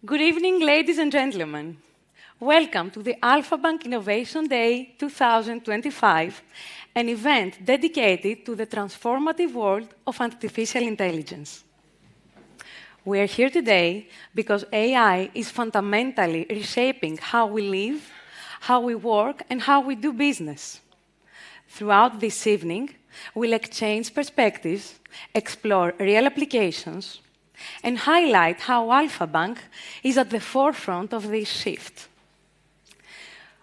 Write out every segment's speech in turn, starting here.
Good evening, ladies and gentlemen. Welcome to the Alpha Bank Innovation Day 2025, an event dedicated to the transformative world of artificial intelligence. We are here today because AI is fundamentally reshaping how we live, how we work, and how we do business. Throughout this evening, we'll exchange perspectives, explore real applications, and highlight how Alpha Bank is at the forefront of this shift.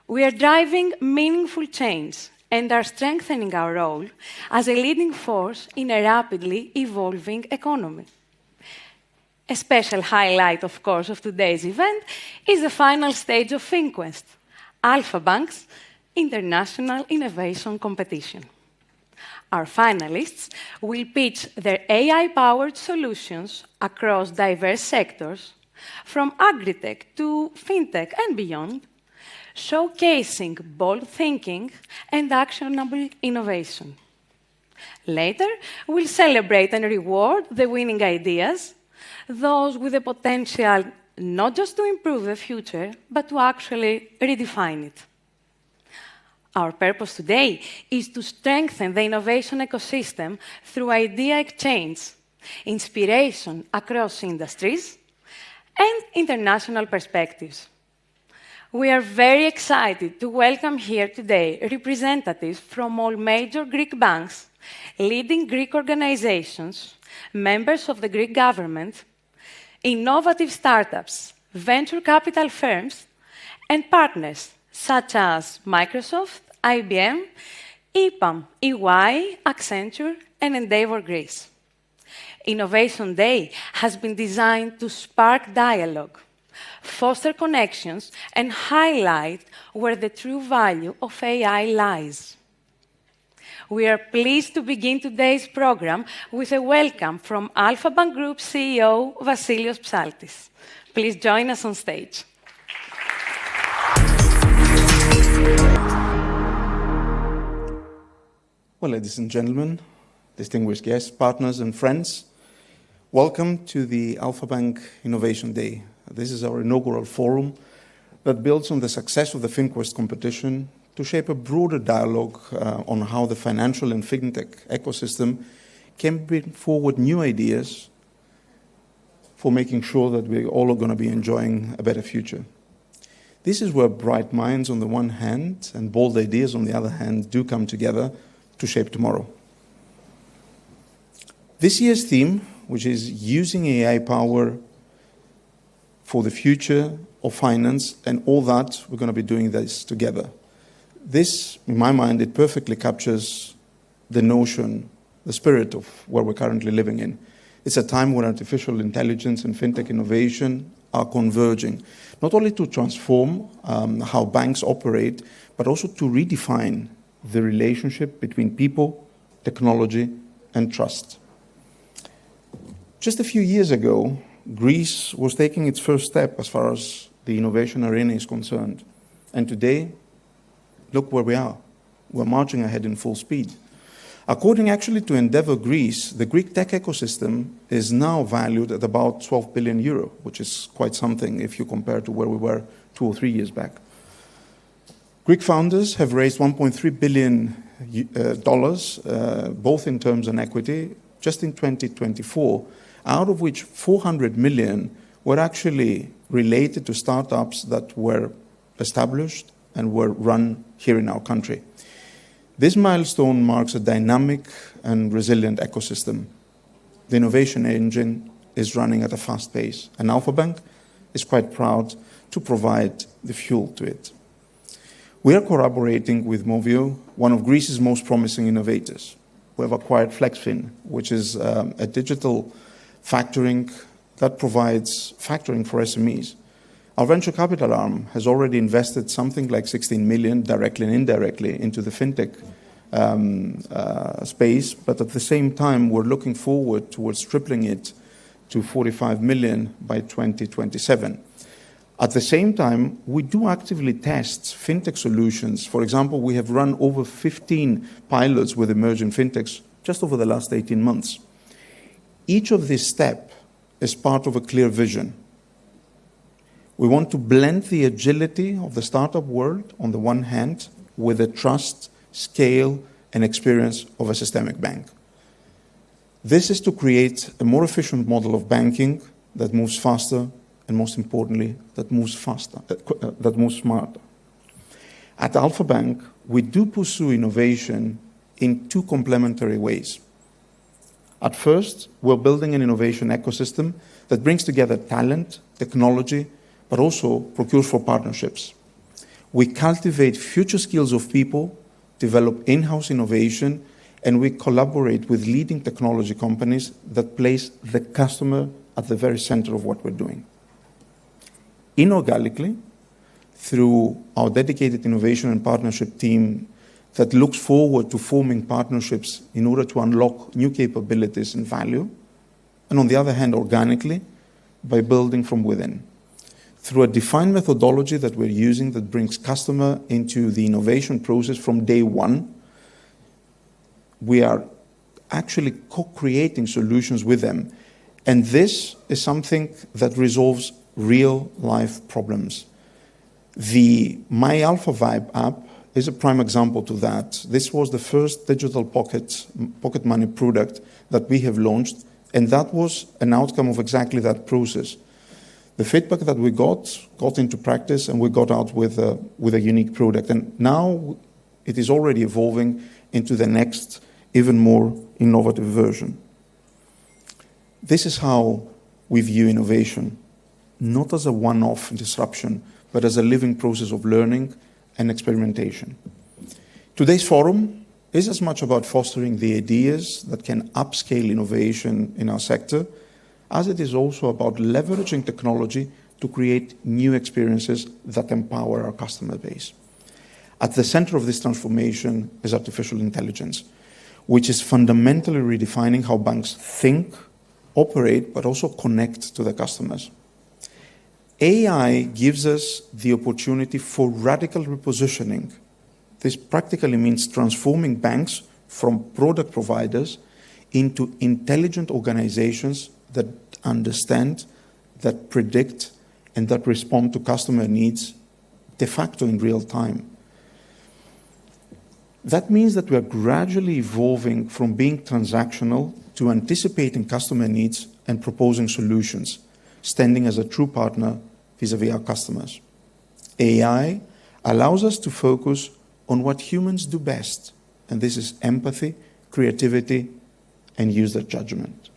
We are driving meaningful change and are strengthening our role as a leading force in a rapidly evolving economy. A special highlight, of course, of today's event is the final stage of FinQuest, Alpha Bank's International Innovation Competition. Our finalists will pitch their AI-powered solutions across diverse sectors, from agritech to fintech and beyond, showcasing bold thinking and actionable innovation. Later, we'll celebrate and reward the winning ideas, those with the potential not just to improve the future, but to actually redefine it. Our purpose today is to strengthen the innovation ecosystem through idea exchange, inspiration across industries, and international perspectives. We are very excited to welcome here today representatives from all major Greek banks, leading Greek organizations, members of the Greek government, innovative startups, venture capital firms, and partners such as Microsoft, IBM, EPAM, EY, Accenture, and Endeavor Greece. Innovation Day has been designed to spark dialogue, foster connections, and highlight where the true value of AI lies. We are pleased to begin today's program with a welcome from Alpha Bank Group CEO Vassilios Psaltis. Please join us on stage. Well, ladies and gentlemen, distinguished guests, partners, and friends, welcome to the Alpha Bank Innovation Day. This is our inaugural forum that builds on the success of the FinQuest competition to shape a broader dialogue on how the financial and fintech ecosystem can bring forward new ideas for making sure that we all are going to be enjoying a better future. This is where bright minds on the one hand and bold ideas on the other hand do come together to shape tomorrow. This year's theme, which is using AI power for the future of finance and all that, we're going to be doing this together. This, in my mind, it perfectly captures the notion, the spirit of where we're currently living in. It's a time when artificial intelligence and fintech innovation are converging, not only to transform how banks operate, but also to redefine the relationship between people, technology, and trust. Just a few years ago, Greece was taking its first step as far as the innovation arena is concerned. And today, look where we are. We're marching ahead in full speed. According actually to Endeavor Greece, the Greek tech ecosystem is now valued at about 12 billion euro, which is quite something if you compare to where we were 2 or 3 years back. Greek founders have raised $1.3 billion, both in terms and equity, just in 2024, out of which 400 million were actually related to startups that were established and were run here in our country. This milestone marks a dynamic and resilient ecosystem. The innovation engine is running at a fast pace, and Alpha Bank is quite proud to provide the fuel to it. We are collaborating with Movio, one of Greece's most promising innovators. We have acquired Flexfin, which is a digital factoring that provides factoring for SMEs. Our venture capital arm has already invested something like 16 million directly and indirectly into the fintech space, but at the same time, we're looking forward towards tripling it to 45 million by 2027. At the same time, we do actively test fintech solutions. For example, we have run over 15 pilots with emerging fintechs just over the last 18 months. Each of these steps is part of a clear vision. We want to blend the agility of the startup world on the one hand with the trust, scale, and experience of a systemic bank. This is to create a more efficient model of banking that moves faster and, most importantly, that moves smarter. At Alpha Bank, we do pursue innovation in two complementary ways. At first, we're building an innovation ecosystem that brings together talent, technology, but also procures for partnerships. We cultivate future skills of people, develop in-house innovation, and we collaborate with leading technology companies that place the customer at the very center of what we're doing. Inorganically, through our dedicated innovation and partnership team that looks forward to forming partnerships in order to unlock new capabilities and value, and on the other hand, organically, by building from within. Through a defined methodology that we're using that brings customer into the innovation process from day one, we are actually co-creating solutions with them. And this is something that resolves real-life problems. The My Alpha Vibe app is a prime example to that. This was the first digital pocket money product that we have launched, and that was an outcome of exactly that process. The feedback that we got into practice, and we got out with a unique product. And now it is already evolving into the next, even more innovative version. This is how we view innovation, not as a one-off disruption, but as a living process of learning and experimentation. Today's forum is as much about fostering the ideas that can upscale innovation in our sector, as it is also about leveraging technology to create new experiences that empower our customer base. At the center of this transformation is artificial intelligence, which is fundamentally redefining how banks think, operate, but also connect to their customers. AI gives us the opportunity for radical repositioning. This practically means transforming banks from product providers into intelligent organizations that understand, that predict, and that respond to customer needs de facto in real time. That means that we are gradually evolving from being transactional to anticipating customer needs and proposing solutions, standing as a true partner vis-à-vis our customers. AI allows us to focus on what humans do best, and this is empathy, creativity, and user judgment.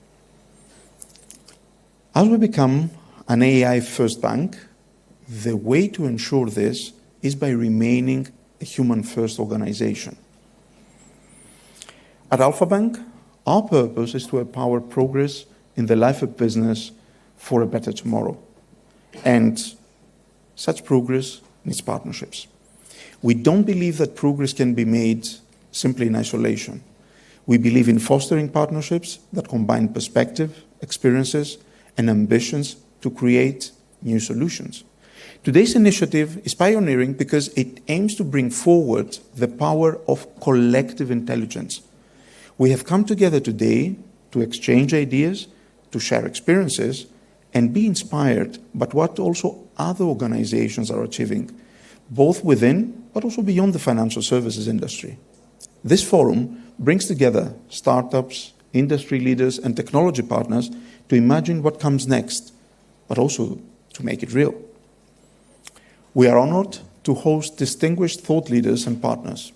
As we become an AI-first bank, the way to ensure this is by remaining a human-first organization. At Alpha Bank, our purpose is to empower progress in the life of business for a better tomorrow. And such progress needs partnerships. We don't believe that progress can be made simply in isolation. We believe in fostering partnerships that combine perspective, experiences, and ambitions to create new solutions. Today's initiative is pioneering because it aims to bring forward the power of collective intelligence. We have come together today to exchange ideas, to share experiences, and be inspired by what also other organizations are achieving, both within but also beyond the financial services industry. This forum brings together startups, industry leaders, and technology partners to imagine what comes next, but also to make it real. We are honored to host distinguished thought leaders and partners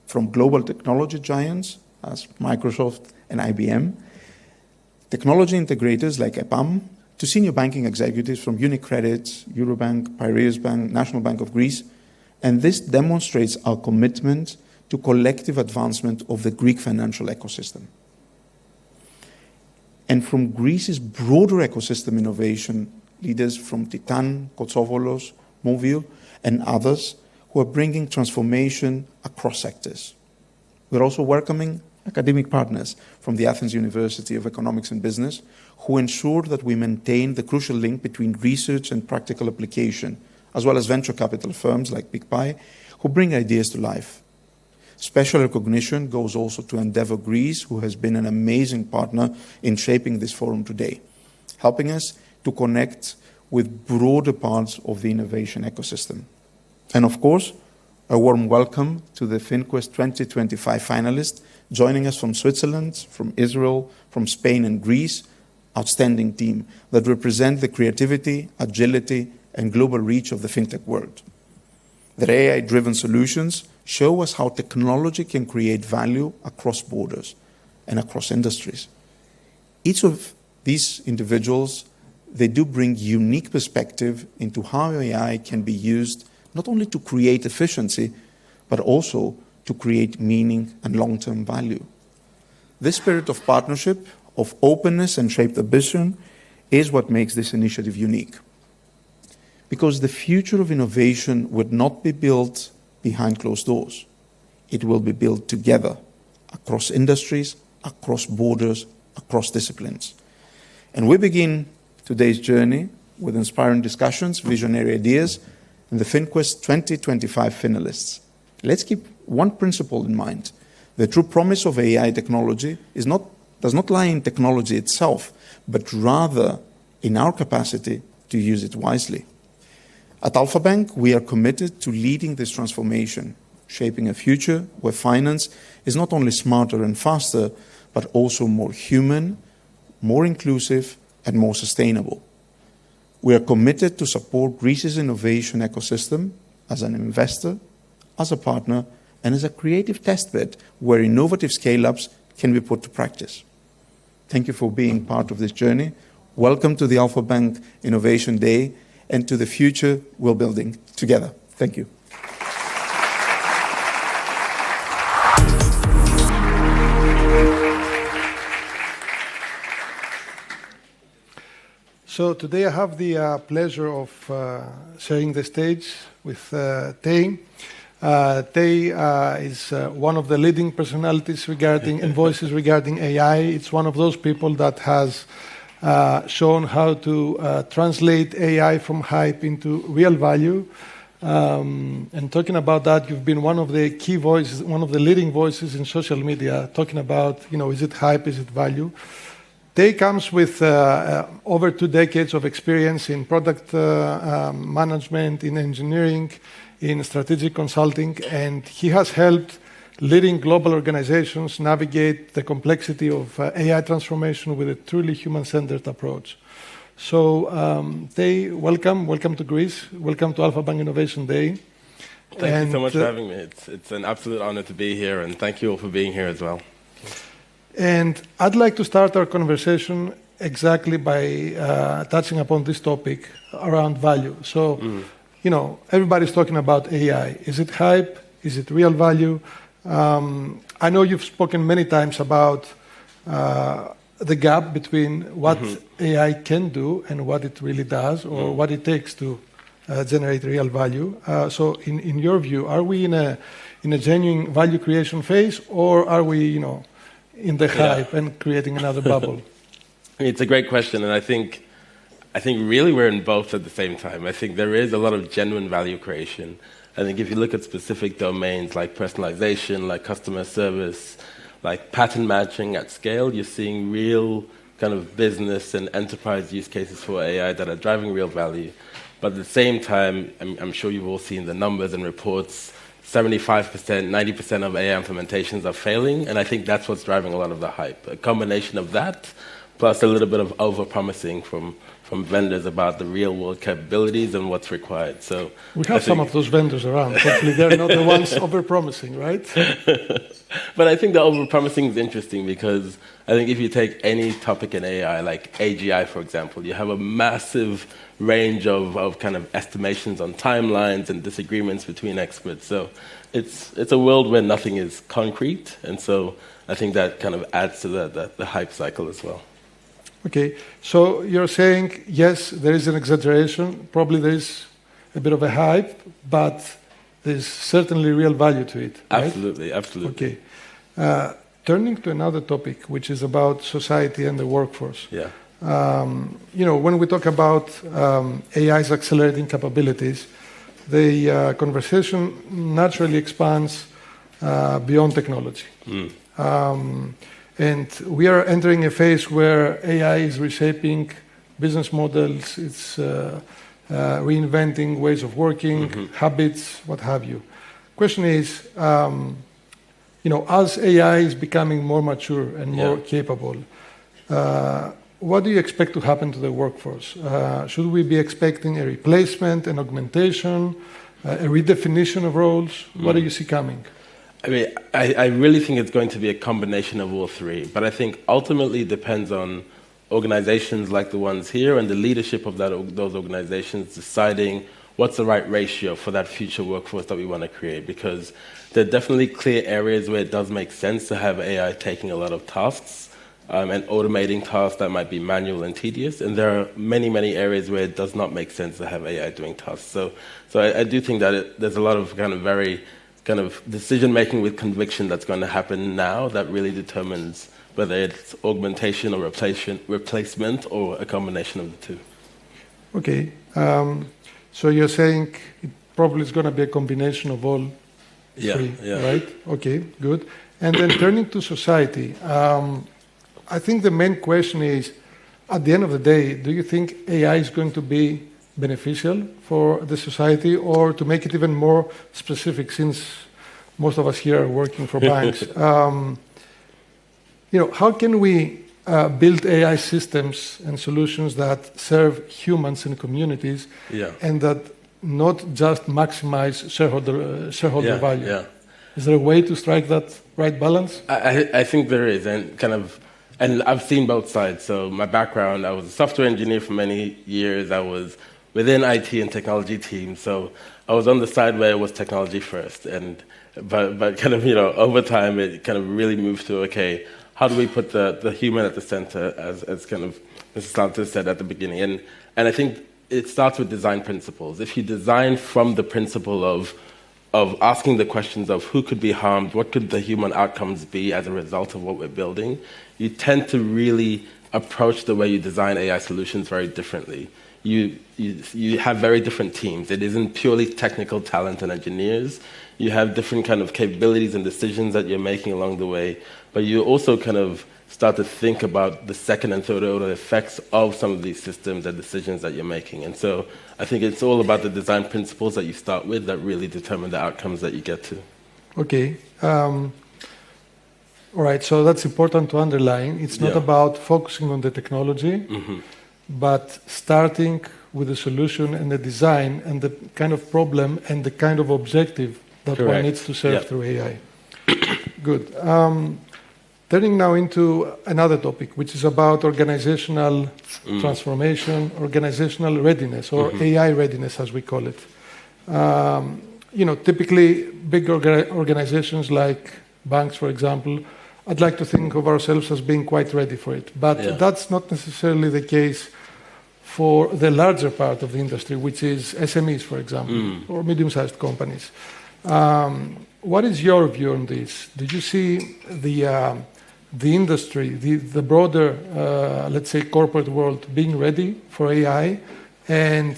from global technology giants as Microsoft and IBM, technology integrators like EPAM, to senior banking executives from UniCredit, Eurobank, Piraeus Bank, National Bank of Greece, and this demonstrates our commitment to collective advancement of the Greek financial ecosystem. And from Greece's broader ecosystem innovation, leaders from Titan, Kotsovolos, Movio, and others who are bringing transformation across sectors. We're also welcoming academic partners from the Athens University of Economics and Business who ensure that we maintain the crucial link between research and practical application, as well as venture capital firms like BigPie who bring ideas to life. Special recognition goes also to Endeavour Greece, who has been an amazing partner in shaping this forum today, helping us to connect with broader parts of the innovation ecosystem. And of course, a warm welcome to the FinQuest 2025 finalists joining us from Switzerland, from Israel, from Spain and Greece. Outstanding team that represent the creativity, agility, and global reach of the fintech world. Their AI-driven solutions show us how technology can create value across borders and across industries. Each of these individuals, they do bring unique perspective into how AI can be used not only to create efficiency, but also to create meaning and long-term value. This spirit of partnership, of openness and shaped ambition is what makes this initiative unique. Because the future of innovation would not be built behind closed doors. It will be built together, across industries, across borders, across disciplines. And we begin today's journey with inspiring discussions, visionary ideas, and the FinQuest 2025 finalists. Let's keep one principle in mind. The true promise of AI technology does not lie in technology itself, but rather in our capacity to use it wisely. At Alpha Bank, we are committed to leading this transformation, shaping a future where finance is not only smarter and faster, but also more human, more inclusive, and more sustainable. We are committed to support Greece's innovation ecosystem as an investor, as a partner, and as a creative testbed where innovative scale-ups can be put to practice. Thank you for being part of this journey. Welcome to the Alpha Bank Innovation Day and to the future we're building together. Thank you. So today I have the pleasure of sharing the stage with Tei. Tei is one of the leading personalities regarding and voices regarding AI. It's one of those people that has shown how to translate AI from hype into real value. And talking about that, you've been one of the key voices, one of the leading voices in social media, talking about, is it hype, is it value? Tei comes with over 2 decades of experience in product management, in engineering, in strategic consulting, and he has helped leading global organizations navigate the complexity of AI transformation with a truly human-centered approach. So, Tei, welcome to Greece. Welcome to Alpha Bank Innovation Day. Thank you so much for having me. It's an absolute honor to be here, and thank you all for being here as well. And I'd like to start our conversation exactly by touching upon this topic around value. So, everybody's talking about AI. Is it hype? Is it real value? I know you've spoken many times about the gap between what AI can do and what it really does, or what it takes to generate real value. So, in your view, are we in a genuine value creation phase, or are we, in the hype and creating another bubble? It's a great question, and I think really we're in both at the same time. I think there is a lot of genuine value creation. I think if you look at specific domains like personalization, like customer service, like pattern matching at scale, you're seeing real kind of business and enterprise use cases for AI that are driving real value. But at the same time, I'm sure you've all seen the numbers and reports, 75%, 90% of AI implementations are failing, and I think that's what's driving a lot of the hype. A combination of that, plus a little bit of over-promising from vendors about the real-world capabilities and what's required. So we have some of those vendors around. Hopefully they're not the ones over-promising, right? But I think the over-promising is interesting because I think if you take any topic in AI, like AGI, for example, you have a massive range of kind of estimations on timelines and disagreements between experts. So it's a world where nothing is concrete, and so I think that kind of adds to the hype cycle as well. Okay, so you're saying, yes, there is an exaggeration, probably there is a bit of a hype, but there's certainly real value to it, right? Absolutely, absolutely. Okay. Turning to another topic, which is about society and the workforce. Yeah. When we talk about AI's accelerating capabilities, the conversation naturally expands beyond technology. And we are entering a phase where AI is reshaping business models, it's reinventing ways of working, habits, what have you. Question is, as AI is becoming more mature and more capable, what do you expect to happen to the workforce? Should we be expecting a replacement, an augmentation, a redefinition of roles? What do you see coming? I mean, I really think it's going to be a combination of all three, but I think ultimately it depends on organizations like the ones here and the leadership of those organizations deciding what's the right ratio for that future workforce that we want to create, because there are definitely clear areas where it does make sense to have AI taking a lot of tasks and automating tasks that might be manual and tedious, and there are many, many areas where it does not make sense to have AI doing tasks. So I do think that there's a lot of very decision-making with conviction that's going to happen now that really determines whether it's augmentation or replacement or a combination of the two. Okay. So you're saying it probably is going to be a combination of all three, right? Okay, good. And then turning to society, I think the main question is, at the end of the day, do you think AI is going to be beneficial for the society, or to make it even more specific, since most of us here are working for banks? How can we build AI systems and solutions that serve humans and communities, and that not just maximize shareholder value? Yeah. Is there a way to strike that right balance? I think there is, and I've seen both sides. So my background, I was a software engineer for many years. I was within IT and technology teams, so I was on the side where it was technology first, but over time it really moved to, okay, how do we put the human at the center, as Mrs. Santos said at the beginning, and I think it starts with design principles. If you design from the principle of asking the questions of who could be harmed, what could the human outcomes be as a result of what we're building, you tend to really approach the way you design AI solutions very differently. You have very different teams. It isn't purely technical talent and engineers. You have different capabilities and decisions that you're making along the way, but you also start to think about the second and third order effects of some of these systems and decisions that you're making. And so I think it's all about the design principles that you start with that really determine the outcomes that you get to. Okay. All right, so that's important to underline. It's not about focusing on the technology, but starting with the solution and the design and the kind of problem and the kind of objective that one needs to serve through AI. Good. Turning now into another topic, which is about organizational transformation, organizational readiness, or AI readiness, as we call it. Typically, big organizations like banks, for example, I'd like to think of ourselves as being quite ready for it. But that's not necessarily the case for the larger part of the industry, which is SMEs, for example, or medium-sized companies. What is your view on this? Do you see the industry, the broader, let's say, corporate world being ready for AI? And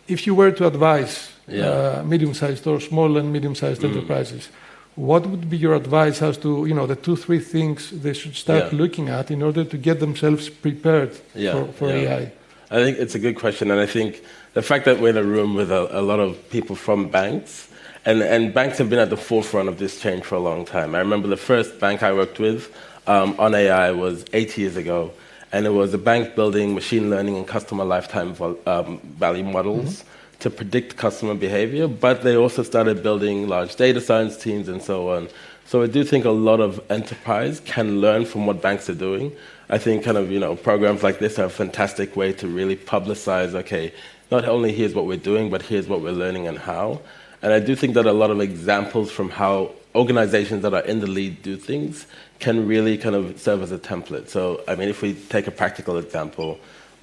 if you were to advise medium-sized or small and medium-sized enterprises, what would be your advice as to the 2-3 things they should start looking at in order to get themselves prepared for AI? I think it's a good question, and I think the fact that we're in a room with a lot of people from banks, and banks have been at the forefront of this change for a long time. I remember the first bank I worked with on AI was 8 years ago, and it was a bank building machine learning and customer lifetime value models to predict customer behavior, but they also started building large data science teams and so on. So I do think a lot of enterprise can learn from what banks are doing. I think programs like this are a fantastic way to really publicize, okay, not only here's what we're doing, but here's what we're learning and how. And I do think that a lot of examples from how organizations that are in the lead do things can really serve as a template. So, I mean, if we take a practical example,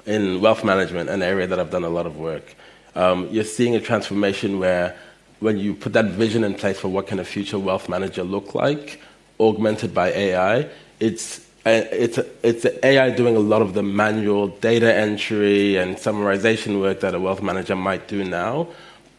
in wealth management, an area that I've done a lot of work, you're seeing a transformation where when you put that vision in place for what can a future wealth manager look like, augmented by AI, it's AI doing a lot of the manual data entry and summarization work that a wealth manager might do now,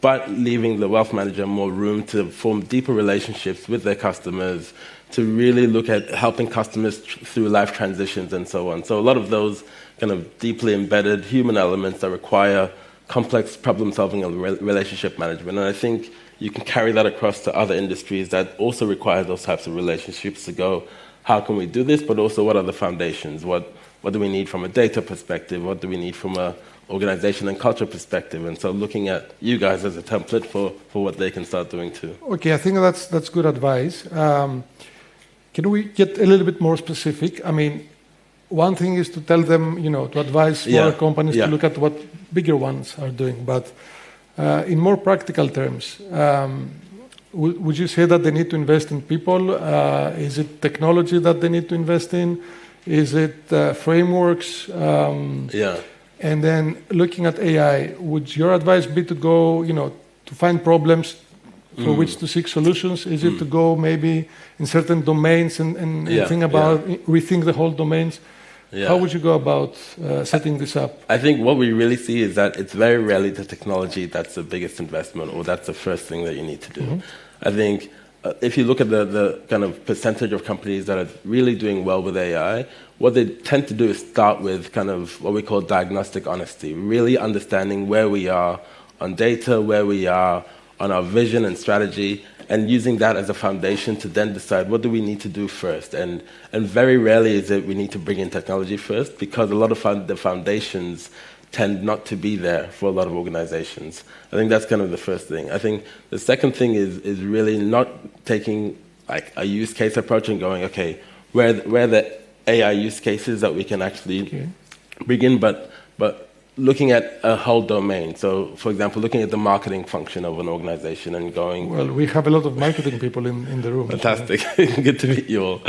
but leaving the wealth manager more room to form deeper relationships with their customers, to really look at helping customers through life transitions and so on. So a lot of those kind of deeply embedded human elements that require complex problem-solving and relationship management. And I think you can carry that across to other industries that also require those types of relationships to go, how can we do this, but also what are the foundations? What do we need from a data perspective? What do we need from a organization and culture perspective? And so looking at you guys as a template for what they can start doing too. Okay, I think that's good advice. Can we get a little bit more specific? I mean, one thing is to tell them, to advise smaller companies to look at what bigger ones are doing. But in more practical terms, would you say that they need to invest in people? Is it technology that they need to invest in? Is it frameworks? And then looking at AI, would your advice be to go, to find problems for which to seek solutions? Is it to go maybe in certain domains and think about, rethink the whole domains? How would you go about setting this up? I think what we really see is that it's very rarely the technology that's the biggest investment or that's the first thing that you need to do. I think if you look at the kind of percentage of companies that are really doing well with AI, what they tend to do is start with kind of what we call diagnostic honesty, really understanding where we are on data, where we are on our vision and strategy, and using that as a foundation to then decide what do we need to do first. And very rarely is it we need to bring in technology first, because a lot of the foundations tend not to be there for a lot of organizations. I think that's kind of the first thing. I think the second thing is really not taking like a use case approach and going, okay, where are the AI use cases that we can actually bring in, but looking at a whole domain. So, for example, looking at the marketing function of an organization and going... Well, we have a lot of marketing people in the room. Fantastic. Good to meet you all.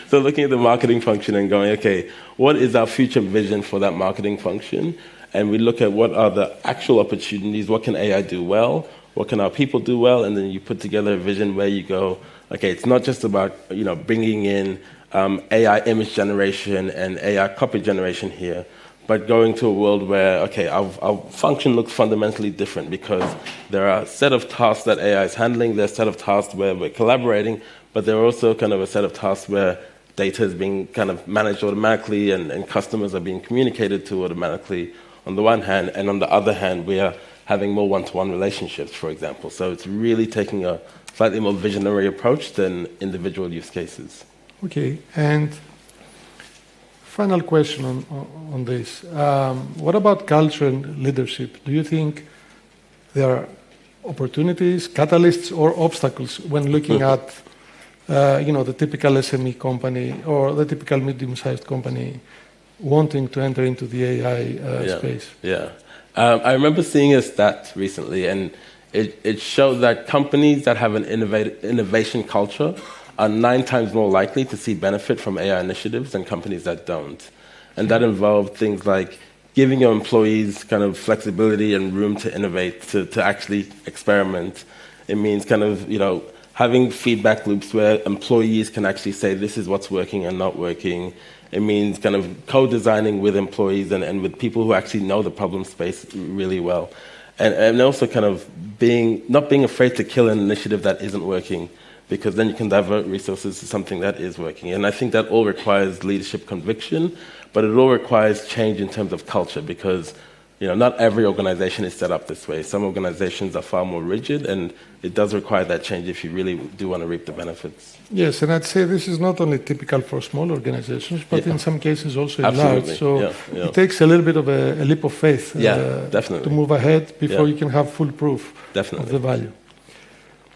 So looking at the marketing function and going, okay, what is our future vision for that marketing function? And we look at what are the actual opportunities, what can AI do well, what can our people do well, and then you put together a vision where you go, okay, it's not just about bringing in AI image generation and AI copy generation here, but going to a world where, okay, our function looks fundamentally different because there are a set of tasks that AI is handling, there's a set of tasks where we're collaborating, but there are also kind of a set of tasks where data is being kind of managed automatically and customers are being communicated to automatically on the one hand, and on the other hand, we are having more one-to-one relationships, for example. So it's really taking a slightly more visionary approach than individual use cases. Okay, and final question on this. What about culture and leadership? Do you think there are opportunities, catalysts, or obstacles when looking at the typical SME company or the typical medium-sized company wanting to enter into the AI space? I remember seeing a stat recently, and it showed that companies that have an innovation culture are 9 times more likely to see benefit from AI initiatives than companies that don't. And that involved things like giving your employees kind of flexibility and room to innovate, to actually experiment. It means kind of, having feedback loops where employees can actually say this is what's working and not working. It means kind of co-designing with employees and with people who actually know the problem space really well. And also kind of not being afraid to kill an initiative that isn't working, because then you can divert resources to something that is working. And I think that all requires leadership conviction, but it all requires change in terms of culture, because not every organization is set up this way. Some organizations are far more rigid, and it does require that change if you really do want to reap the benefits. Yes, and I'd say this is not only typical for small organizations, but in some cases also in large. So it takes a little bit of a leap of faith definitely, to move ahead before you can have full proof of the value.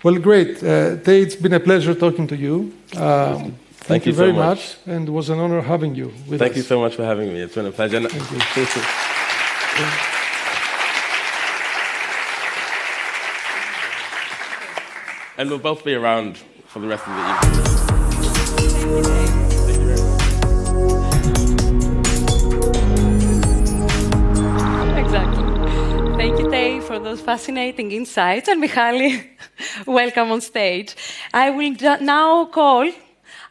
Well, great. Tay, it's been a pleasure talking to you. Thank you very much, and it was an honor having you with us. Thank you so much for having me. It's been a pleasure. Thank you. And we'll both be around for the rest of the evening. Exactly. Thank you, Tay, for those fascinating insights. And Michali, welcome on stage. I will now call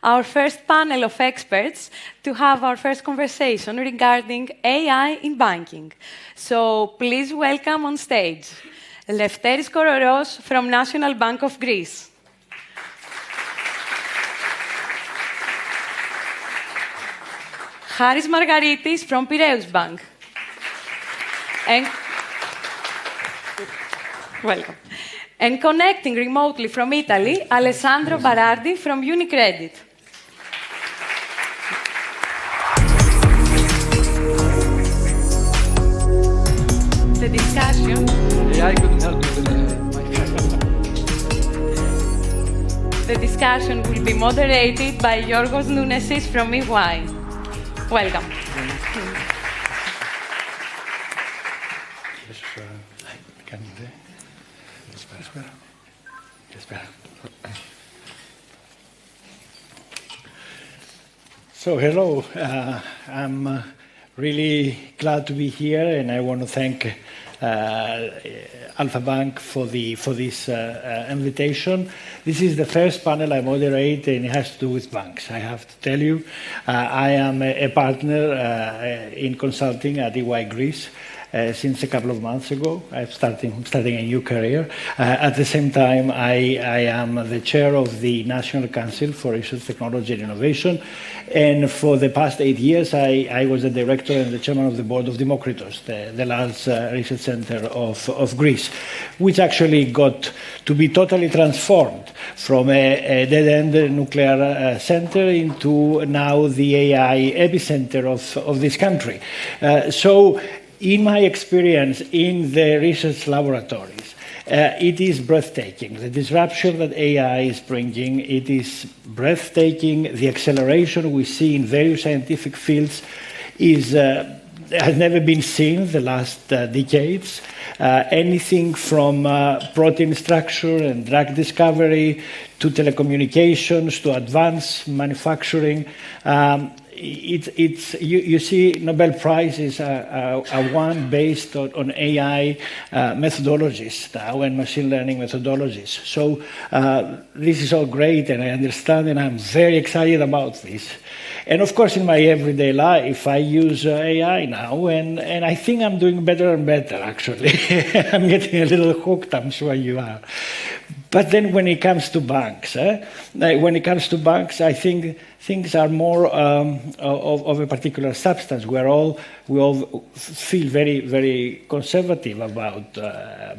our first panel of experts to have our first conversation regarding AI in banking. So please welcome on stage Lefteris Kororos from National Bank of Greece. Haris Margaritis from Piraeus Bank. And welcome. And connecting remotely from Italy, Alessandro Barardi from UniCredit. The discussion. AI couldn't help me with The discussion will be moderated by Yorgos Nounesis from EY. Welcome. So hello, I'm really glad to be here, and I want to thank Alpha Bank for this invitation. This is the first panel I moderate, and it has to do with banks. I have to tell you, I am a partner in consulting at EY Greece. Since a couple of months ago, I'm starting a new career. At the same time, I am the chair of the National Council for Research, Technology and Innovation. And for the past 8 years, I was the director and the chairman of the board of Demokritos, the large research center of Greece, which actually got to be totally transformed from a dead-end nuclear center into now the AI epicenter of this country. So, in my experience in the research laboratories, it is breathtaking. The disruption that AI is bringing, it is breathtaking. The acceleration we see in various scientific fields has never been seen the last decades. Anything from protein structure and drug discovery to telecommunications to advanced manufacturing. You see Nobel Prizes are won based on AI methodologies now and machine learning methodologies. So this is all great, and I understand, and I'm very excited about this. And of course, in my everyday life, I use AI now, and I think I'm doing better and better, actually. I'm getting a little hooked, I'm sure you are. But then when it comes to banks, I think things are more of a particular substance. We all feel very, very conservative about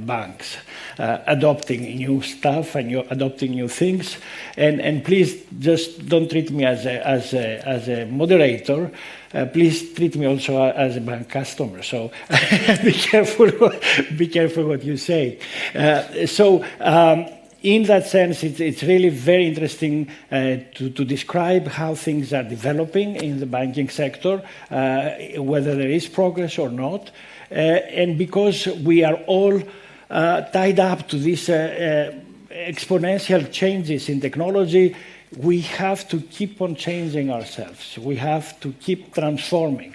banks adopting new stuff and adopting new things. And please just don't treat me as a moderator. Please treat me also as a bank customer. So be careful what you say. In that sense, it's really very interesting to describe how things are developing in the banking sector, whether there is progress or not. And because we are all tied up to these exponential changes in technology, we have to keep on changing ourselves. We have to keep transforming.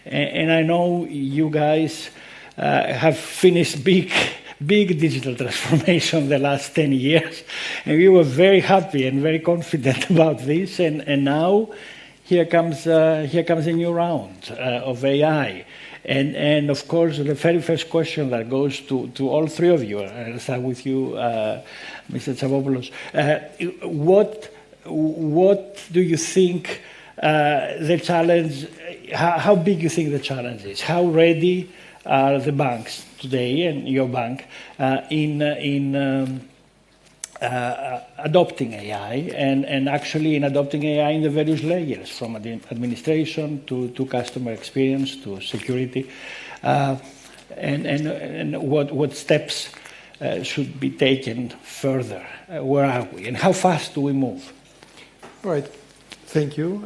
And I know you guys have finished big digital transformation the last 10 years. And we were very happy and very confident about this. And now here comes a new round of AI. And of course, the very first question that goes to all three of you, I'll start with you, Mr. Tsavopoulos. What do you think the challenge, how big you think the challenge is? How ready are the banks today, and your bank, in adopting AI and actually in adopting AI in the various layers, from administration to customer experience to security, and what steps should be taken further? Where are we, and how fast do we move? Right. Thank you.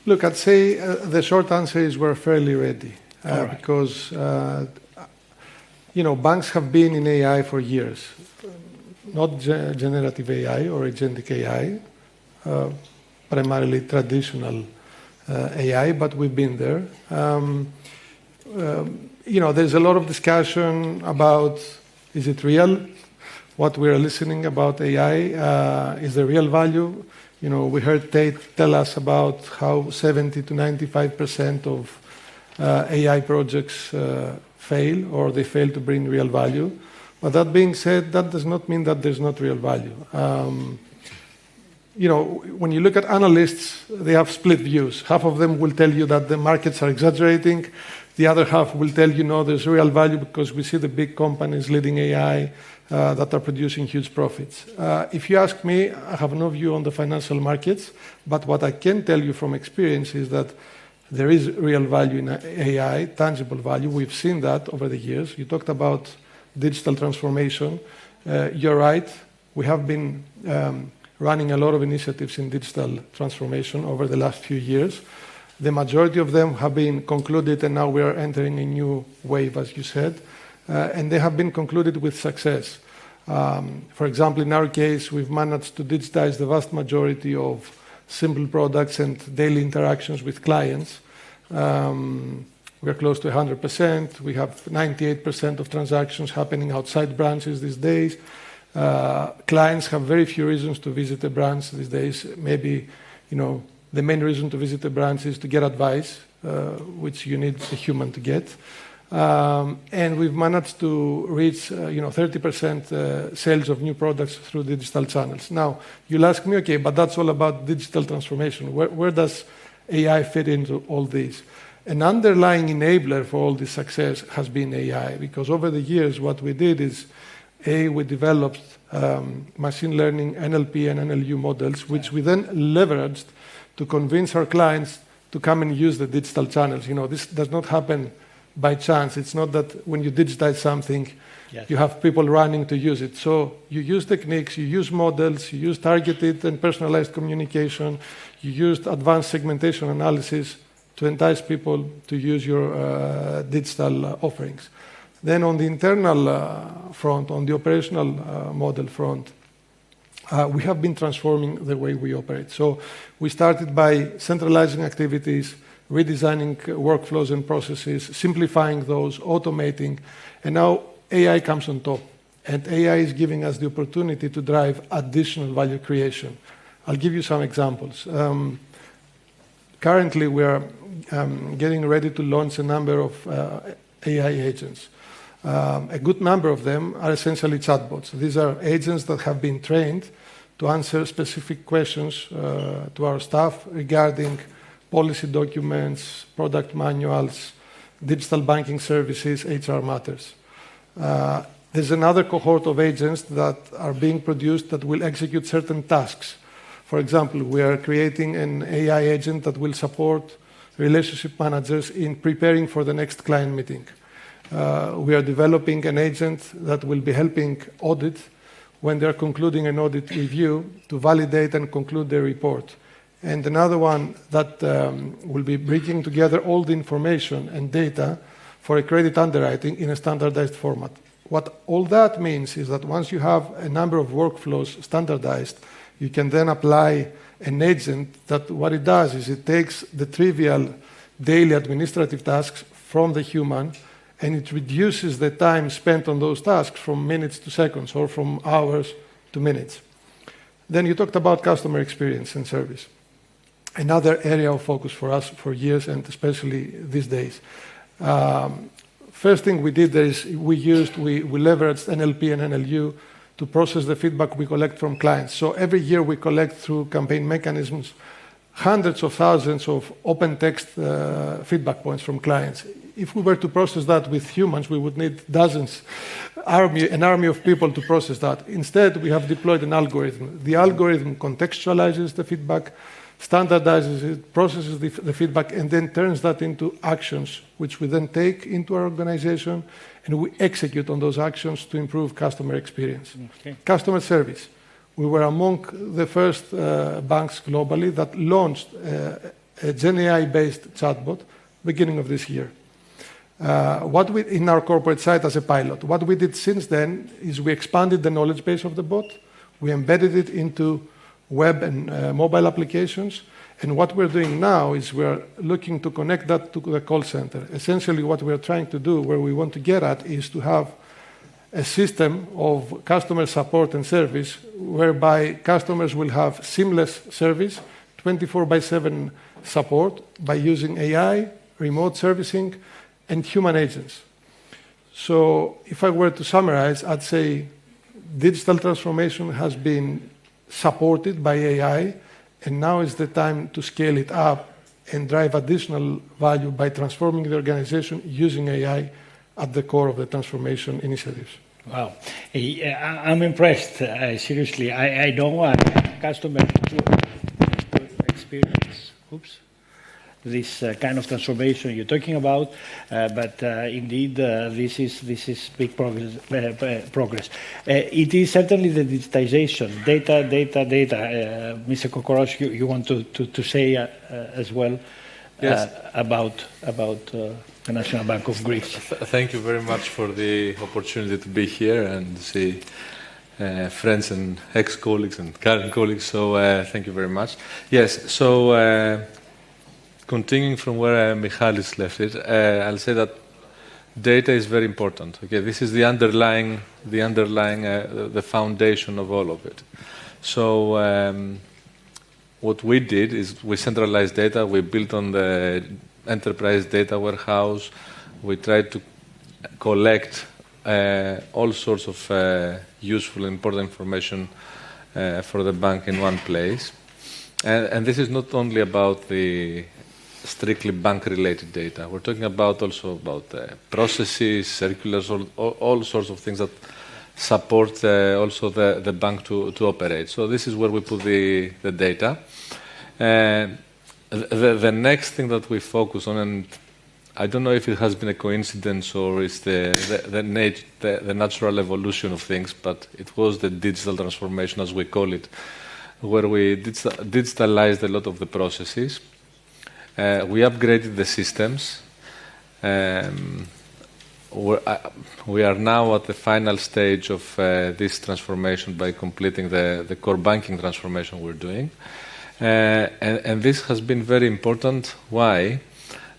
Look, I'd say the short answer is we're fairly ready. Right. Because banks have been in AI for years, not generative AI or agentic AI, primarily traditional AI, but we've been there. There's a lot of discussion about, is it real? What we are listening about AI, is the real value? We heard Tate tell us about how 70 to 95% of AI projects fail, or they fail to bring real value. But that being said, that does not mean that there's not real value. when you look at analysts, they have split views. Half of them will tell you that the markets are exaggerating. The other half will tell you, no, there's real value because we see the big companies leading AI that are producing huge profits. If you ask me, I have no view on the financial markets, but what I can tell you from experience is that there is real value in AI, tangible value. We've seen that over the years. You talked about digital transformation. You're right. We have been running a lot of initiatives in digital transformation over the last few years. The majority of them have been concluded, and now we are entering a new wave, as you said, and they have been concluded with success. For example, in our case, we've managed to digitize the vast majority of simple products and daily interactions with clients. We're close to 100%. We have 98% of transactions happening outside branches these days. Clients have very few reasons to visit a branch these days. Maybe, the main reason to visit a branch is to get advice, which you need a human to get. And we've managed to reach, 30% sales of new products through digital channels. Now, you'll ask me, okay, but that's all about digital transformation. Where does AI fit into all this? An underlying enabler for all this success has been AI, because over the years, what we did is, we developed machine learning, NLP, and NLU models, which we then leveraged to convince our clients to come and use the digital channels. This does not happen by chance. It's not that when you digitize something, you have people running to use it. So you use techniques, you use models, you use targeted and personalized communication, you used advanced segmentation analysis to entice people to use your digital offerings. Then on the internal front, on the operational model front, we have been transforming the way we operate. So we started by centralizing activities, redesigning workflows and processes, simplifying those, automating, and now AI comes on top. And AI is giving us the opportunity to drive additional value creation. I'll give you some examples. Currently, we are getting ready to launch a number of AI agents. A good number of them are essentially chatbots. These are agents that have been trained to answer specific questions to our staff regarding policy documents, product manuals, digital banking services, HR matters. There's another cohort of agents that are being produced that will execute certain tasks. For example, we are creating an AI agent that will support relationship managers in preparing for the next client meeting. We are developing an agent that will be helping audit when they're concluding an audit review to validate and conclude their report. And another one that will be bringing together all the information and data for a credit underwriting in a standardized format. What all that means is that once you have a number of workflows standardized, you can then apply an agent that what it does is it takes the trivial daily administrative tasks from the human and it reduces the time spent on those tasks from minutes to seconds or from hours to minutes. Then you talked about customer experience and service. Another area of focus for us for years and especially these days. First thing we did is we leveraged NLP and NLU to process the feedback we collect from clients. So every year we collect through campaign mechanisms hundreds of thousands of open text feedback points from clients. If we were to process that with humans, we would need dozens, an army of people to process that. Instead, we have deployed an algorithm. The algorithm contextualizes the feedback, standardizes it, processes the feedback, and then turns that into actions, which we then take into our organization, and we execute on those actions to improve customer experience. Okay. Customer service. We were among the first banks globally that launched a Gen AI-based chatbot beginning of this year. In our corporate site as a pilot. What we did since then is we expanded the knowledge base of the bot, we embedded it into web and mobile applications, and what we're doing now is we're looking to connect that to the call center. Essentially what we're trying to do, where we want to get at, is to have a system of customer support and service whereby customers will have seamless service, 24/7 support by using AI, remote servicing, and human agents. So if I were to summarize, I'd say digital transformation has been supported by AI, and now is the time to scale it up and drive additional value by transforming the organization using AI at the core of the transformation initiatives. Wow, I'm impressed. Seriously, I know a customer to experience. Oops. This kind of transformation you're talking about, but indeed this is big progress. It is certainly the digitization, data. Mr. Kokoros, you want to say as well Yes. about the National Bank of Greece. Thank you very much for the opportunity to be here and see friends and ex-colleagues and current colleagues. So thank you very much. Yes. So. Continuing from where Michalis left it, I'll say that data is very important. Okay, this is the foundation of all of it. So what we did is we centralized data. We built on the enterprise data warehouse. We tried to collect all sorts of useful, important information for the bank in one place. And this is not only about the strictly bank-related data. We're talking about also about processes, circulars, all sorts of things that support also the bank to operate. So this is where we put the data. The next thing that we focus on, and I don't know if it has been a coincidence or it's the natural evolution of things, but it was the digital transformation, as we call it, where we digitalized a lot of the processes. We upgraded the systems. We are now at the final stage of this transformation by completing the core banking transformation we're doing. And this has been very important. Why?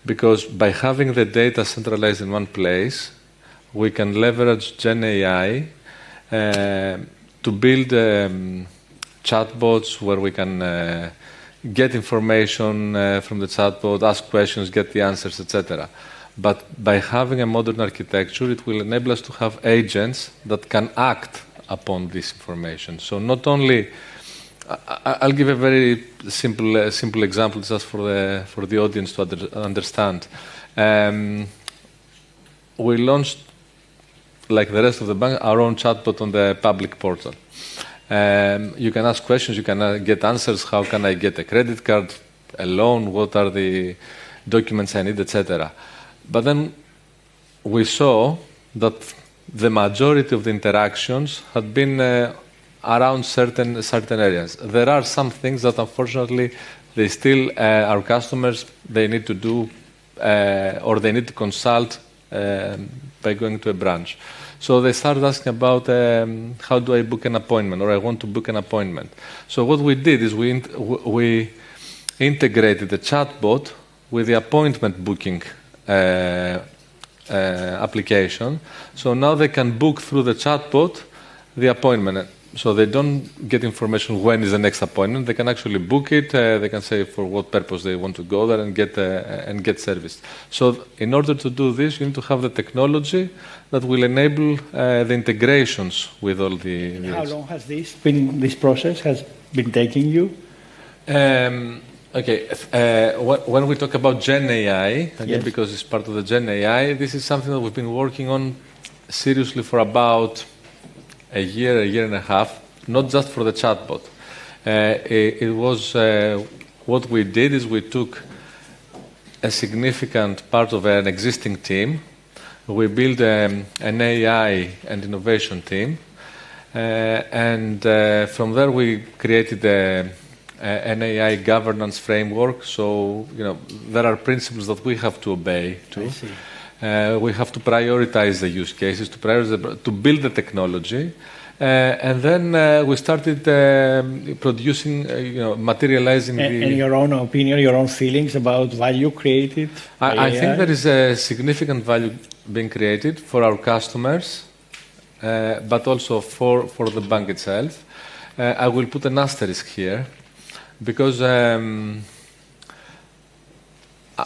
Because by having the data centralized in one place, we can leverage Gen AI to build chatbots where we can get information from the chatbot, ask questions, get the answers, etc. But by having a modern architecture, it will enable us to have agents that can act upon this information. So not only, I'll give a very simple example just for the audience to understand. We launched, like the rest of the bank, our own chatbot on the public portal. You can ask questions, you can get answers. How can I get a credit card, a loan? What are the documents I need, etc. But then we saw that the majority of the interactions had been around certain areas. There are some things that unfortunately they still, our customers, they need to do or they need to consult by going to a branch. So they started asking about how do I book an appointment, or I want to book an appointment. So what we did is we integrated the chatbot with the appointment booking application. So now they can book through the chatbot the appointment. So they don't get information when is the next appointment. They can actually book it. They can say for what purpose they want to go there and get service. So in order to do this, you need to have the technology that will enable the integrations with all the. How long has this process has been taking you? Okay, when we talk about Gen AI, again, yes, because it's part of the Gen AI, this is something that we've been working on seriously for about a year and a half, not just for the chatbot. It was what we did is we took a significant part of an existing team. We built an AI and innovation team, and from there we created an AI governance framework. So there are principles that we have to obey too. I see. We have to prioritize the use cases, to build the technology, and then we started producing, materializing. And your own opinion, your own feelings about value created? I think there is a significant value being created for our customers, but also for the bank itself. I will put an asterisk here, because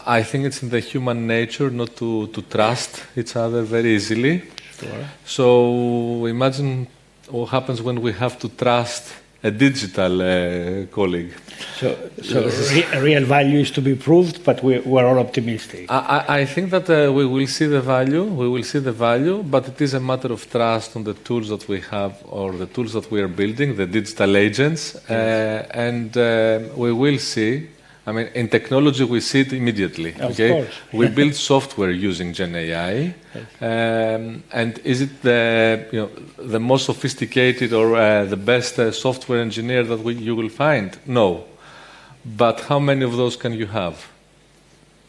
I think it's in the human nature not to trust each other very easily. Sure. So imagine what happens when we have to trust a digital colleague. So real value is to be proved, but we're all optimistic. I think that we will see the value, but it is a matter of trust on the tools that we have or the tools that we are building, the digital agents, and we will see. I mean, in technology, we see it immediately. Of course. We build software using Gen AI, and is it the most sophisticated or the best software engineer that you will find? No. But how many of those can you have?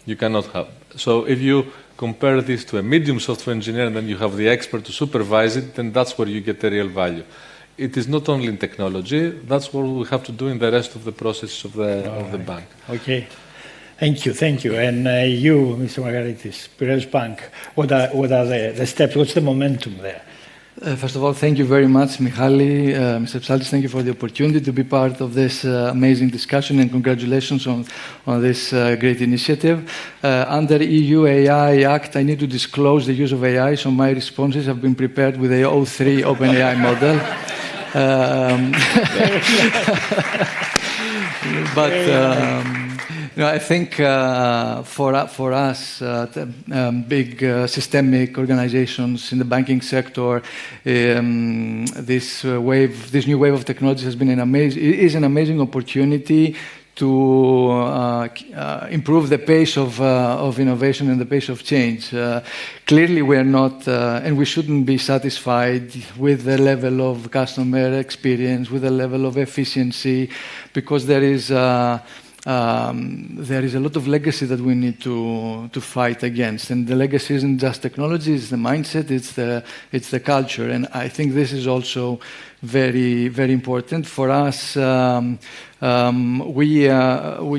You cannot have. So if you compare this to a medium software engineer and then you have the expert to supervise it, then that's where you get the real value. It is not only in technology, that's what we have to do in the rest of the process of the bank. Okay. Thank you. And you, Mr. Margaritis, Piraeus Bank, what are the steps? What's the momentum there? First of all, thank you very much, Michali, Mr. Psaltis. Thank you for the opportunity to be part of this amazing discussion, and congratulations on this great initiative. Under EU AI Act, I need to disclose the use of AI, so my responses have been prepared with the O3 OpenAI model. I think for us, big systemic organizations in the banking sector, this new wave of technology has been an amazing opportunity to improve the pace of innovation and the pace of change. Clearly, we are not, and we shouldn't be satisfied with the level of customer experience, with the level of efficiency, because there is a lot of legacy that we need to fight against. And the legacy isn't just technology, it's the mindset, it's the culture. And I think this is also very, very important. For us, we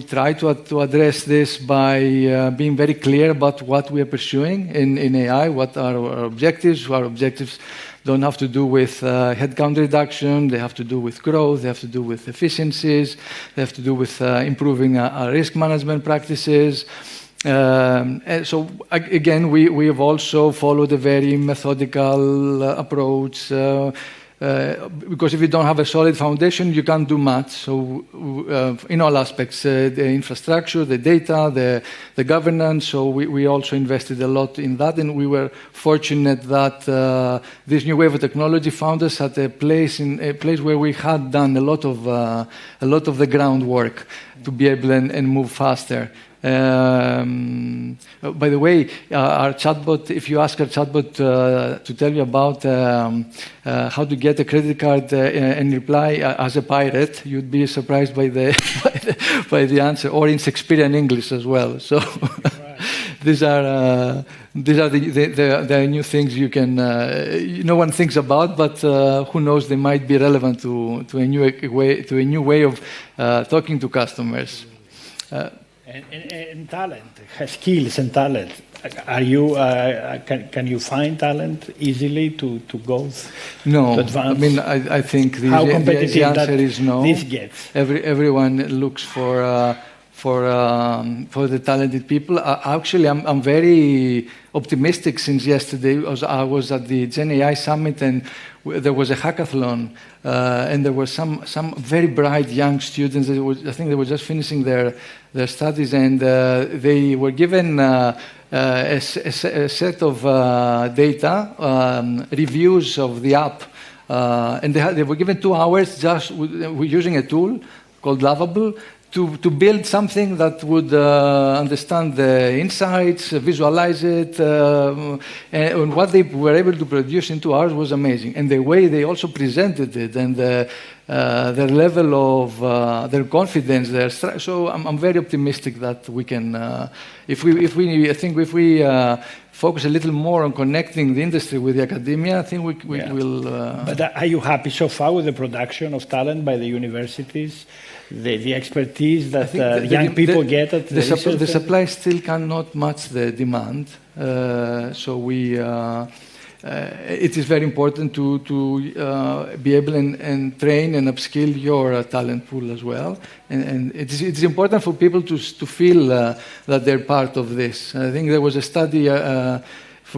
try to address this by being very clear about what we are pursuing in AI, what are our objectives. Our objectives don't have to do with headcount reduction, they have to do with growth, they have to do with efficiencies, they have to do with improving our risk management practices. And so, again, we have also followed a very methodical approach, because if you don't have a solid foundation, you can't do much. So in all aspects, the infrastructure, the data, the governance, so we also invested a lot in that, and we were fortunate that this new wave of technology found us at a place where we had done a lot of the groundwork to be able and move faster. By the way, our chatbot, if you ask our chatbot to tell you about how to get a credit card and reply as a pirate, you'd be surprised by the answer, or in Shakespearean English as well. So these are the new things you can no one thinks about, but who knows, they might be relevant to a new way of talking to customers. And talent, skills and talent. Are you? Can you find talent easily to go? No, to advance? I mean I think the answer is no. This gets everyone looks for the talented people. Actually, I'm very optimistic since yesterday. I was at the Gen AI Summit, and there was a hackathon, and there were some very bright young students. I think they were just finishing their studies, and they were given a set of data, reviews of the app, and they were given 2 hours just using a tool called Lovable to build something that would understand the insights, visualize it, and what they were able to produce in 2 hours was amazing. And the way they also presented it, and their level of their confidence, so I'm very optimistic that we can, if we focus a little more on connecting the industry with the academia, I think we will. But are you happy so far with the production of talent by the universities? The expertise that young people get at the supply still cannot match the demand. So it is very important to be able and train and upskill your talent pool as well. And it's important for people to feel that they're part of this. I think there was a study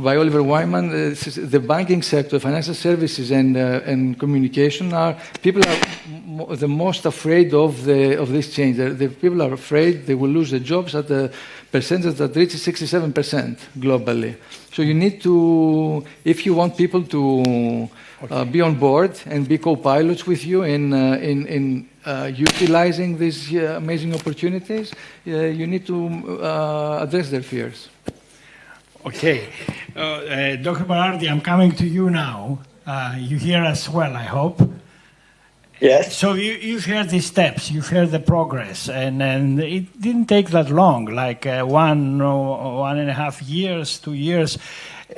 by Oliver Wyman, the banking sector, financial services, and communication people are the most afraid of this change. The people are afraid they will lose their jobs at a percentage that reaches 67% globally. So you need to, if you want people to be on board and be co-pilots with you in utilizing these amazing opportunities, you need to address their fears. Okay. Dr. Berardi, I'm coming to you now. You hear us well, I hope. Yes. So you've heard the steps, you've heard the progress, and it didn't take that long, like 1.5 years, 2 years.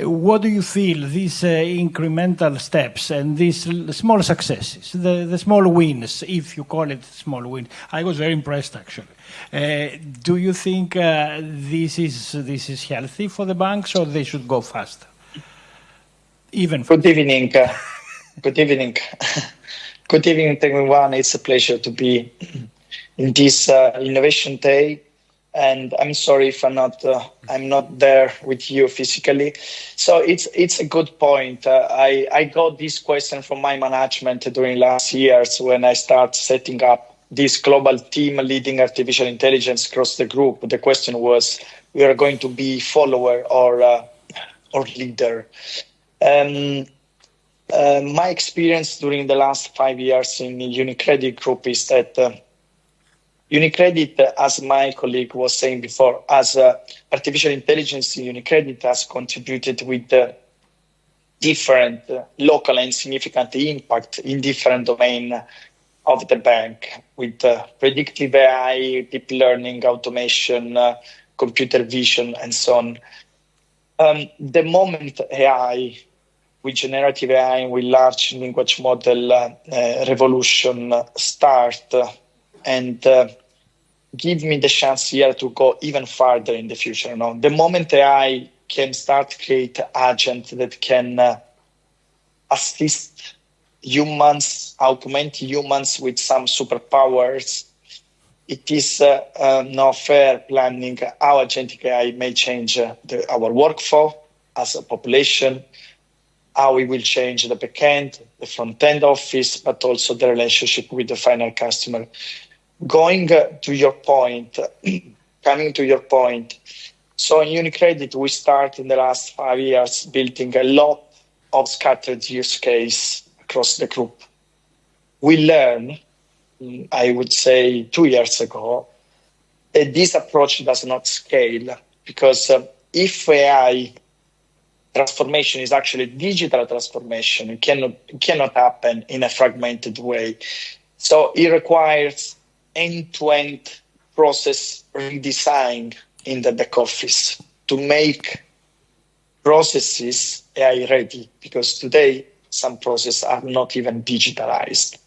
What do you feel, these incremental steps and these small successes, the small wins, if you call it small wins? I was very impressed, actually. Do you think this is healthy for the banks, or they should go faster? Good evening. Good evening. Good evening, everyone. It's a pleasure to be in this Innovation Day. And I'm sorry if I'm not there with you physically. So it's a good point. I got this question from my management during last years when I started setting up this global team leading artificial intelligence across the group. The question was, we are going to be follower or leader. My experience during the last 5 years in UniCredit Group is that UniCredit, as my colleague was saying before, as artificial intelligence in UniCredit has contributed with different local and significant impact in different domains of the bank, with predictive AI, deep learning, automation, computer vision, and so on. The moment AI, with generative AI and with large language model revolution start and give me the chance here to go even farther in the future. Now, the moment AI can start to create agents that can assist humans, augment humans with some superpowers, it is not fair planning how agentic AI may change our workflow as a population, how we will change the backend, the front-end office, but also the relationship with the final customer. Coming to your point, so in UniCredit, we started in the last 5 years building a lot of scattered use case across the group. We learned, I would say 2 years ago, that this approach does not scale, because if AI transformation is actually digital transformation, it cannot happen in a fragmented way. So it requires end-to-end process redesign in the back office to make processes AI ready, because today some processes are not even digitalized.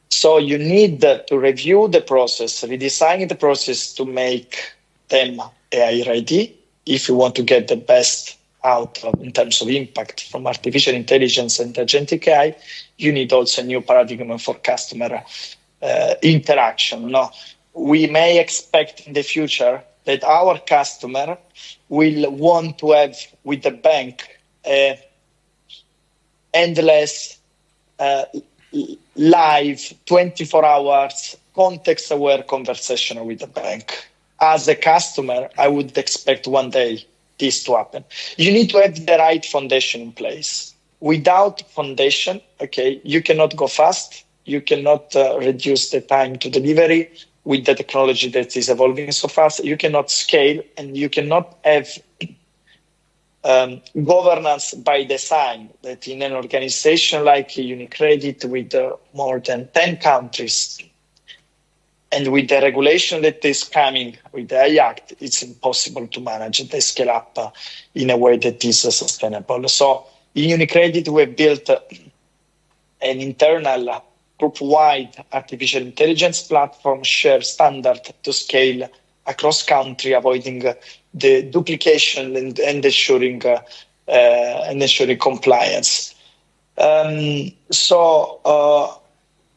So you need to review the process, redesign the process to make them AI ready if you want to get the best out in terms of impact from artificial intelligence and agentic AI. You need also a new paradigm for customer interaction. No, we may expect in the future that our customer will want to have with the bank endless live 24 hours context-aware conversation with the bank. As a customer, I would expect one day this to happen. You need to have the right foundation in place. Without foundation, okay, you cannot go fast. You cannot reduce the time to delivery with the technology that is evolving so fast. You cannot scale, and you cannot have governance by design, that in an organization like UniCredit with more than 10 countries and with the regulation that is coming with the AI Act, it's impossible to manage the scale up in a way that is sustainable. So in UniCredit, we have built an internal group-wide artificial intelligence platform, share standard to scale across country, avoiding the duplication and ensuring compliance.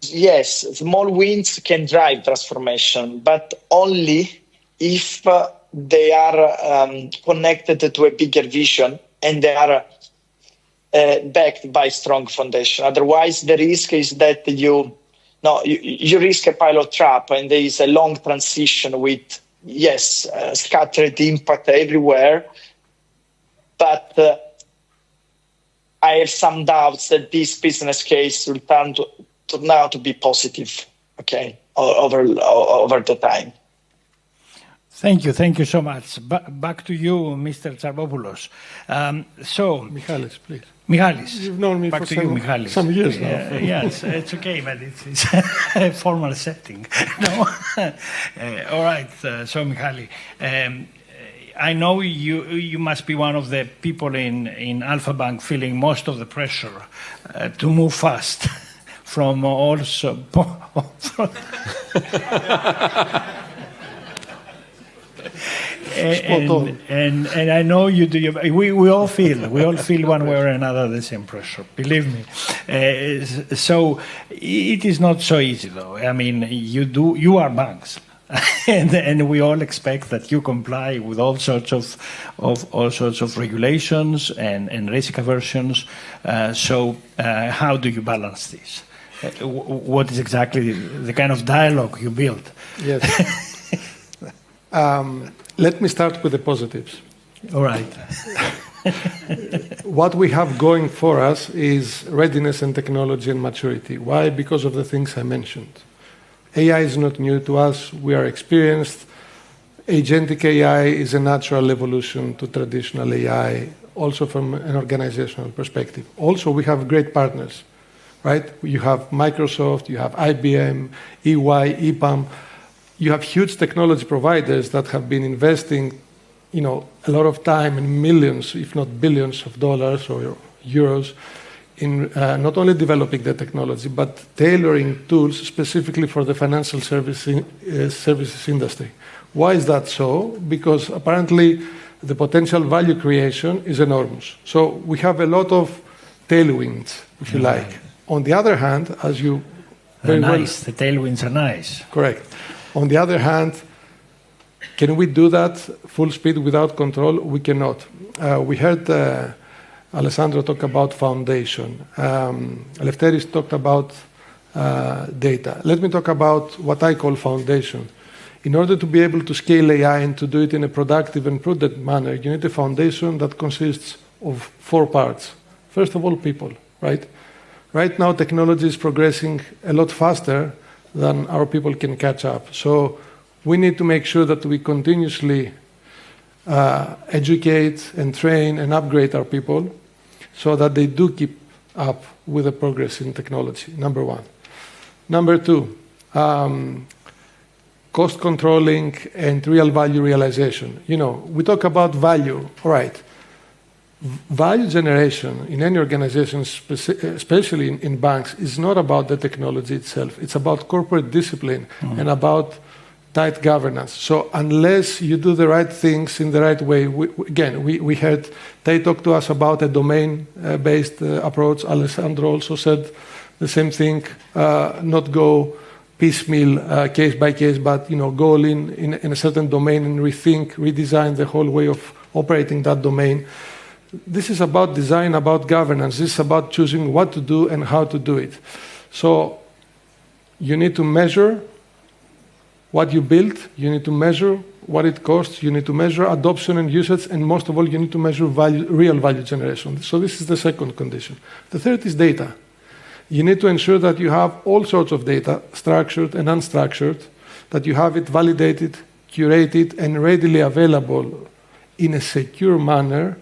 Yes, small wins can drive transformation, but only if they are connected to a bigger vision, and they are backed by strong foundation. Otherwise, the risk is that you risk a pilot trap, and there is a long transition with, scattered impact everywhere. But I have some doubts that this business case will turn out to be positive, over the time. Thank you so much. Back to you, Mr. Tsarbopoulos. Michalis, please. Michalis. You've known me for some years now. Yes, it's okay, but it's a formal setting. No? All right, so Michalis, I know you must be one of the people in Alpha Bank feeling most of the pressure to move fast from also... And I know you do. We all feel one way or another the same pressure. Believe me. So it is not so easy, though. I mean, you are banks, and we all expect that you comply with all sorts of regulations and risk aversions. So how do you balance this? What is exactly the kind of dialogue you build? Yes. Let me start with the positives. All right. What we have going for us is readiness and technology and maturity. Why? Because of the things I mentioned. AI is not new to us. We are experienced. Agentic AI is a natural evolution to traditional AI, also from an organizational perspective. Also, we have great partners, right? You have Microsoft, you have IBM, EY, EPAM. You have huge technology providers that have been investing, a lot of time and millions, if not billions of dollars or euros in not only developing the technology, but tailoring tools specifically for the financial services industry. Why is that so? Because apparently the potential value creation is enormous. So we have a lot of tailwinds, if you like. On the other hand, as you very nice. The tailwinds are nice. Correct. On the other hand, can we do that full speed without control? We cannot. We heard Alessandro talk about foundation. Lefteris talked about data. Let me talk about what I call foundation. In order to be able to scale AI and to do it in a productive and prudent manner, you need a foundation that consists of 4 parts. First of all, people, right? Right now, technology is progressing a lot faster than our people can catch up. So we need to make sure that we continuously educate and train and upgrade our people so that they do keep up with the progress in technology, number 1. Number 2, cost controlling and real value realization. We talk about value, all right. Value generation in any organization, especially in banks, is not about the technology itself. It's about corporate discipline and about tight governance. So unless you do the right things in the right way, we heard they talked to us about a domain-based approach. Alessandro also said the same thing, not go piecemeal, case by case, but go all in a certain domain and redesign the whole way of operating that domain. This is about design, about governance. This is about choosing what to do and how to do it. So you need to measure what you build. You need to measure what it costs. You need to measure adoption and usage. And most of all, you need to measure real value generation. So this is the second condition. The third is data. You need to ensure that you have all sorts of data, structured and unstructured, that you have it validated, curated, and readily available in a secure manner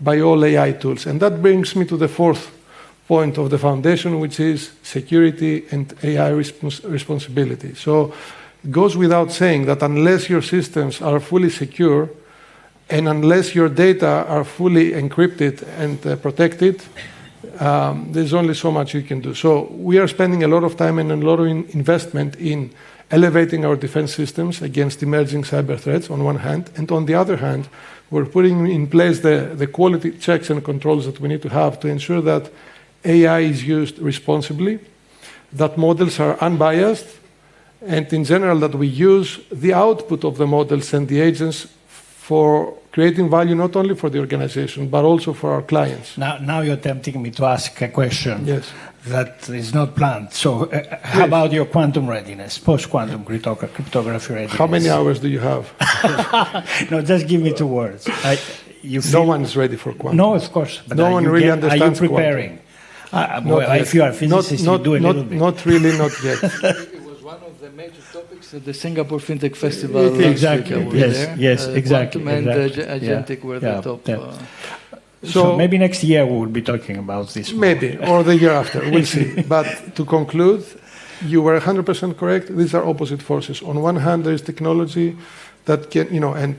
by all AI tools. And that brings me to the 4th point of the foundation, which is security and AI responsibility. So it goes without saying that unless your systems are fully secure and unless your data are fully encrypted and protected, there's only so much you can do. So we are spending a lot of time and a lot of investment in elevating our defense systems against emerging cyber threats on one hand, and on the other hand, we're putting in place the quality checks and controls that we need to have to ensure that AI is used responsibly, that models are unbiased, and in general that we use the output of the models and the agents for creating value not only for the organization but also for our clients. Now you're tempting me to ask a question Yes. that is not planned. So how about your quantum readiness, post-quantum cryptography readiness? How many hours do you have? No, just give me 2 words. No one is ready for quantum. No, of course. But No one really understands Are you preparing? If you are a physicist, you do a little bit. Not really, not yet. It was one of the major topics at the Singapore FinTech Festival. Exactly. Last week. Yes, exactly. Quantum and exactly. agentic were the top. So maybe next year we will be talking about this. Maybe, or the year after. We'll see. But to conclude, you were 100% correct. These are opposite forces. On one hand, there is technology that can, and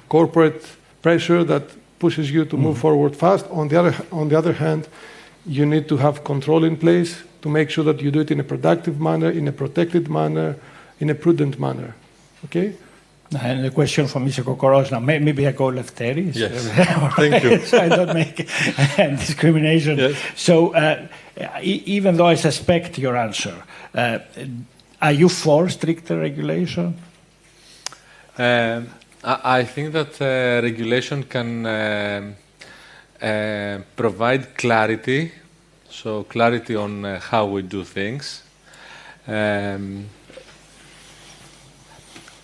corporate pressure that pushes you to move forward fast. On the other hand, you need to have control in place to make sure that you do it in a productive manner, in a protected manner, in a prudent manner. Okay? And the question from Mr. Kokoros now, maybe I go lefteris. Yes. Thank you. So I don't make discrimination. Yes. So even though I suspect your answer, are you for stricter regulation? I think that regulation can provide clarity, so clarity on how we do things.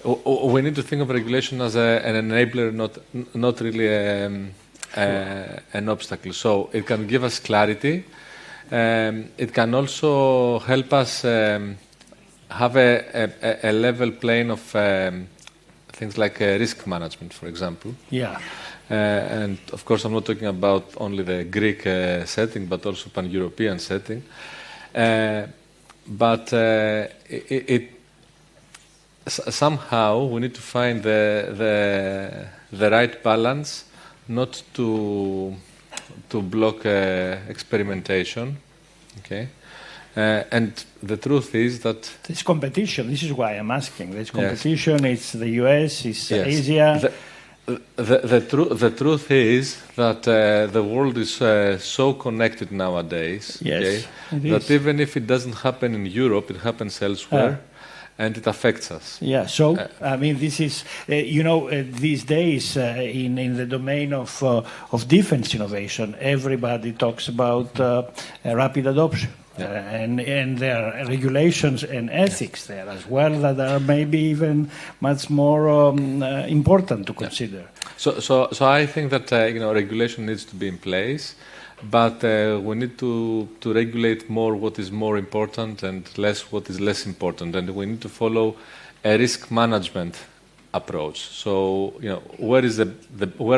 We need to think of regulation as an enabler, not really an obstacle. So it can give us clarity. It can also help us have a level plane of things like risk management, for example. Yeah. And of course, I'm not talking about only the Greek setting, but also pan-European setting. But somehow we need to find the right balance, not to block experimentation. Okay. And the truth is that there's competition. This is why I'm asking. There's competition. Yes. It's the US. It's Asia. The truth is that the world is so connected nowadays. Yes, okay, that even if it doesn't happen in Europe, it happens elsewhere, and it affects us. Yeah. So I mean, this is these days in the domain of defense innovation, everybody talks about rapid adoption. And there are regulations and ethics there as well that are maybe even much more important to consider. So I think that regulation needs to be in place, but we need to regulate more what is more important and less what is less important, and we need to follow a risk management approach. So where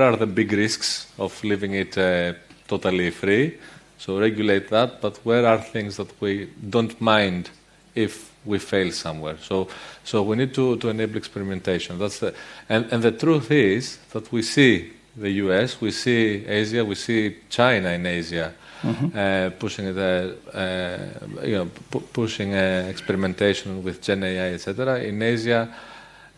are the big risks of leaving it totally free? So regulate that, but where are things that we don't mind if we fail somewhere? So we need to enable experimentation. And the truth is that we see the US, we see Asia, we see China in Asia pushing pushing experimentation with Gen AI, etc. In Asia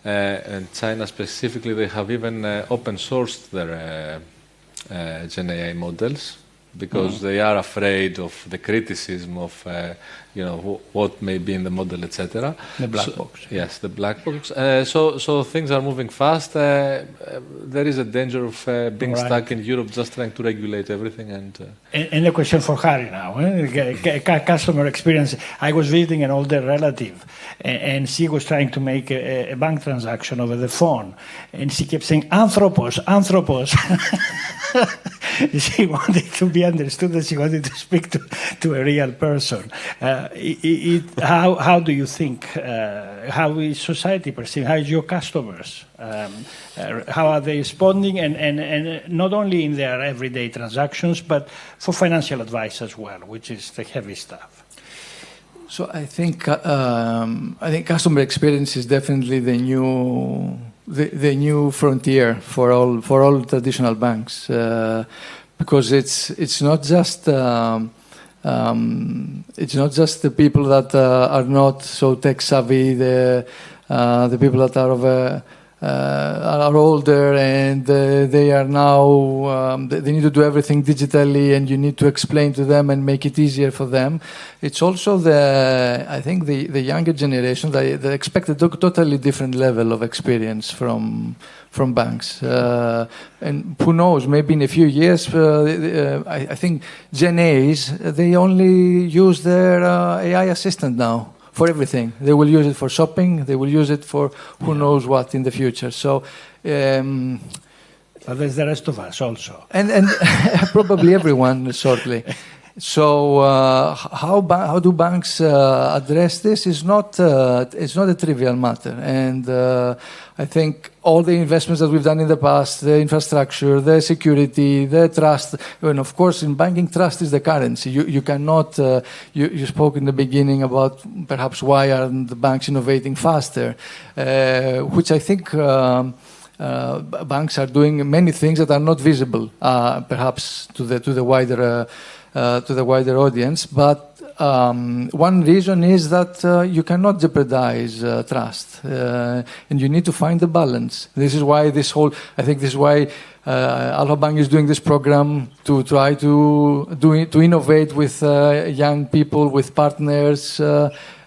and China specifically, they have even open sourced their Gen AI models, because they are afraid of the criticism of what may be in the model, etc. The black box. Yes, the black box. So things are moving fast. There is a danger of being stuck in Europe just trying to regulate everything. And a question for Harry now. Customer experience. I was visiting an older relative, and she was trying to make a bank transaction over the phone, and she kept saying, "Anthropos, Anthropos." She wanted to be understood, that she wanted to speak to a real person. How do you think, how is society perceiving, how is your customers, how are they responding, and not only in their everyday transactions, but for financial advice as well, which is the heavy stuff? So I think customer experience is definitely the new frontier for all traditional banks, because it's not just the people that are not so tech savvy, the people that are older and they are now they need to do everything digitally, and you need to explain to them and make it easier for them. It's also I think the younger generation, they expect a totally different level of experience from from banks. And who knows, maybe in a few years, I think Gen A's, they only use their AI assistant now for everything. They will use it for shopping, they will use it for who knows what in the future. So, but there's the rest of us also. And probably everyone shortly. So how do banks address this? It's not a trivial matter, and I think all the investments that we've done in the past, the infrastructure, the security, the trust, and of course in banking, trust is the currency. You cannot. You spoke in the beginning about perhaps why aren't the banks innovating faster, which I think. Banks are doing many things that are not visible, perhaps to the wider audience. But one reason is that you cannot jeopardize trust, and you need to find the balance. This is why I think this is why Alpha Bank is doing this program to try to innovate with young people, with partners.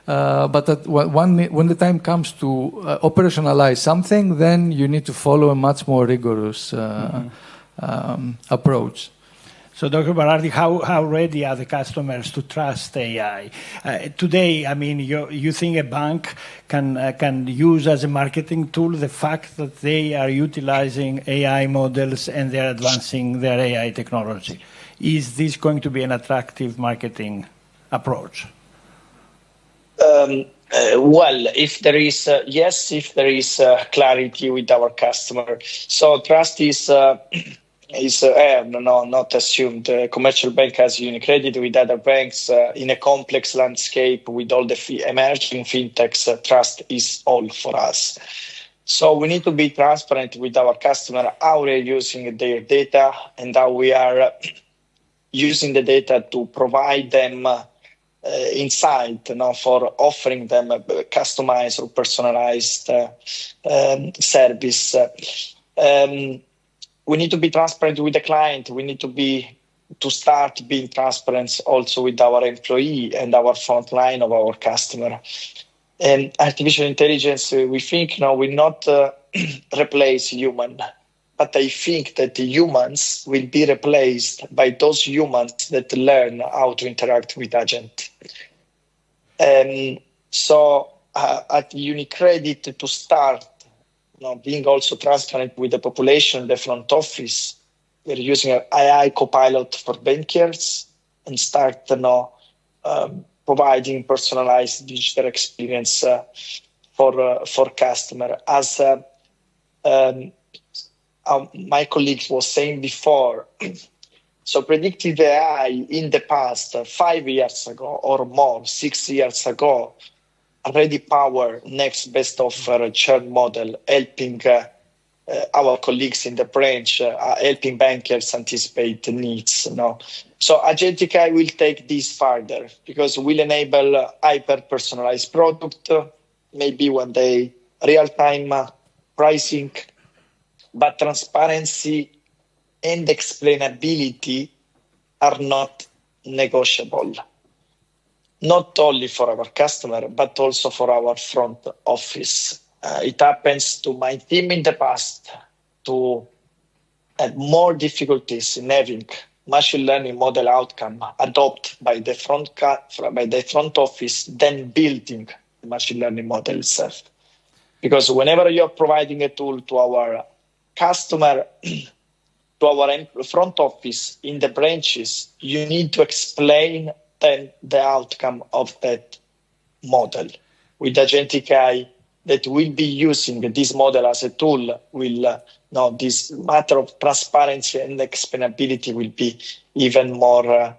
But when the time comes to operationalize something, then you need to follow a much more rigorous approach. So, Dr. Berardi, how ready are the customers to trust AI? Today, I mean, you think a bank can use as a marketing tool the fact that they are utilizing AI models and they are advancing their AI technology. Is this going to be an attractive marketing approach? Well, if there is clarity with our customer, so trust is not assumed. Commercial bank has UniCredit with other banks in a complex landscape with all the emerging fintechs. Trust is all for us. So we need to be transparent with our customer how we are using their data and how we are using the data to provide them insight for offering them a customized or personalized service. We need to be transparent with the client. We need to start being transparent also with our employee and our front line of our customer. And artificial intelligence, we think now will not replace human, but I think that the humans will be replaced by those humans that learn how to interact with agent. So at UniCredit, to start being also transparent with the population, the front office, we're using an AI copilot for bankers and start providing personalized digital experience for customer. As my colleagues was saying before, so predictive AI in the past, 5 years ago or more, 6 years ago, already power next best offer churn model, helping our colleagues in the branch, helping bankers anticipate the needs. So Agentic AI will take this further because will enable hyper-personalized product, maybe one day real-time pricing, but transparency and explainability are not negotiable. Not only for our customer, but also for our front office. It happens to my team in the past to have more difficulties in having machine learning model outcome adopted by the front office than building the machine learning model itself. Because whenever you're providing a tool to our customer, to our front office in the branches, you need to explain then the outcome of that model. With Agentic AI that will be using this model as a tool, this matter of transparency and explainability will be even more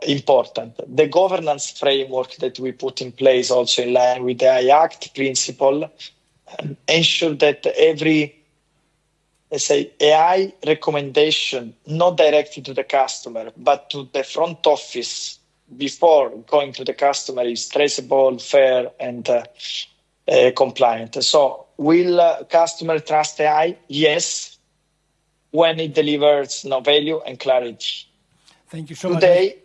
important. The governance framework that we put in place also in line with the AI Act principle ensure that every AI recommendation, not directly to the customer, but to the front office before going to the customer is traceable, fair, and compliant. So will customer trust AI? Yes, when it delivers value and clarity. Thank you so much. Today,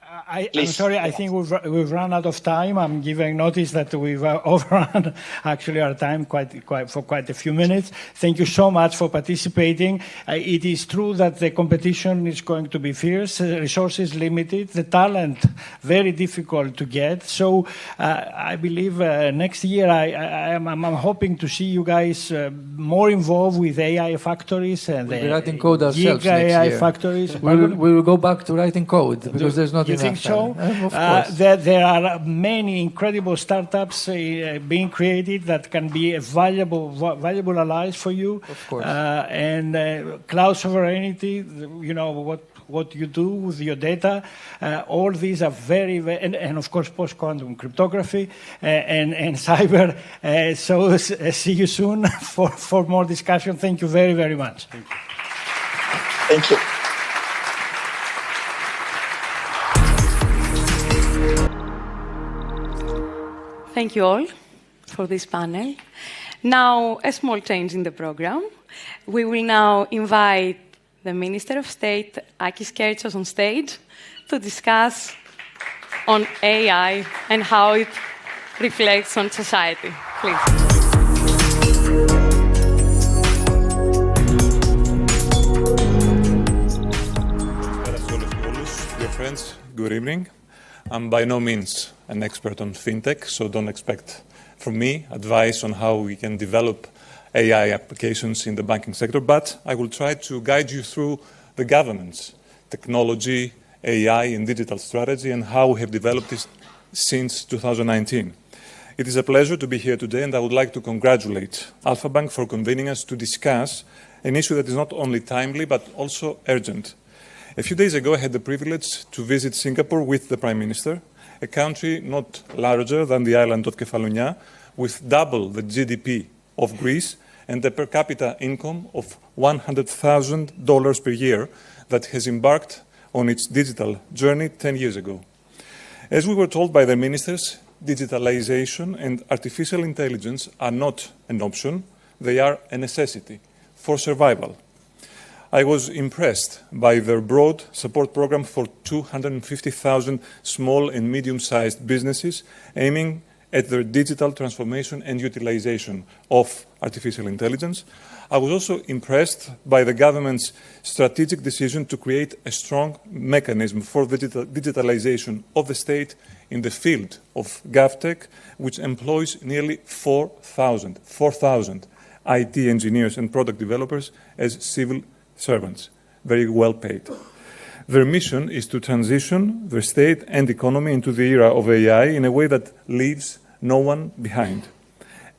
I'm sorry, I think we've run out of time. I'm giving notice that we've overrun actually our time for quite a few minutes. Thank you so much for participating. It is true that the competition is going to be fierce, resources limited, the talent very difficult to get. So I believe next year I'm hoping to see you guys more involved with AI factories and we'll be writing code ourselves next AI year. factories. We will go back to writing code because there's not enough. Think so? Of course. There are many incredible startups being created that can be a valuable allies for you. Of course. And cloud sovereignty, you know what you do with your data. All these are very and of course post-quantum cryptography and cyber. So see you soon for more discussion. Thank you very, very much. Thank you. Thank you. Thank you all for this panel. Now, a small change in the program. We will now invite the Minister of State, Akis Keritsos, on stage to discuss on AI and how it reflects on society. Please. Dear friends, good evening. I'm by no means an expert on fintech, so don't expect from me advice on how we can develop AI applications in the banking sector, but I will try to guide you through the government's technology, AI and digital strategy and how we have developed this since 2019. It is a pleasure to be here today, and I would like to congratulate Alpha Bank for convening us to discuss an issue that is not only timely but also urgent. A few days ago, I had the privilege to visit Singapore with the Prime Minister, a country not larger than the island of Kefalonia, with double the GDP of Greece and a per capita income of $100,000 per year that has embarked on its digital journey 10 years ago. As we were told by the ministers, digitalization and artificial intelligence are not an option, they are a necessity for survival. I was impressed by their broad support program for 250,000 small and medium-sized businesses aiming at their digital transformation and utilization of artificial intelligence. I was also impressed by the government's strategic decision to create a strong mechanism for the digitalization of the state in the field of GovTech, which employs nearly 4,000 IT engineers and product developers as civil servants, very well paid. Their mission is to transition the state and economy into the era of AI in a way that leaves no one behind.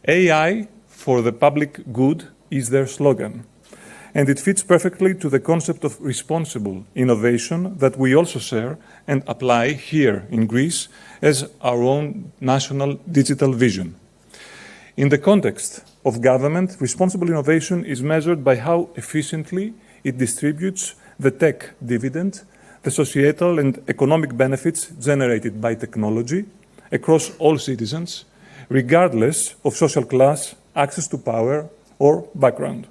AI for the public good is their slogan, and it fits perfectly to the concept of responsible innovation that we also share and apply here in Greece as our own national digital vision. In the context of government, responsible innovation is measured by how efficiently it distributes the tech dividend, the societal and economic benefits generated by technology across all citizens, regardless of social class, access to power, or background.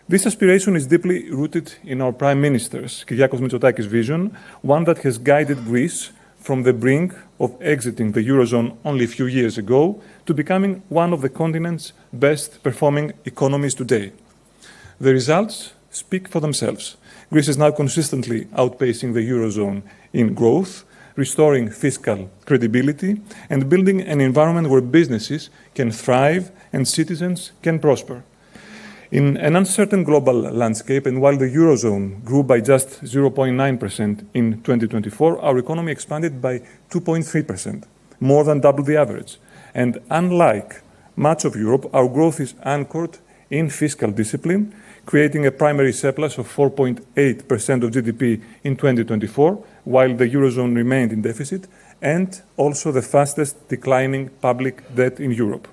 This aspiration is deeply rooted in our Prime Minister's, Kyriakos Mitsotakis' vision, one that has guided Greece from the brink of exiting the Eurozone only a few years ago to becoming one of the continent's best performing economies today. The results speak for themselves. Greece is now consistently outpacing the Eurozone in growth, restoring fiscal credibility, and building an environment where businesses can thrive and citizens can prosper. In an uncertain global landscape, and while the Eurozone grew by just 0.9% in 2024, our economy expanded by 2.3%, more than double the average. And unlike much of Europe, our growth is anchored in fiscal discipline, creating a primary surplus of 4.8% of GDP in 2024, while the Eurozone remained in deficit, and also the fastest declining public debt in Europe.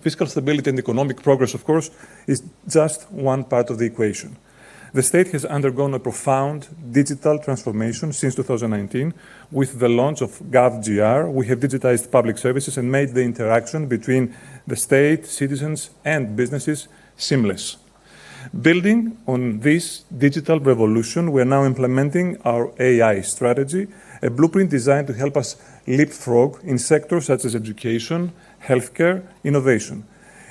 Fiscal stability and economic progress, of course, is just one part of the equation. The state has undergone a profound digital transformation since 2019. With the launch of GovGR, we have digitized public services and made the interaction between the state, citizens, and businesses seamless. Building on this digital revolution, we are now implementing our AI strategy, a blueprint designed to help us leapfrog in sectors such as education, healthcare, innovation.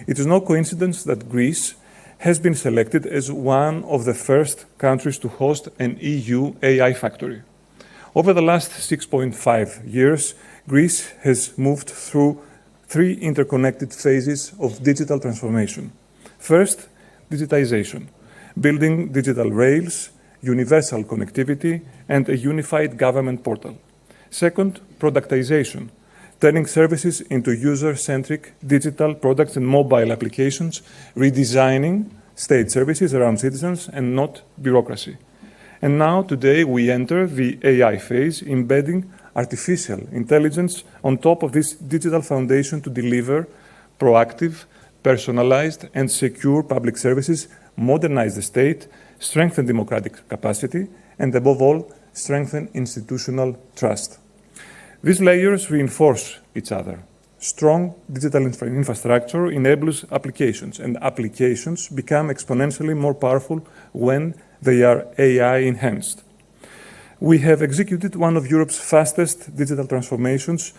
It is no coincidence that Greece has been selected as one of the first countries to host an EU AI factory. Over the last 6.5 years, Greece has moved through 3 interconnected phases of digital transformation. First, digitization, building digital rails, universal connectivity, and a unified government portal. Second, productization, turning services into user-centric digital products and mobile applications, redesigning state services around citizens and not bureaucracy. And now, today, we enter the AI phase, embedding artificial intelligence on top of this digital foundation to deliver proactive, personalized, and secure public services, modernize the state, strengthen democratic capacity, and above all, strengthen institutional trust. These layers reinforce each other. Strong digital infrastructure enables applications, and applications become exponentially more powerful when they are AI-enhanced. We have executed one of Europe's fastest digital transformations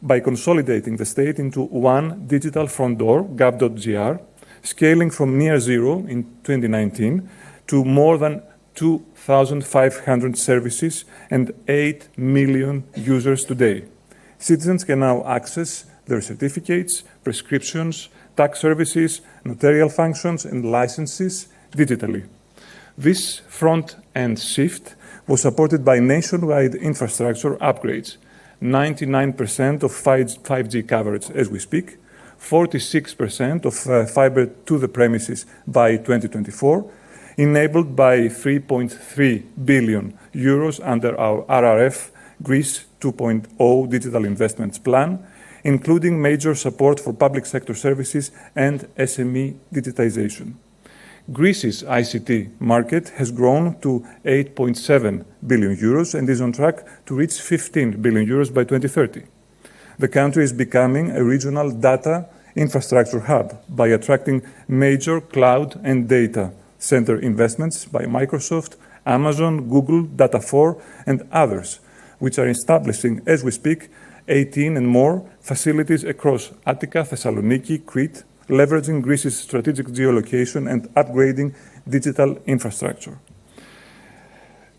by consolidating the state into one digital front door, gov.gr, scaling from near zero in 2019 to more than 2,500 services and 8 million users today. Citizens can now access their certificates, prescriptions, tax services, notarial functions, and licenses digitally. This front-end shift was supported by nationwide infrastructure upgrades, 99% of 5G coverage as we speak, 46% of fiber to the premises by 2024, enabled by 3.3 billion euros under our RRF Greece 2.0 digital investments plan, including major support for public sector services and SME digitization. Greece's ICT market has grown to 8.7 billion euros and is on track to reach 15 billion euros by 2030. The country is becoming a regional data infrastructure hub by attracting major cloud and data center investments by Microsoft, Amazon, Google, Data4, and others, which are establishing, as we speak, 18 and more facilities across Attica, Thessaloniki, Crete, leveraging Greece's strategic geolocation and upgrading digital infrastructure.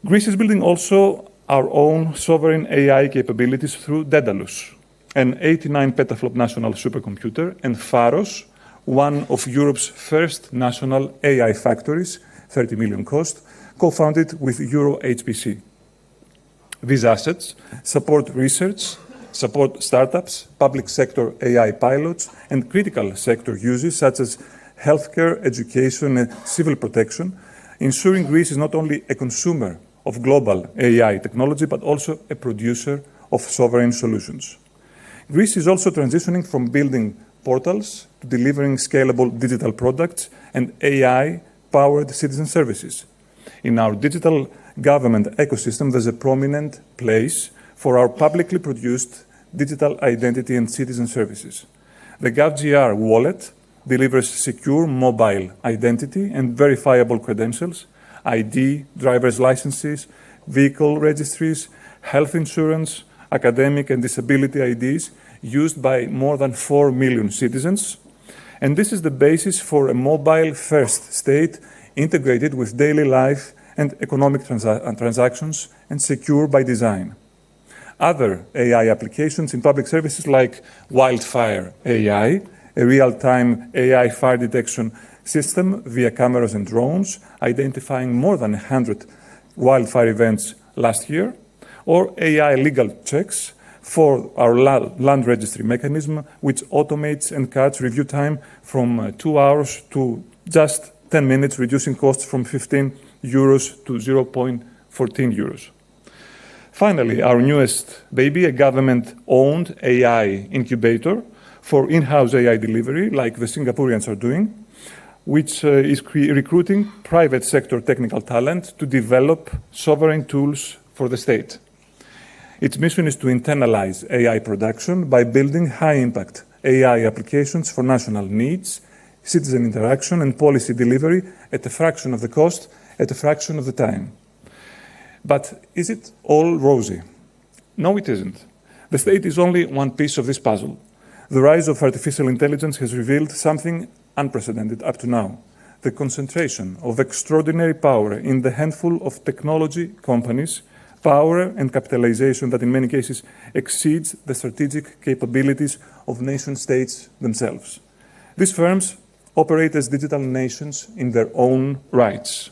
Greece is building also our own sovereign AI capabilities through Daedalus, an 89 petaflop national supercomputer, and Pharos, one of Europe's first national AI factories, 30 million cost, co-founded with Euro HPC. These assets support research, support startups, public sector AI pilots, and critical sector uses such as healthcare, education, and civil protection, ensuring Greece is not only a consumer of global AI technology, but also a producer of sovereign solutions. Greece is also transitioning from building portals to delivering scalable digital products and AI-powered citizen services. In our digital government ecosystem, there's a prominent place for our publicly produced digital identity and citizen services. The GovGR wallet delivers secure mobile identity and verifiable credentials, ID, driver's licenses, vehicle registries, health insurance, academic and disability IDs used by more than 4 million citizens. And this is the basis for a mobile-first state integrated with daily life and economic transactions and secure by design. Other AI applications in public services like Wildfire AI, a real-time AI fire detection system via cameras and drones, identifying more than 100 wildfire events last year, or AI legal checks for our land registry mechanism, which automates and cuts review time from 2 hours to just 10 minutes, reducing costs from 15 euros to 0.14 euros. Finally, our newest baby, a government-owned AI incubator for in-house AI delivery, like the Singaporeans are doing, which is recruiting private sector technical talent to develop sovereign tools for the state. Its mission is to internalize AI production by building high-impact AI applications for national needs, citizen interaction, and policy delivery at a fraction of the cost, at a fraction of the time. But is it all rosy? No, it isn't. The state is only one piece of this puzzle. The rise of artificial intelligence has revealed something unprecedented up to now: the concentration of extraordinary power in the handful of technology companies, power and capitalization that in many cases exceeds the strategic capabilities of nation states themselves. These firms operate as digital nations in their own rights.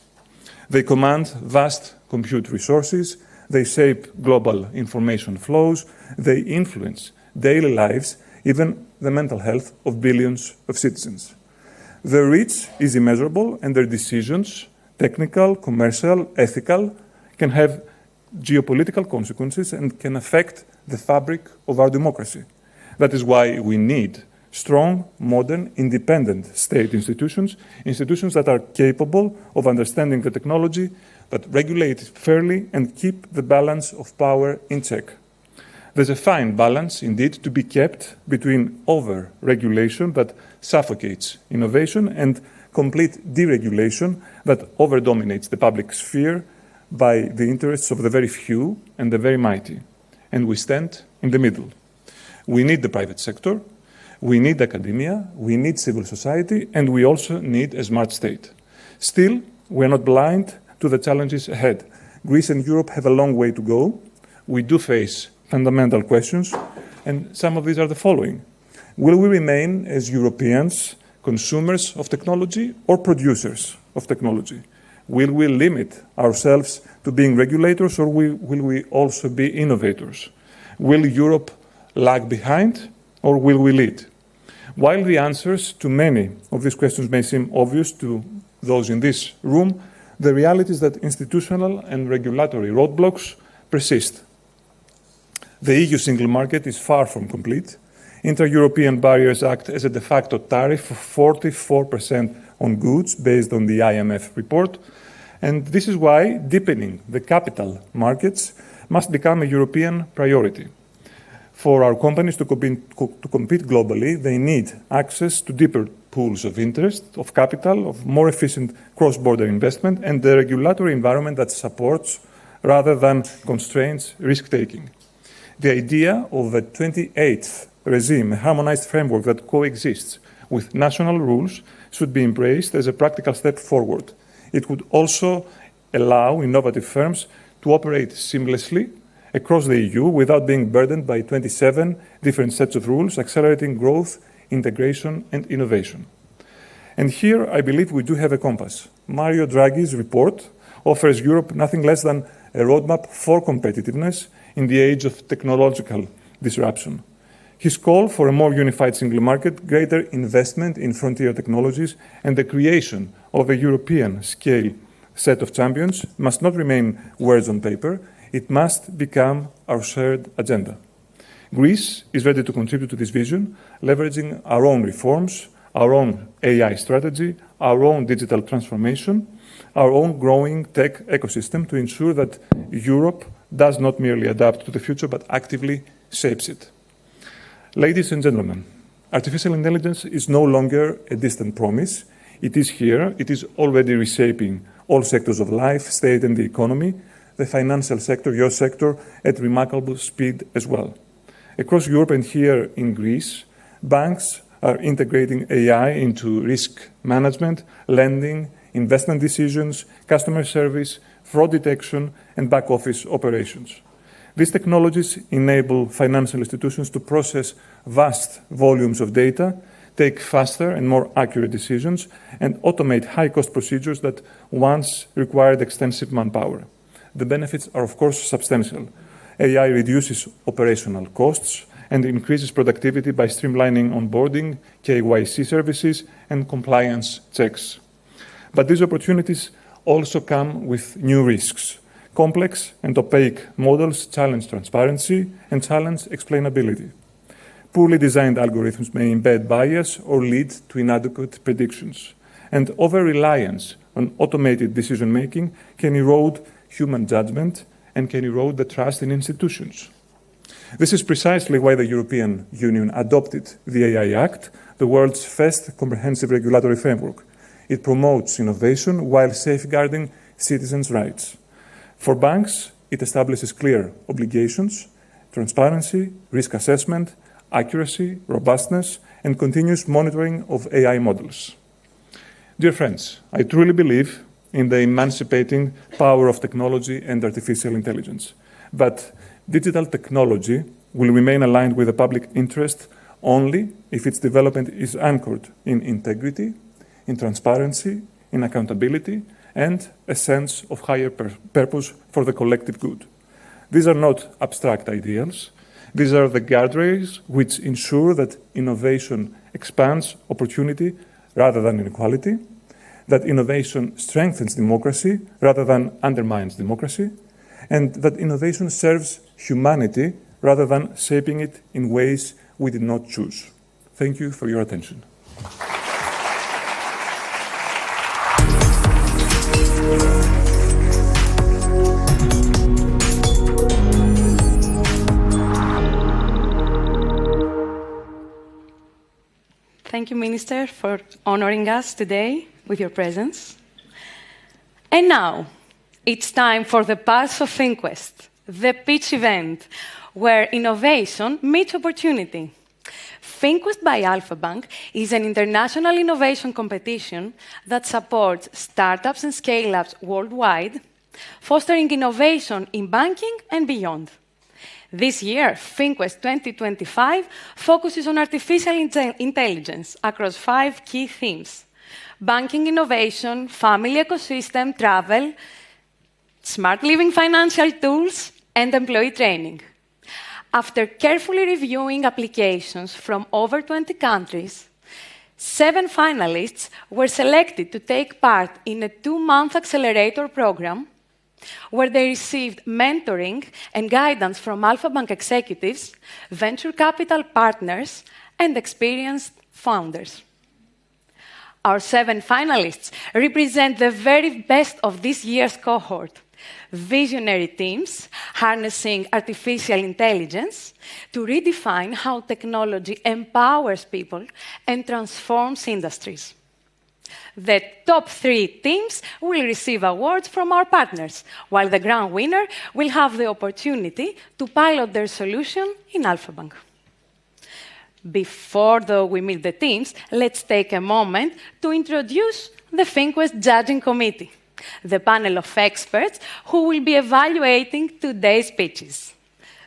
They command vast compute resources, they shape global information flows, they influence daily lives, even the mental health of billions of citizens. Their reach is immeasurable, and their decisions, technical, commercial, ethical, can have geopolitical consequences and can affect the fabric of our democracy. That is why we need strong, modern, independent state institutions, institutions that are capable of understanding the technology, that regulate it fairly and keep the balance of power in check. There's a fine balance, indeed, to be kept between over-regulation that suffocates innovation and complete deregulation that over-dominates the public sphere by the interests of the very few and the very mighty. And we stand in the middle. We need the private sector, we need academia, we need civil society, and we also need a smart state. Still, we are not blind to the challenges ahead. Greece and Europe have a long way to go. We do face fundamental questions, and some of these are the following. Will we remain as Europeans consumers of technology or producers of technology? Will we limit ourselves to being regulators, or will we also be innovators? Will Europe lag behind, or will we lead? While the answers to many of these questions may seem obvious to those in this room, the reality is that institutional and regulatory roadblocks persist. The EU single market is far from complete. Inter-European barriers act as a de facto tariff of 44% on goods based on the IMF report. And this is why deepening the capital markets must become a European priority. For our companies to compete globally, they need access to deeper pools of interest, of capital, of more efficient cross-border investment, and the regulatory environment that supports rather than constrains risk-taking. The idea of a 28th regime, a harmonized framework that coexists with national rules, should be embraced as a practical step forward. It would also allow innovative firms to operate seamlessly across the EU without being burdened by 27 different sets of rules, accelerating growth, integration, and innovation. And here, I believe we do have a compass. Mario Draghi's report offers Europe nothing less than a roadmap for competitiveness in the age of technological disruption. His call for a more unified single market, greater investment in frontier technologies, and the creation of a European-scale set of champions must not remain words on paper. It must become our shared agenda. Greece is ready to contribute to this vision, leveraging our own reforms, our own AI strategy, our own digital transformation, our own growing tech ecosystem to ensure that Europe does not merely adapt to the future, but actively shapes it. Ladies and gentlemen, artificial intelligence is no longer a distant promise. It is here. It is already reshaping all sectors of life, state, and the economy, the financial sector, your sector, at remarkable speed as well. Across Europe and here in Greece, banks are integrating AI into risk management, lending, investment decisions, customer service, fraud detection, and back-office operations. These technologies enable financial institutions to process vast volumes of data, take faster and more accurate decisions, and automate high-cost procedures that once required extensive manpower. The benefits are, of course, substantial. AI reduces operational costs and increases productivity by streamlining onboarding, KYC services, and compliance checks. But these opportunities also come with new risks. Complex and opaque models challenge transparency and challenge explainability. Poorly designed algorithms may embed bias or lead to inadequate predictions. And over-reliance on automated decision-making can erode human judgment and can erode the trust in institutions. This is precisely why the European Union adopted the AI Act, the world's first comprehensive regulatory framework. It promotes innovation while safeguarding citizens' rights. For banks, it establishes clear obligations, transparency, risk assessment, accuracy, robustness, and continuous monitoring of AI models. Dear friends, I truly believe in the emancipating power of technology and artificial intelligence. But digital technology will remain aligned with the public interest only if its development is anchored in integrity, in transparency, in accountability, and a sense of higher purpose for the collective good. These are not abstract ideals. These are the guardrails which ensure that innovation expands opportunity rather than inequality, that innovation strengthens democracy rather than undermines democracy, and that innovation serves humanity rather than shaping it in ways we did not choose. Thank you for your attention. Thank you, Minister, for honoring us today with your presence. And now, it's time for the Pulse of ThinkQuest, the pitch event, where innovation meets opportunity. ThinkQuest by Alpha Bank is an international innovation competition that supports startups and scale-ups worldwide, fostering innovation in banking and beyond. This year, ThinkQuest 2025 focuses on artificial intelligence across 5 key themes: banking innovation, family ecosystem, travel, smart living financial tools, and employee training. After carefully reviewing applications from over 20 countries, 7 finalists were selected to take part in a 2-month accelerator program where they received mentoring and guidance from Alpha Bank executives, venture capital partners, and experienced founders. Our 7 finalists represent the very best of this year's cohort: visionary teams harnessing artificial intelligence to redefine how technology empowers people and transforms industries. The top 3 teams will receive awards from our partners, while the grand winner will have the opportunity to pilot their solution in Alpha Bank. Before, though, we meet the teams, let's take a moment to introduce the ThinkQuest Judging Committee, the panel of experts who will be evaluating today's pitches.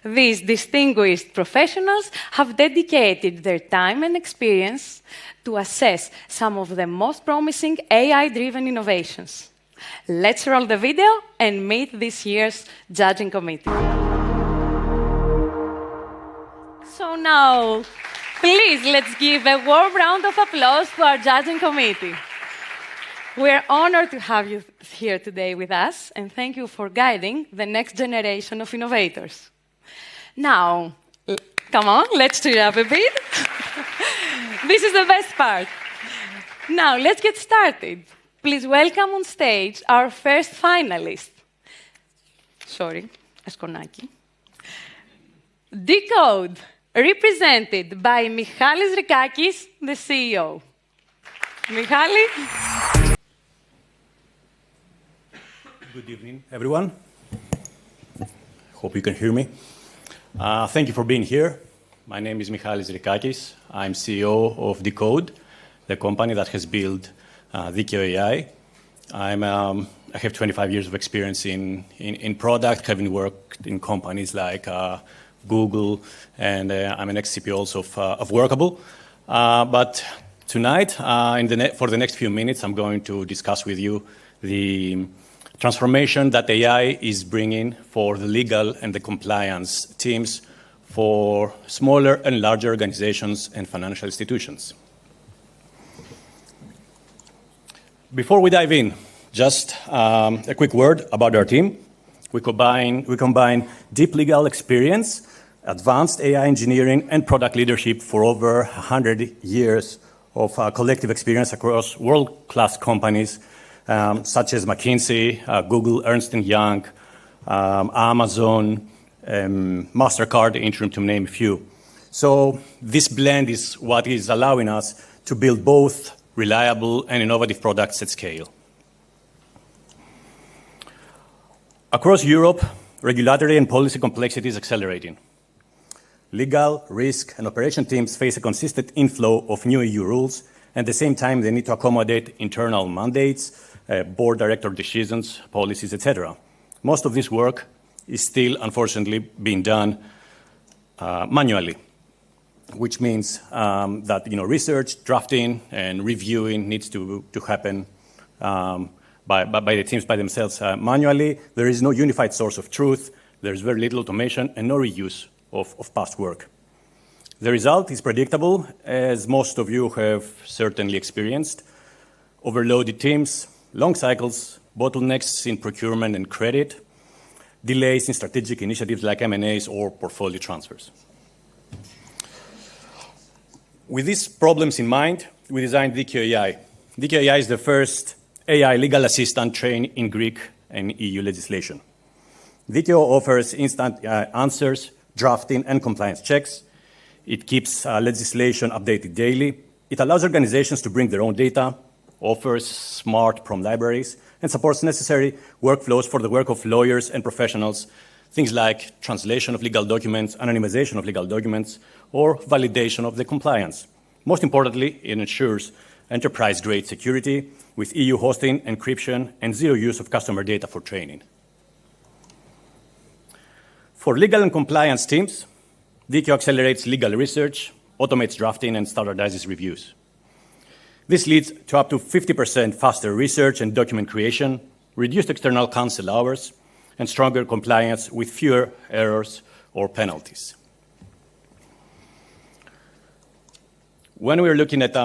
These distinguished professionals have dedicated their time and experience to assess some of the most promising AI-driven innovations. Let's roll the video and meet this year's judging committee. So now, please, let's give a warm round of applause to our judging committee. We're honored to have you here today with us, and thank you for guiding the next generation of innovators. Now, come on, let's cheer up a bit. This is the best part. Now, let's get started. Please welcome on stage our first finalist. Sorry, Eskonaki. Decode, represented by Michalis Rikakis, the CEO. Michalis? Good evening, everyone. Hope you can hear me. Thank you for being here. My name is Michalis Rikakis. I'm CEO of Decode, the company that has built Dikeo AI. I have 25 years of experience in product, having worked in companies like Google, and I'm an ex-CPO also of Workable. But tonight, for the next few minutes, I'm going to discuss with you the transformation that AI is bringing for the legal and the compliance teams for smaller and larger organizations and financial institutions. Before we dive in, just a quick word about our team. We combine deep legal experience, advanced AI engineering, and product leadership for over 100 years of collective experience across world-class companies such as McKinsey, Google, Ernst & Young, Amazon, MasterCard, Intrum, to name a few. So this blend is what is allowing us to build both reliable and innovative products at scale. Across Europe, regulatory and policy complexity is accelerating. Legal, risk, and operation teams face a consistent inflow of new EU rules, and at the same time, they need to accommodate internal mandates, board director decisions, policies, etc. Most of this work is still, unfortunately, being done manually, which means that research, drafting, and reviewing needs to happen by the teams by themselves manually. There is no unified source of truth. There's very little automation and no reuse of past work. The result is predictable, as most of you have certainly experienced. Overloaded teams, long cycles, bottlenecks in procurement and credit, delays in strategic initiatives like M&As or portfolio transfers. With these problems in mind, we designed Dikio AI. Dikio AI is the first AI legal assistant trained in Greek and EU legislation. Dikio offers instant answers, drafting, and compliance checks. It keeps legislation updated daily. It allows organizations to bring their own data, offers smart prompt libraries, and supports necessary workflows for the work of lawyers and professionals, things like translation of legal documents, anonymization of legal documents, or validation of the compliance. Most importantly, it ensures enterprise-grade security with EU hosting, encryption, and zero use of customer data for training. For legal and compliance teams, Dikio accelerates legal research, automates drafting, and standardizes reviews. This leads to up to 50% faster research and document creation, reduced external counsel hours, and stronger compliance with fewer errors or penalties. When we're looking at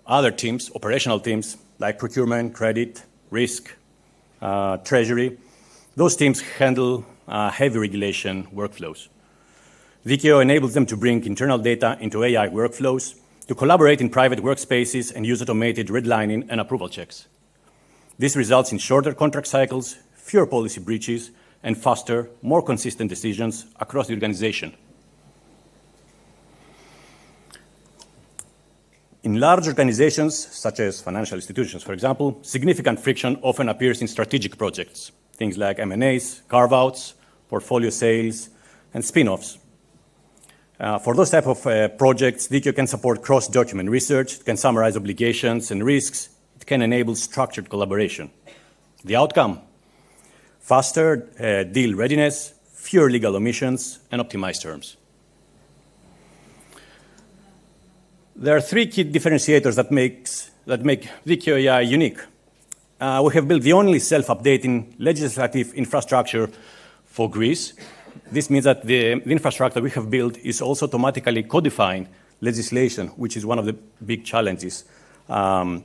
other teams, operational teams, like procurement, credit, risk, treasury, those teams handle heavy regulation workflows. Dikio enables them to bring internal data into AI workflows, to collaborate in private workspaces and use automated redlining and approval checks. This results in shorter contract cycles, fewer policy breaches, and faster, more consistent decisions across the organization. In large organizations, such as financial institutions, for example, significant friction often appears in strategic projects, things like M&As, carve-outs, portfolio sales, and spin-offs. For those type of projects, Dikio can support cross-document research, it can summarize obligations and risks, it can enable structured collaboration. The outcome? Faster deal readiness, fewer legal omissions, and optimized terms. There are three key differentiators that make Dikio AI unique. We have built the only self-updating legislative infrastructure for Greece. This means that the infrastructure we have built is also automatically codifying legislation, which is one of the big challenges when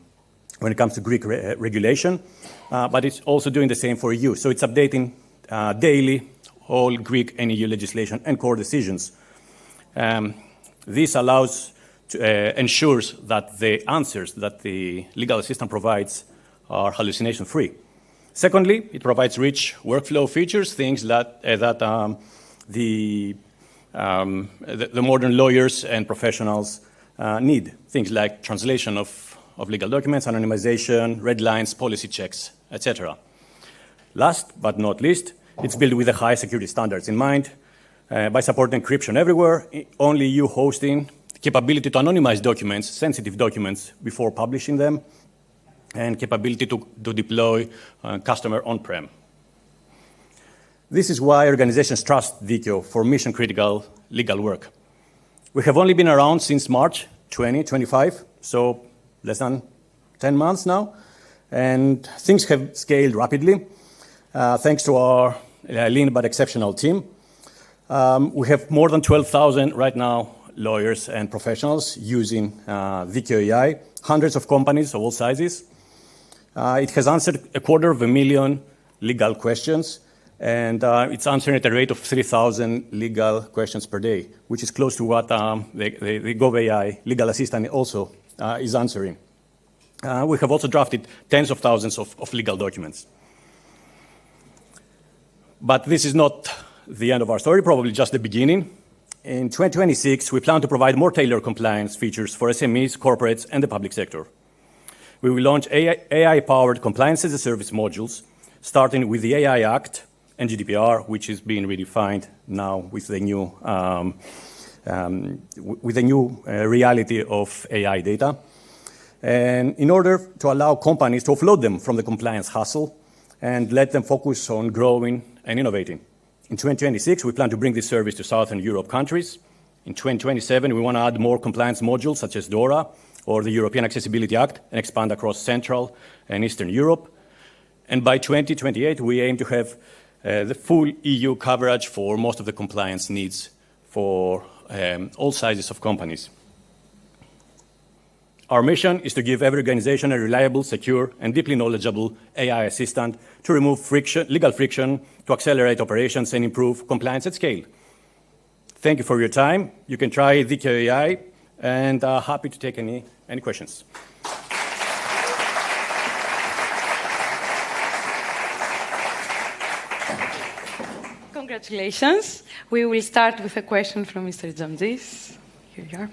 it comes to Greek regulation, but it's also doing the same for EU. So it's updating daily all Greek and EU legislation and core decisions. This ensures that the answers that the legal assistant provides are hallucination-free. Secondly, it provides rich workflow features, things that the modern lawyers and professionals need, things like translation of legal documents, anonymization, red lines, policy checks, etc. Last but not least, it's built with the high security standards in mind by supporting encryption everywhere, only EU hosting, capability to anonymize documents, sensitive documents, before publishing them, and capability to deploy customer on-prem. This is why organizations trust Dikio for mission-critical legal work. We have only been around since March 2025, so less than 10 months now, and things have scaled rapidly thanks to our lean but exceptional team. We have more than 12,000 right now lawyers and professionals using Dikio AI, hundreds of companies of all sizes. It has answered 250,000 legal questions, and it's answering at a rate of 3,000 legal questions per day, which is close to what the GovAI legal assistant also is answering. We have also drafted tens of thousands of legal documents. But this is not the end of our story, probably just the beginning. In 2026, we plan to provide more tailored compliance features for SMEs, corporates, and the public sector. We will launch AI-powered compliance as a service modules, starting with the AI Act and GDPR, which is being redefined now with the new reality of AI data. And in order to allow companies to offload them from the compliance hustle and let them focus on growing and innovating. In 2026, we plan to bring this service to Southern Europe countries. In 2027, we want to add more compliance modules such as DORA or the European Accessibility Act and expand across Central and Eastern Europe. And by 2028, we aim to have the full EU coverage for most of the compliance needs for all sizes of companies. Our mission is to give every organization a reliable, secure, and deeply knowledgeable AI assistant to remove legal friction, to accelerate operations and improve compliance at scale. Thank you for your time. You can try Dikio AI, and happy to take any questions. Congratulations. We will start with a question from Mr. Jamzis. Here you are.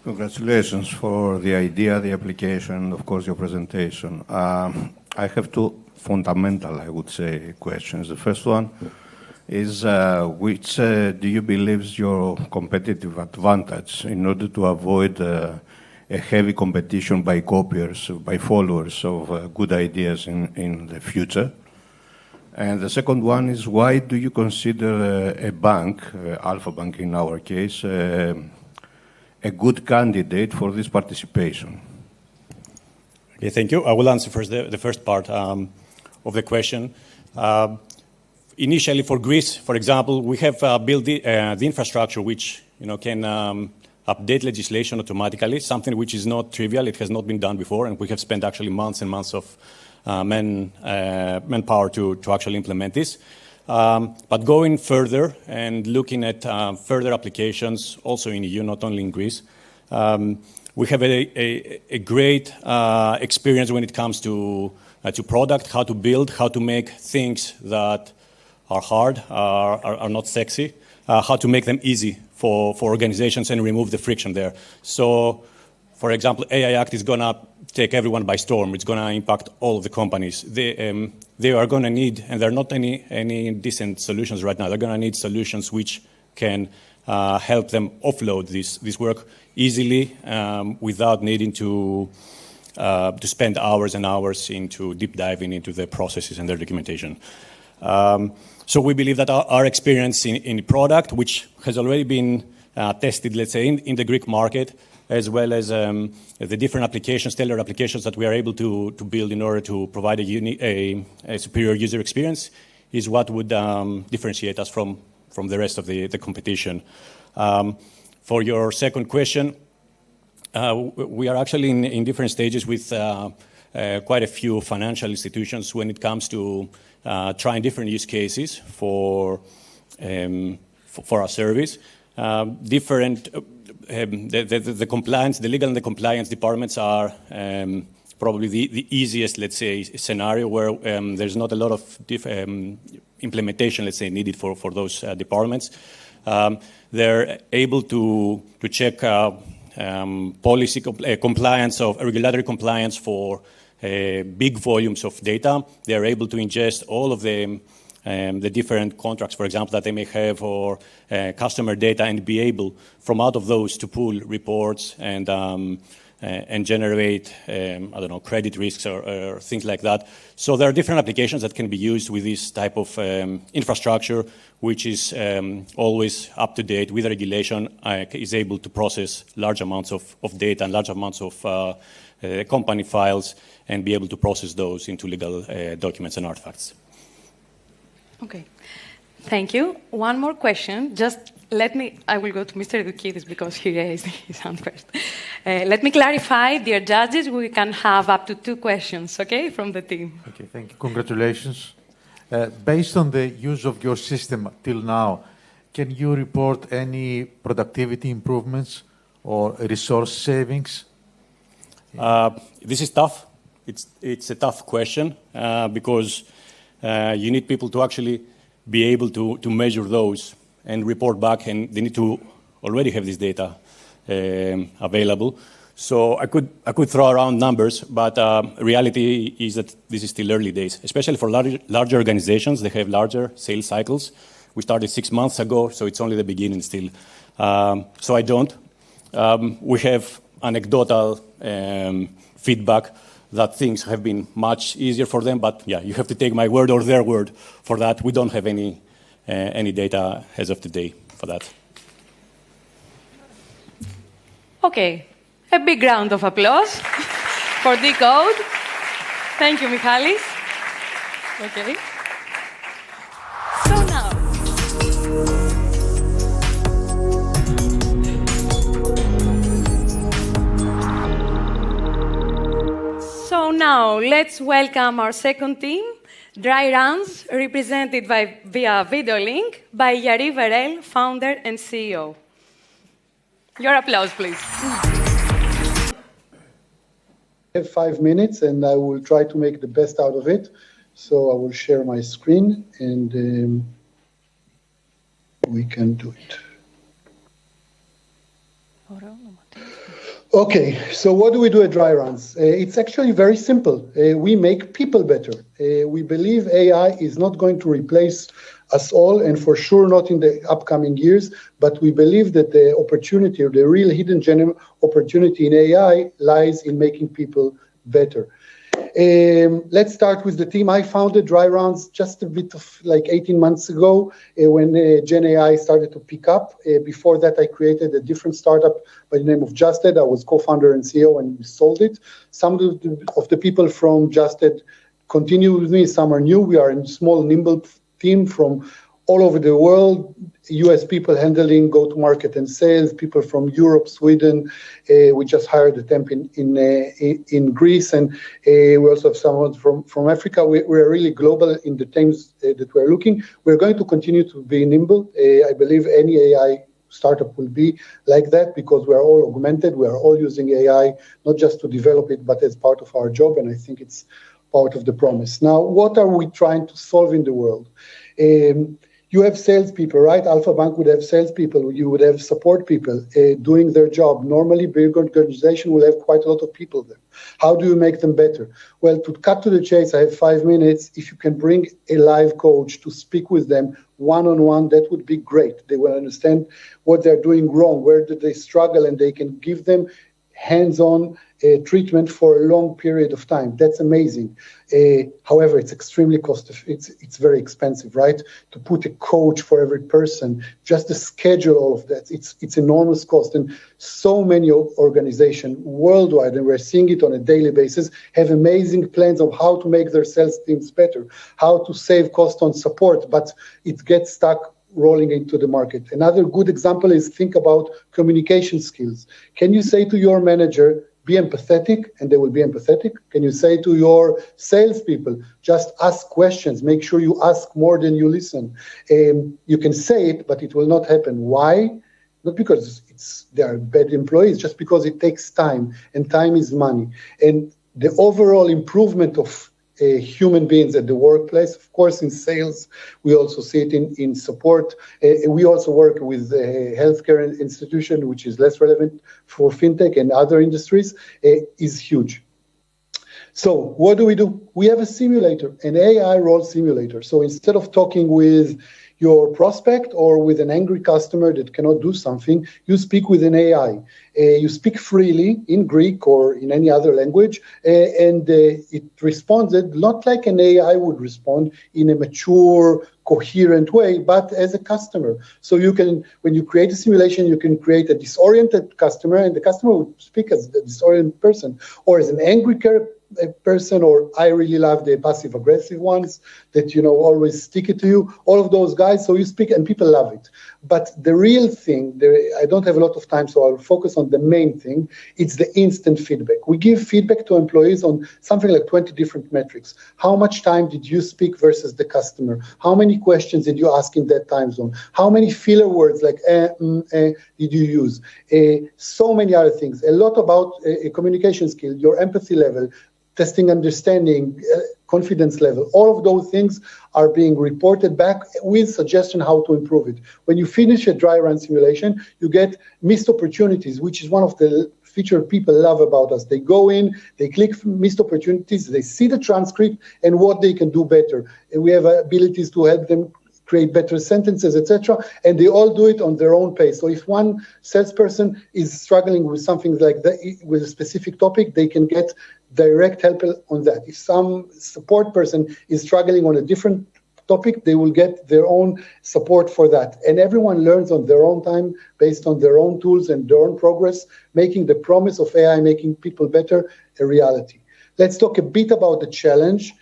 Congratulations for the idea, the application, of course, your presentation. I have two fundamental, I would say, questions. The first one is, which do you believe is your competitive advantage in order to avoid a heavy competition by copiers, by followers of good ideas in the future? And the second one is, why do you consider a bank, Alpha Bank in our case, a good candidate for this participation? Okay, thank you. I will answer first the first part of the question. Initially, for Greece, for example, we have built the infrastructure which can update legislation automatically, something which is not trivial. It has not been done before, and we have spent actually months and months of manpower to actually implement this. But going further and looking at further applications, also in EU, not only in Greece, we have a great experience when it comes to product, how to build, how to make things that are hard, are not sexy, how to make them easy for organizations and remove the friction there. So, for example, AI Act is going to take everyone by storm. It's going to impact all of the companies. They are going to need, and there are not any decent solutions right now, they're going to need solutions which can help them offload this work easily without needing to spend hours and hours into deep diving into the processes and their documentation. So we believe that our experience in the product, which has already been tested, let's say, in the Greek market, as well as the different applications, tailored applications that we are able to build in order to provide a superior user experience, is what would differentiate us from the rest of the competition. For your second question, we are actually in different stages with quite a few financial institutions when it comes to trying different use cases for our service. The compliance, the legal and the compliance departments are probably the easiest, let's say, scenario where there's not a lot of implementation, let's say, needed for those departments. They're able to check policy compliance of regulatory compliance for big volumes of data. They're able to ingest all of the different contracts, for example, that they may have, or customer data, and be able, from out of those, to pull reports and generate, I don't know, credit risks or things like that. So there are different applications that can be used with this type of infrastructure, which is always up to date with regulation, is able to process large amounts of data and large amounts of company files, and be able to process those into legal documents and artifacts. Okay, thank you. One more question. I will go to Mr. Doukidis because he raised his hand first. Let me clarify, dear judges, we can have up to 2 questions, okay, from the team. Okay, thank you. Congratulations. Based on the use of your system till now, can you report any productivity improvements or resource savings? This is tough. It's a tough question because you need people to actually be able to measure those and report back, and they need to already have this data available. So I could throw around numbers, but reality is that this is still early days, especially for larger organizations. They have larger sales cycles. We started 6 months ago, so it's only the beginning still. So I don't. We have anecdotal feedback that things have been much easier for them, but yeah, you have to take my word or their word for that. We don't have any data as of today for that. Okay, a big round of applause for Decode. Thank you, Michalis. Okay. So now. So now, let's welcome our second team, Dry Runs, represented via video link by Yariv Erel, founder and CEO. Your applause, please. I have 5 minutes, and I will try to make the best out of it. So I will share my screen, and we can do it. Okay, so what do we do at Dry Runs? It's actually very simple. We make people better. We believe AI is not going to replace us all, and for sure not in the upcoming years, but we believe that the opportunity, or the real hidden gem opportunity in AI, lies in making people better. Let's start with the team. I founded Dry Runs just a bit of like 18 months ago when Gen AI started to pick up. Before that, I created a different startup by the name of Justed. I was co-founder and CEO, and we sold it. Some of the people from Justed continue with me. Some are new. We are a small, nimble team from all over the world. US people handling go-to-market and sales, people from Europe, Sweden. We just hired a temp in Greece, and we also have someone from Africa. We're really global in the teams that we're looking. We're going to continue to be nimble. I believe any AI startup will be like that because we are all augmented. We are all using AI, not just to develop it, but as part of our job, and I think it's part of the promise. Now, what are we trying to solve in the world? You have salespeople, right? Alpha Bank would have salespeople. You would have support people doing their job. Normally, big organization will have quite a lot of people there. How do you make them better? Well, to cut to the chase, I have 5 minutes. If you can bring a live coach to speak with them one-on-one, that would be great. They will understand what they're doing wrong, where did they struggle, and they can give them hands-on treatment for a long period of time. That's amazing. However, it's extremely it's very expensive, right? To put a coach for every person, just to schedule all of that, it's enormous cost. And so many organizations worldwide, and we're seeing it on a daily basis, have amazing plans of how to make their sales teams better, how to save cost on support, but it gets stuck rolling into the market. Another good example is think about communication skills. Can you say to your manager, be empathetic, and they will be empathetic? Can you say to your salespeople, just ask questions, make sure you ask more than you listen? You can say it, but it will not happen. Why? Not because they are bad employees, just because it takes time, and time is money. And the overall improvement of human beings at the workplace, of course, in sales, we also see it in support. We also work with a healthcare institution, which is less relevant for fintech and other industries, is huge. So what do? We have a simulator, an AI role simulator. So instead of talking with your prospect or with an angry customer that cannot do something, you speak with an AI. You speak freely in Greek or in any other language, and it responded not like an AI would respond in a mature, coherent way, but as a customer. So you can, when you create a simulation, you can create a disoriented customer, and the customer will speak as a disoriented person, or as an angry person, or I really love the passive aggressive ones that, always stick it to you, all of those guys. So you speak and people love it. But the real thing, I don't have a lot of time, so I'll focus on the main thing. It's the instant feedback. We give feedback to employees on something like 20 different metrics. How much time did you speak versus the customer? How many questions did you ask in that time zone? How many filler words like did you use? So many other things. A lot about a communication skill, your empathy level, testing understanding, confidence level. All of those things are being reported back with suggestion how to improve it. When you finish a dry run simulation, you get missed opportunities, which is one of the feature people love about us. They go in, they click missed opportunities, they see the transcript and what they can do better. And we have abilities to help them create better sentences, etc. And they all do it on their own pace. So if one salesperson is struggling with something like that, with a specific topic, they can get direct help on that. If some support person is struggling on a different topic, they will get their own support for that. And everyone learns on their own time, based on their own tools and their own progress, making the promise of AI, making people better, a reality. Let's talk a bit about the challenge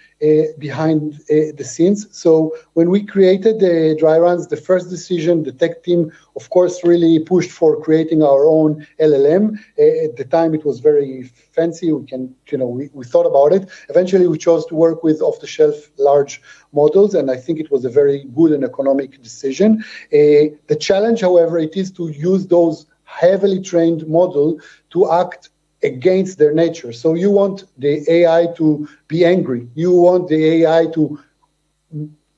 behind the scenes. So when we created the dry runs, the first decision, the tech team, of course, really pushed for creating our own LLM. At the time, it was very fancy. We thought about it. Eventually, we chose to work with off-the-shelf large models, and I think it was a very good and economic decision. The challenge, however, it is to use those heavily trained models to act against their nature. So you want the AI to be angry. You want the AI to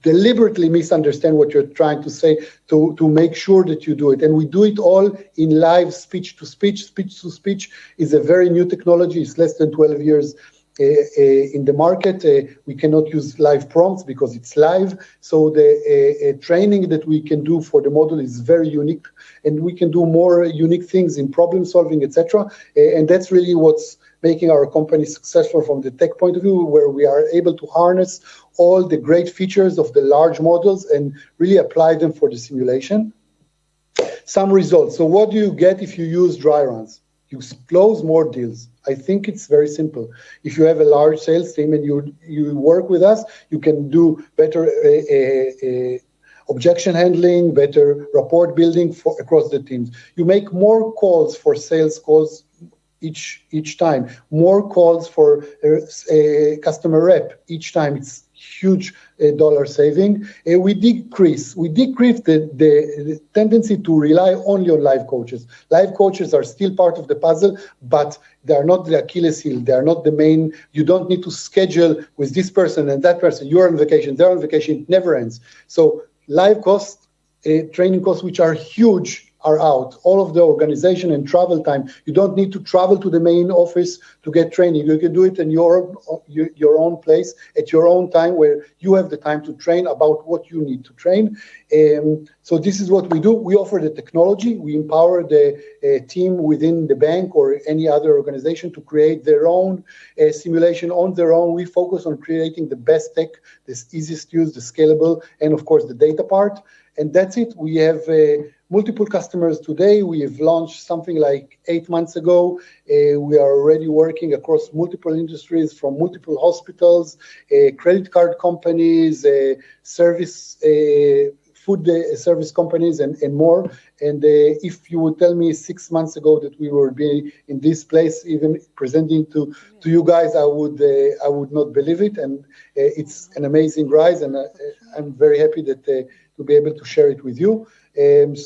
deliberately misunderstand what you're trying to say to make sure that you do it. And we do it all in live speech-to-speech. Speech-to-speech is a very new technology. It's less than 12 years in the market. We cannot use live prompts because it's live. So the training that we can do for the model is very unique, and we can do more unique things in problem solving, etc. And that's really what's making our company successful from the tech point of view, where we are able to harness all the great features of the large models and really apply them for the simulation. Some results. So what do you get if you use dry runs? You close more deals. I think it's very simple. If you have a large sales team and you work with us, you can do better objection handling, better rapport building across the teams. You make more calls for sales calls each time, more calls for a customer rep each time. It's huge dollar saving. We decrease the tendency to rely only on live coaches. Live coaches are still part of the puzzle, but they are not the Achilles heel. They are not the main. You don't need to schedule with this person and that person. You're on vacation, they're on vacation. It never ends. So live costs, training costs, which are huge, are out. All of the organization and travel time. You don't need to travel to the main office to get training. You can do it in your own place at your own time, where you have the time to train about what you need to train. So this is what we do. We offer the technology. We empower the team within the bank or any other organization to create their own simulation on their own. We focus on creating the best tech, the easiest to use, the scalable, and of course the data part. And that's it. We have multiple customers today. We have launched something like 8 months ago. We are already working across multiple industries, from multiple hospitals, credit card companies, food service companies, and more. And if you would tell me 6 months ago that we would be in this place, even presenting to you guys, I would not believe it. And it's an amazing rise, and I'm very happy that to be able to share it with you.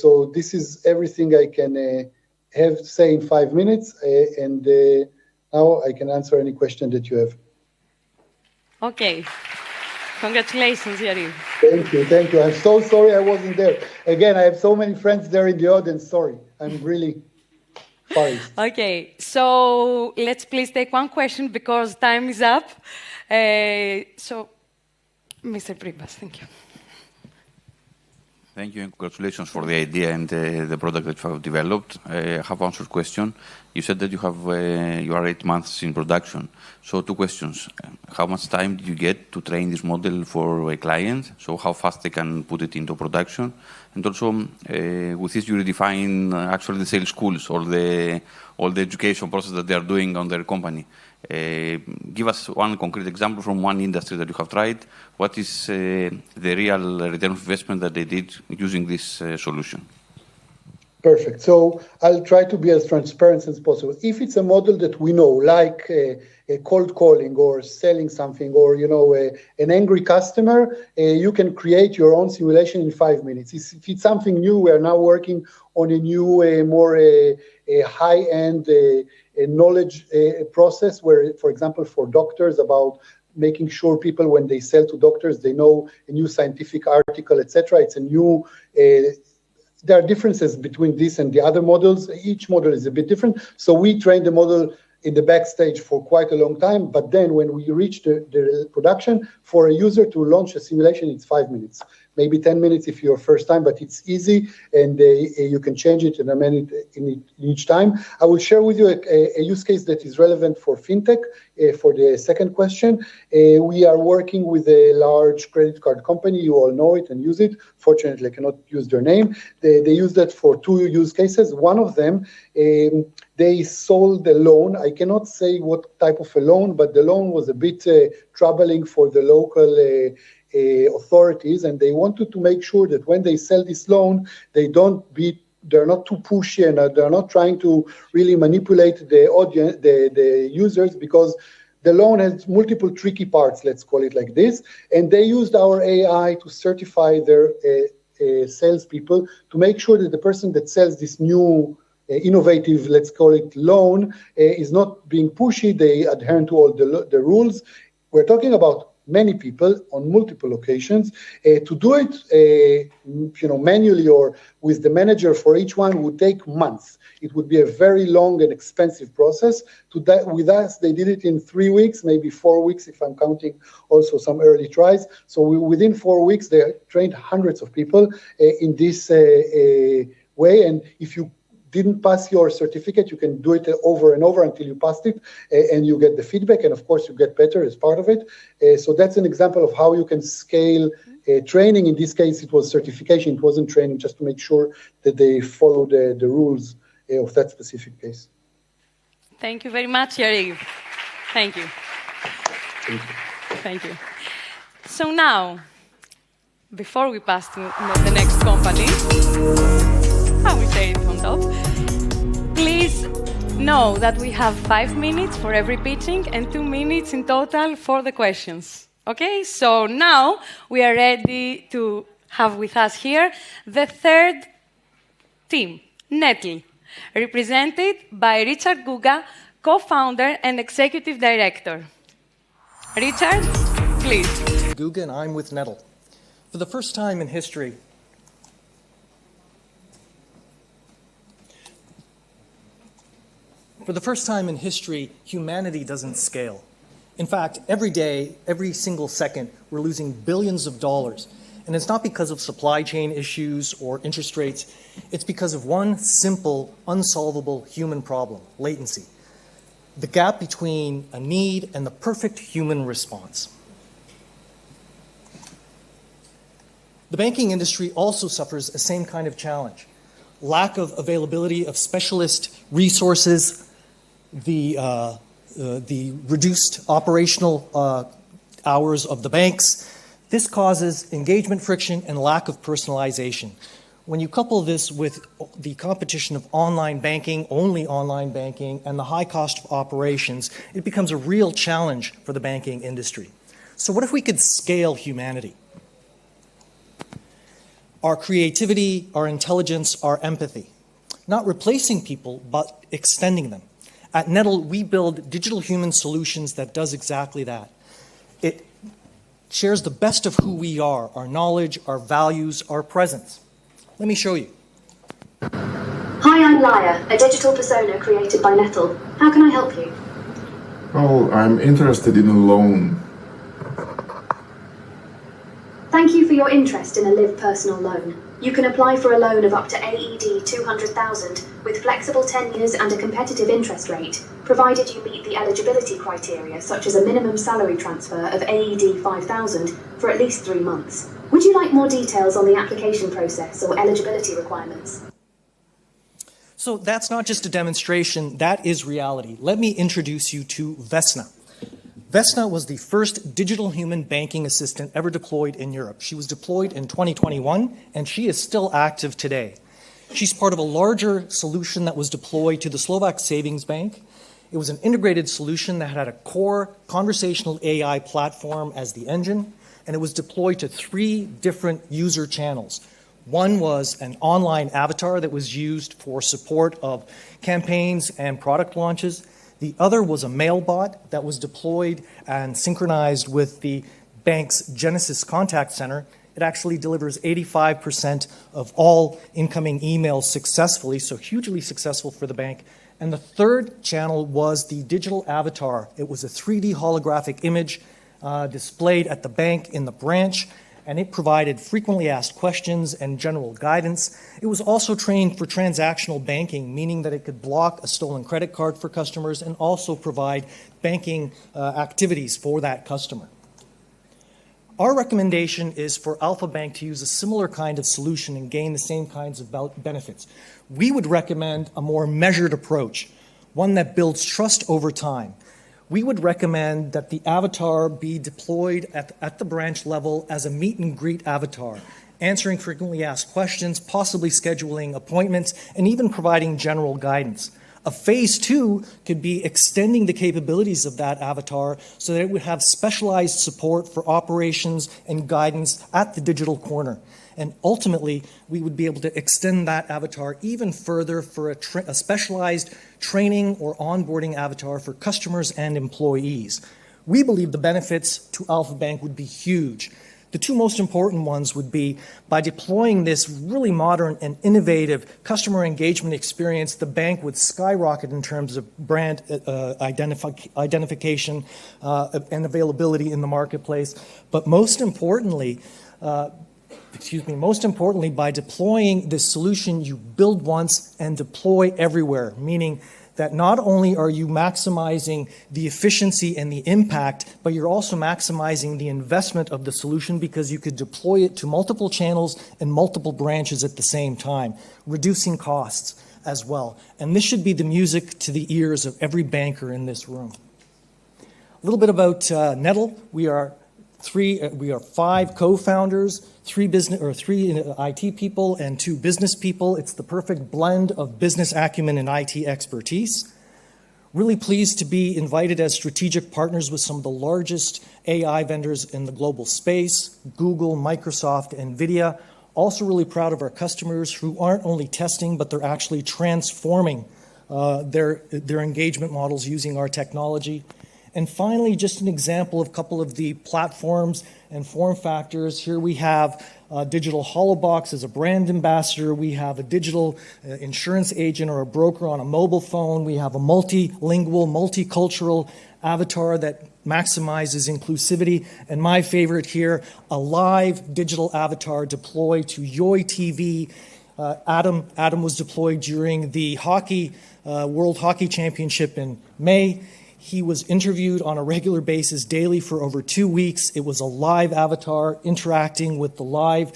So this is everything I can have to say in 5 minutes, and now I can answer any question that you have. Okay. Congratulations, Yariv. Thank you. I'm so sorry I wasn't there. Again, I have so many friends there in the audience. Sorry. I'm really sorry. Okay, so let's please take one question because time is up. So, Mr. Pribas, thank you. Thank you, and congratulations for the idea and the product that you have developed. I have one short question. You said that you are 8 months in production. So 2 questions. How much time did you get to train this model for a client? So how fast they can put it into production? And also, with this, you redefine actually the sales schools or all the education process that they are doing on their company. Give us one concrete example from one industry that you have tried. What is the real return of investment that they did using this solution? Perfect. So I'll try to be as transparent as possible. If it's a model that we know, like a cold calling or selling something, or an angry customer, you can create your own simulation in 5 minutes. If it's something new, we are now working on a new, more high-end knowledge process, where, for example, for doctors, about making sure people, when they sell to doctors, they know a new scientific article, etc. It's a new. There are differences between this and the other models. Each model is a bit different. So we train the model in the backstage for quite a long time. But then when we reach the production, for a user to launch a simulation, it's 5 minutes. Maybe 10 minutes if you're first time, but it's easy, and you can change it and amend it in each time. I will share with you a use case that is relevant for fintech. For the second question, we are working with a large credit card company. You all know it and use it. Fortunately, I cannot use their name. They use that for 2 use cases. One of them, they sold a loan. I cannot say what type of a loan, but the loan was a bit troubling for the local authorities, and they wanted to make sure that when they sell this loan, they're not too pushy, and they're not trying to really manipulate the audience, the users, because the loan has multiple tricky parts, let's call it like this. And they used our AI to certify their salespeople to make sure that the person that sells this new innovative, let's call it, loan is not being pushy. They adhere to all the rules. We're talking about many people on multiple locations. To do it manually or with the manager for each one would take months. It would be a very long and expensive process. With us, they did it in 3 weeks, maybe 4 weeks if I'm counting also some early tries. So within 4 weeks, they trained hundreds of people in this way. And if you didn't pass your certificate, you can do it over and over until you passed it, and you get the feedback, and of course you get better as part of it. So that's an example of how you can scale training. In this case, it was certification. It wasn't training, just to make sure that they follow the rules of that specific case. Thank you very much, Yariv. Thank you. Thank you. So now, before we pass to the next company, I will say it on top. Please know that we have 5 minutes for every pitching and 2 minutes in total for the questions. Okay, so now we are ready to have with us here the third team, Nettle, represented by Richard Guga, co-founder and executive director. Richard, please. Guga, and I'm with Nettle. For the first time in history, humanity doesn't scale. In fact, every day, every single second, we're losing billions of dollars. And it's not because of supply chain issues or interest rates. It's because of one simple, unsolvable human problem: latency. The gap between a need and the perfect human response. The banking industry also suffers the same kind of challenge: lack of availability of specialist resources, the reduced operational hours of the banks. This causes engagement friction and lack of personalization. When you couple this with the competition of online banking, only online banking, and the high cost of operations, it becomes a real challenge for the banking industry. So what if we could scale humanity? Our creativity, our intelligence, our empathy. Not replacing people, but extending them. At Nettle, we build digital human solutions that does exactly that. It shares the best of who we are, our knowledge, our values, our presence. Let me show you. Hi, I'm Laia, a digital persona created by Nettle. How can I help you? Oh, I'm interested in a loan. Thank you for your interest in a Live personal loan. You can apply for a loan of up to AED 200,000 with flexible tenures and a competitive interest rate, provided you meet the eligibility criteria, such as a minimum salary transfer of AED 5,000 for at least 3 months. Would you like more details on the application process or eligibility requirements? So that's not just a demonstration, that is reality. Let me introduce you to Vesna. Vesna was the first digital human banking assistant ever deployed in Europe. She was deployed in 2021, and she is still active today. She's part of a larger solution that was deployed to the Slovak Savings Bank. It was an integrated solution that had a core conversational AI platform as the engine, and it was deployed to 3 different user channels. One was an online avatar that was used for support of campaigns and product launches. The other was a mail bot that was deployed and synchronized with the bank's Genesis contact center. It actually delivers 85% of all incoming emails successfully, so hugely successful for the bank. And the third channel was the digital avatar. It was a 3D holographic image displayed at the bank in the branch, and it provided frequently asked questions and general guidance. It was also trained for transactional banking, meaning that it could block a stolen credit card for customers and also provide banking activities for that customer. Our recommendation is for Alpha Bank to use a similar kind of solution and gain the same kinds of benefits. We would recommend a more measured approach, one that builds trust over time. We would recommend that the avatar be deployed at the branch level as a meet and greet avatar, answering frequently asked questions, possibly scheduling appointments, and even providing general guidance. A phase 2 could be extending the capabilities of that avatar so that it would have specialized support for operations and guidance at the digital corner. And ultimately, we would be able to extend that avatar even further for a specialized training or onboarding avatar for customers and employees. We believe the benefits to Alpha Bank would be huge. The 2 most important ones would be by deploying this really modern and innovative customer engagement experience, the bank would skyrocket in terms of brand identification and availability in the marketplace. But most importantly, by deploying this solution, you build once and deploy everywhere, meaning that not only are you maximizing the efficiency and the impact, but you're also maximizing the investment of the solution because you could deploy it to multiple channels and multiple branches at the same time, reducing costs as well. And this should be the music to the ears of every banker in this room. A little bit about Nettle. We are 5 co-founders, 3 IT people and 2 business people. It's the perfect blend of business acumen and IT expertise. Really pleased to be invited as strategic partners with some of the largest AI vendors in the global space, Google, Microsoft, NVIDIA. Also really proud of our customers who aren't only testing, but they're actually transforming their engagement models using our technology. And finally, just an example of a couple of the platforms and form factors. Here we have Digital Holobox as a brand ambassador. We have a digital insurance agent or a broker on a mobile phone. We have a multilingual, multicultural avatar that maximizes inclusivity. And my favorite here, a live digital avatar deployed to Yoi TV. Adam was deployed during the World Hockey Championship in May. He was interviewed on a regular basis daily for over 2 weeks. It was a live avatar interacting with the live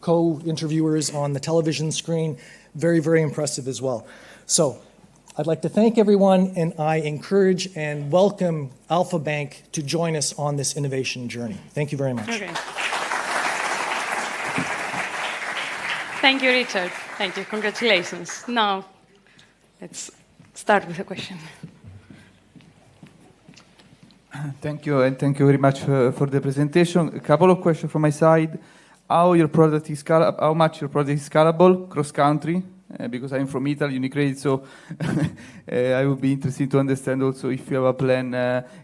co-interviewers on the television screen. Very, very impressive as well. So I'd like to thank everyone, and I encourage and welcome Alpha Bank to join us on this innovation journey. Thank you very much. Okay. Thank you, Richard. Thank you. Congratulations. Now, let's start with a question. Thank you, and thank you very much for the presentation. A couple of questions from my side. How much your product is scalable cross-country? Because I'm from Italy, UniCredit, so I would be interested to understand also if you have a plan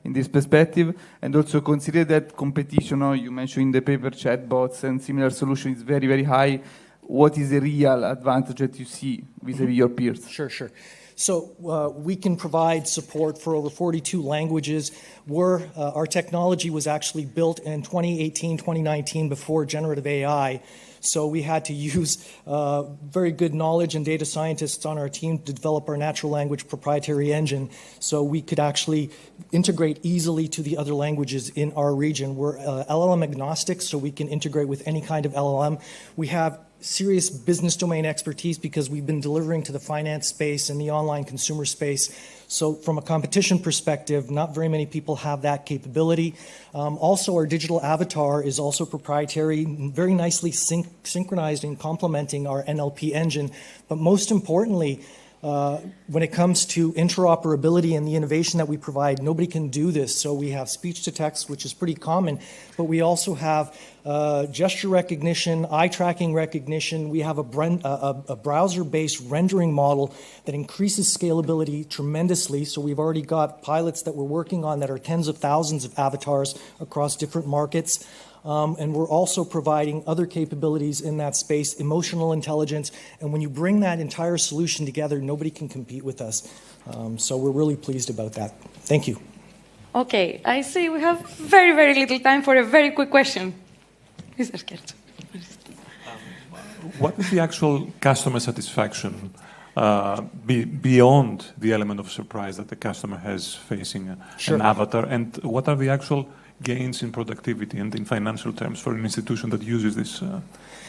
in this perspective, and also consider that competition. You mentioned in the paper chatbots and similar solutions is very, very high. What is the real advantage that you see vis-a-vis your peers? Sure. So we can provide support for over 42 languages. Our technology was actually built in 2018, 2019 before generative AI. So we had to use very good knowledge and data scientists on our team to develop our natural language proprietary engine so we could actually integrate easily to the other languages in our region. We're LLM agnostic, so we can integrate with any kind of LLM. We have serious business domain expertise because we've been delivering to the finance space and the online consumer space. So from a competition perspective, not very many people have that capability. Also, our digital avatar is also proprietary, very nicely synchronized and complementing our NLP engine. But most importantly, when it comes to interoperability and the innovation that we provide, nobody can do this. So we have speech to text, which is pretty common, but we also have gesture recognition, eye tracking recognition. We have a browser-based rendering model that increases scalability tremendously. So we've already got pilots that we're working on that are tens of thousands of avatars across different markets. And we're also providing other capabilities in that space, emotional intelligence. And when you bring that entire solution together, nobody can compete with us. So we're really pleased about that. Thank you. Okay, I see we have very, very little time for a very quick question. Mr. Scherzo. What is the actual customer satisfaction beyond the element of surprise that the customer has facing an avatar? And what are the actual gains in productivity and in financial terms for an institution that uses this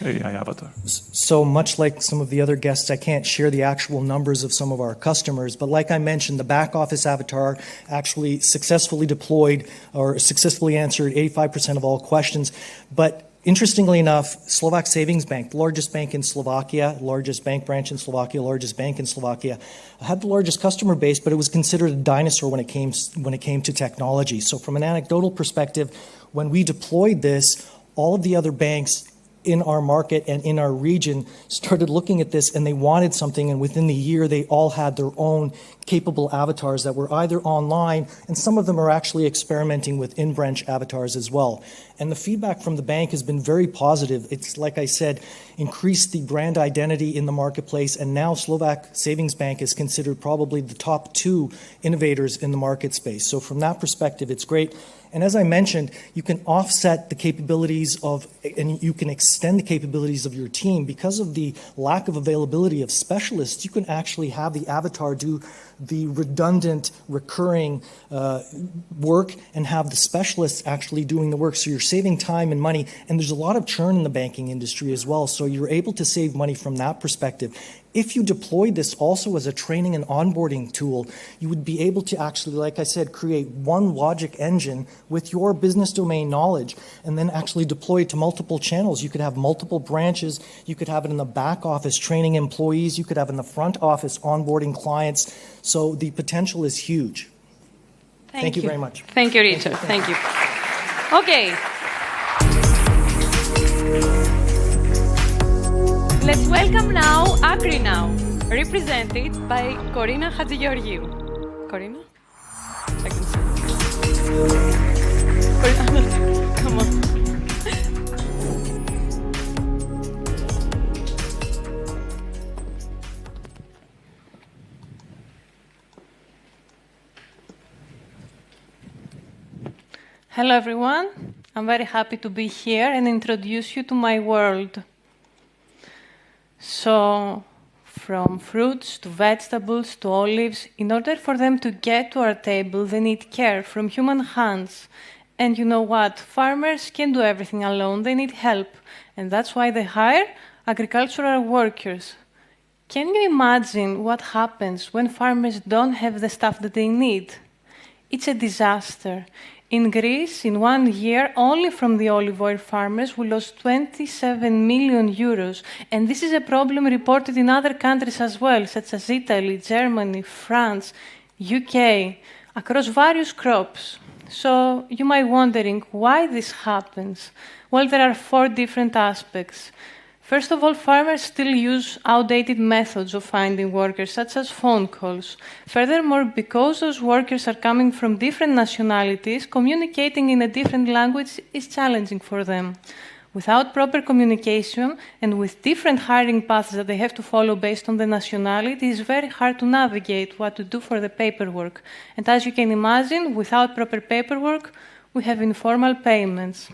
AI avatar? So much like some of the other guests, I can't share the actual numbers of some of our customers, but like I mentioned, the back office avatar actually successfully deployed or successfully answered 85% of all questions. But interestingly enough, Slovak Savings Bank, the largest bank in Slovakia, largest bank branch in Slovakia, largest bank in Slovakia, had the largest customer base, but it was considered a dinosaur when it came to technology. So from an anecdotal perspective, when we deployed this, all of the other banks in our market and in our region started looking at this and they wanted something, and within the year they all had their own capable avatars that were either online, and some of them are actually experimenting with in-branch avatars as well. And the feedback from the bank has been very positive. It's, like I said, increased the brand identity in the marketplace, and now Slovak Savings Bank is considered probably the top 2 innovators in the market space. So from that perspective, it's great. And as I mentioned, you can offset the capabilities of, and you can extend the capabilities of your team. Because of the lack of availability of specialists, you can actually have the avatar do the redundant, recurring work and have the specialists actually doing the work. So you're saving time and money. And there's a lot of churn in the banking industry as well. So you're able to save money from that perspective. If you deployed this also as a training and onboarding tool, you would be able to actually, like I said, create one logic engine with your business domain knowledge and then actually deploy it to multiple channels. You could have multiple branches. You could have it in the back office training employees. You could have it in the front office onboarding clients. So the potential is huge. Thank you very much. Thank you, Richard. Thank you. Okay. Let's welcome now AgriNow, represented by Corina Hadjigeorgiou. Corina? I can see. Corina, come on. Hello, everyone. I'm very happy to be here and introduce you to my world. So, from fruits to vegetables to olives, in order for them to get to our table, they need care from human hands. And you know what? Farmers can't do everything alone. They need help. And that's why they hire agricultural workers. Can you imagine what happens when farmers don't have the stuff that they need? It's a disaster. In Greece, in 1 year, only from the olive oil farmers, we lost 27 million euros. And this is a problem reported in other countries as well, such as Italy, Germany, France, UK, across various crops. So you might be wondering why this happens. Well, there are 4 different aspects. First of all, farmers still use outdated methods of finding workers, such as phone calls. Furthermore, because those workers are coming from different nationalities, communicating in a different language is challenging for them. Without proper communication and with different hiring paths that they have to follow based on the nationality, it is very hard to navigate what to do for the paperwork. And as you can imagine, without proper paperwork, we have informal payments.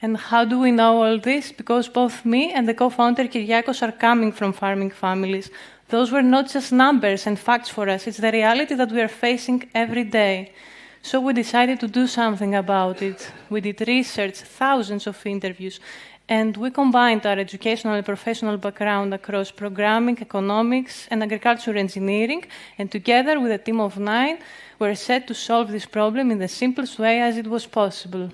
And how do we know all this? Because both me and the co-founder Kyriakos are coming from farming families. Those were not just numbers and facts for us. It's the reality that we are facing every day. So we decided to do something about it. We did research, thousands of interviews, And we combined our educational and professional background across programming, economics, and agricultural engineering, and together with a team of 9, we're set to solve this problem in the simplest way as it was possible.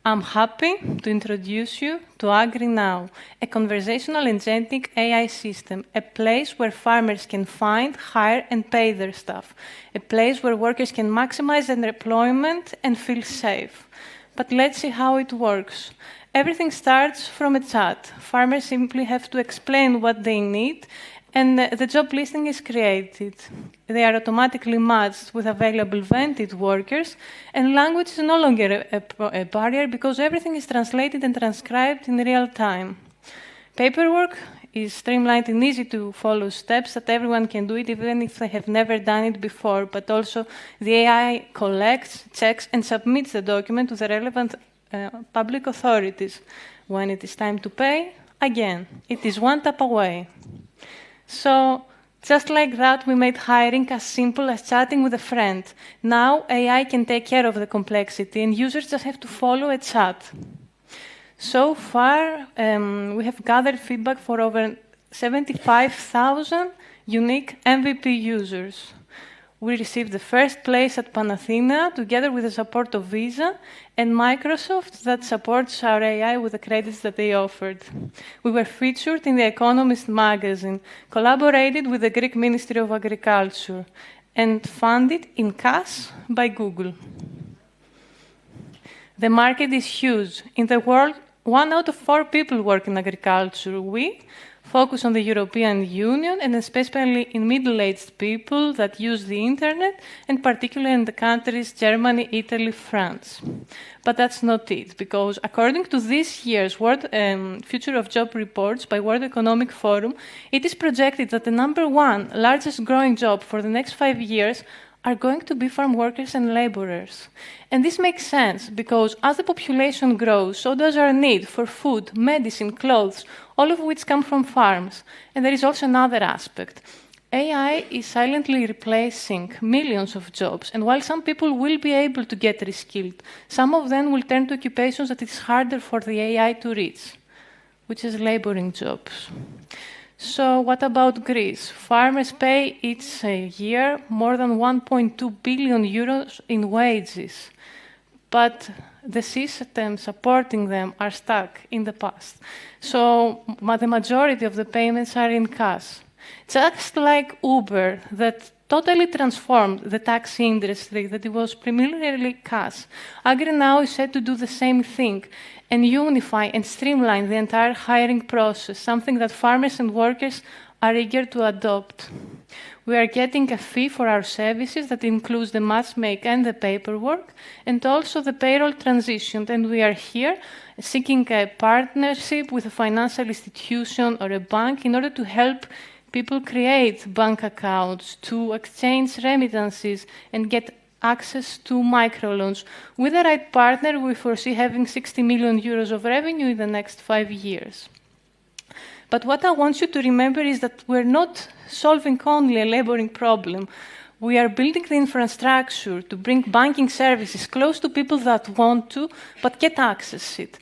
I'm happy to introduce you to AgriNow, a conversational agentic AI system, a place where farmers can find, hire, and pay their staff, a place where workers can maximize their employment and feel safe. But let's see how it works. Everything starts from a chat. Farmers simply have to explain what they need, and the job listing is created. They are automatically matched with available vented workers, and language is no longer a barrier because everything is translated and transcribed in real time. Paperwork is streamlined and easy to follow steps that everyone can do it even if they have never done it before, but also the AI collects, checks, and submits the document to the relevant public authorities. When it is time to pay, again, it is one tap away. So, just like that, we made hiring as simple as chatting with a friend. Now, AI can take care of the complexity, and users just have to follow a chat. So far, we have gathered feedback for over 75,000 unique MVP users. We received the first place at Panathina, together with the support of Visa and Microsoft that supports our AI with the credits that they offered. We were featured in The Economist magazine, collaborated with the Greek Ministry of Agriculture, and funded in cash by Google. The market is huge. In the world, 1 out of 4 people work in agriculture. We focus on the European Union and especially in middle-aged people that use the internet, and particularly in the countries Germany, Italy, France. But that's not it, because according to this year's World Future of Job reports by World Economic Forum, it is projected that the #1 largest growing job for the next 5 years are going to be farm workers and laborers. And this makes sense because as the population grows, so does our need for food, medicine, clothes, all of which come from farms. And there is also another aspect. AI is silently replacing millions of jobs, and while some people will be able to get reskilled, some of them will turn to occupations that it's harder for the AI to reach, which is laboring jobs. So what about Greece? Farmers pay each year more than 1.2 billion euros in wages, but the systems supporting them are stuck in the past. So the majority of the payments are in cash. Just like Uber, that totally transformed the taxi industry, that it was primarily cash, AgriNow is set to do the same thing and unify and streamline the entire hiring process, something that farmers and workers are eager to adopt. We are getting a fee for our services that includes the matchmaking and the paperwork, and also the payroll transition. And we are here seeking a partnership with a financial institution or a bank in order to help people create bank accounts, to exchange remittances, and get access to microloans. With the right partner, we foresee having 60 million euros of revenue in the next 5 years. But what I want you to remember is that we're not solving only a laboring problem. We are building the infrastructure to bring banking services close to people that want to, but can't access it.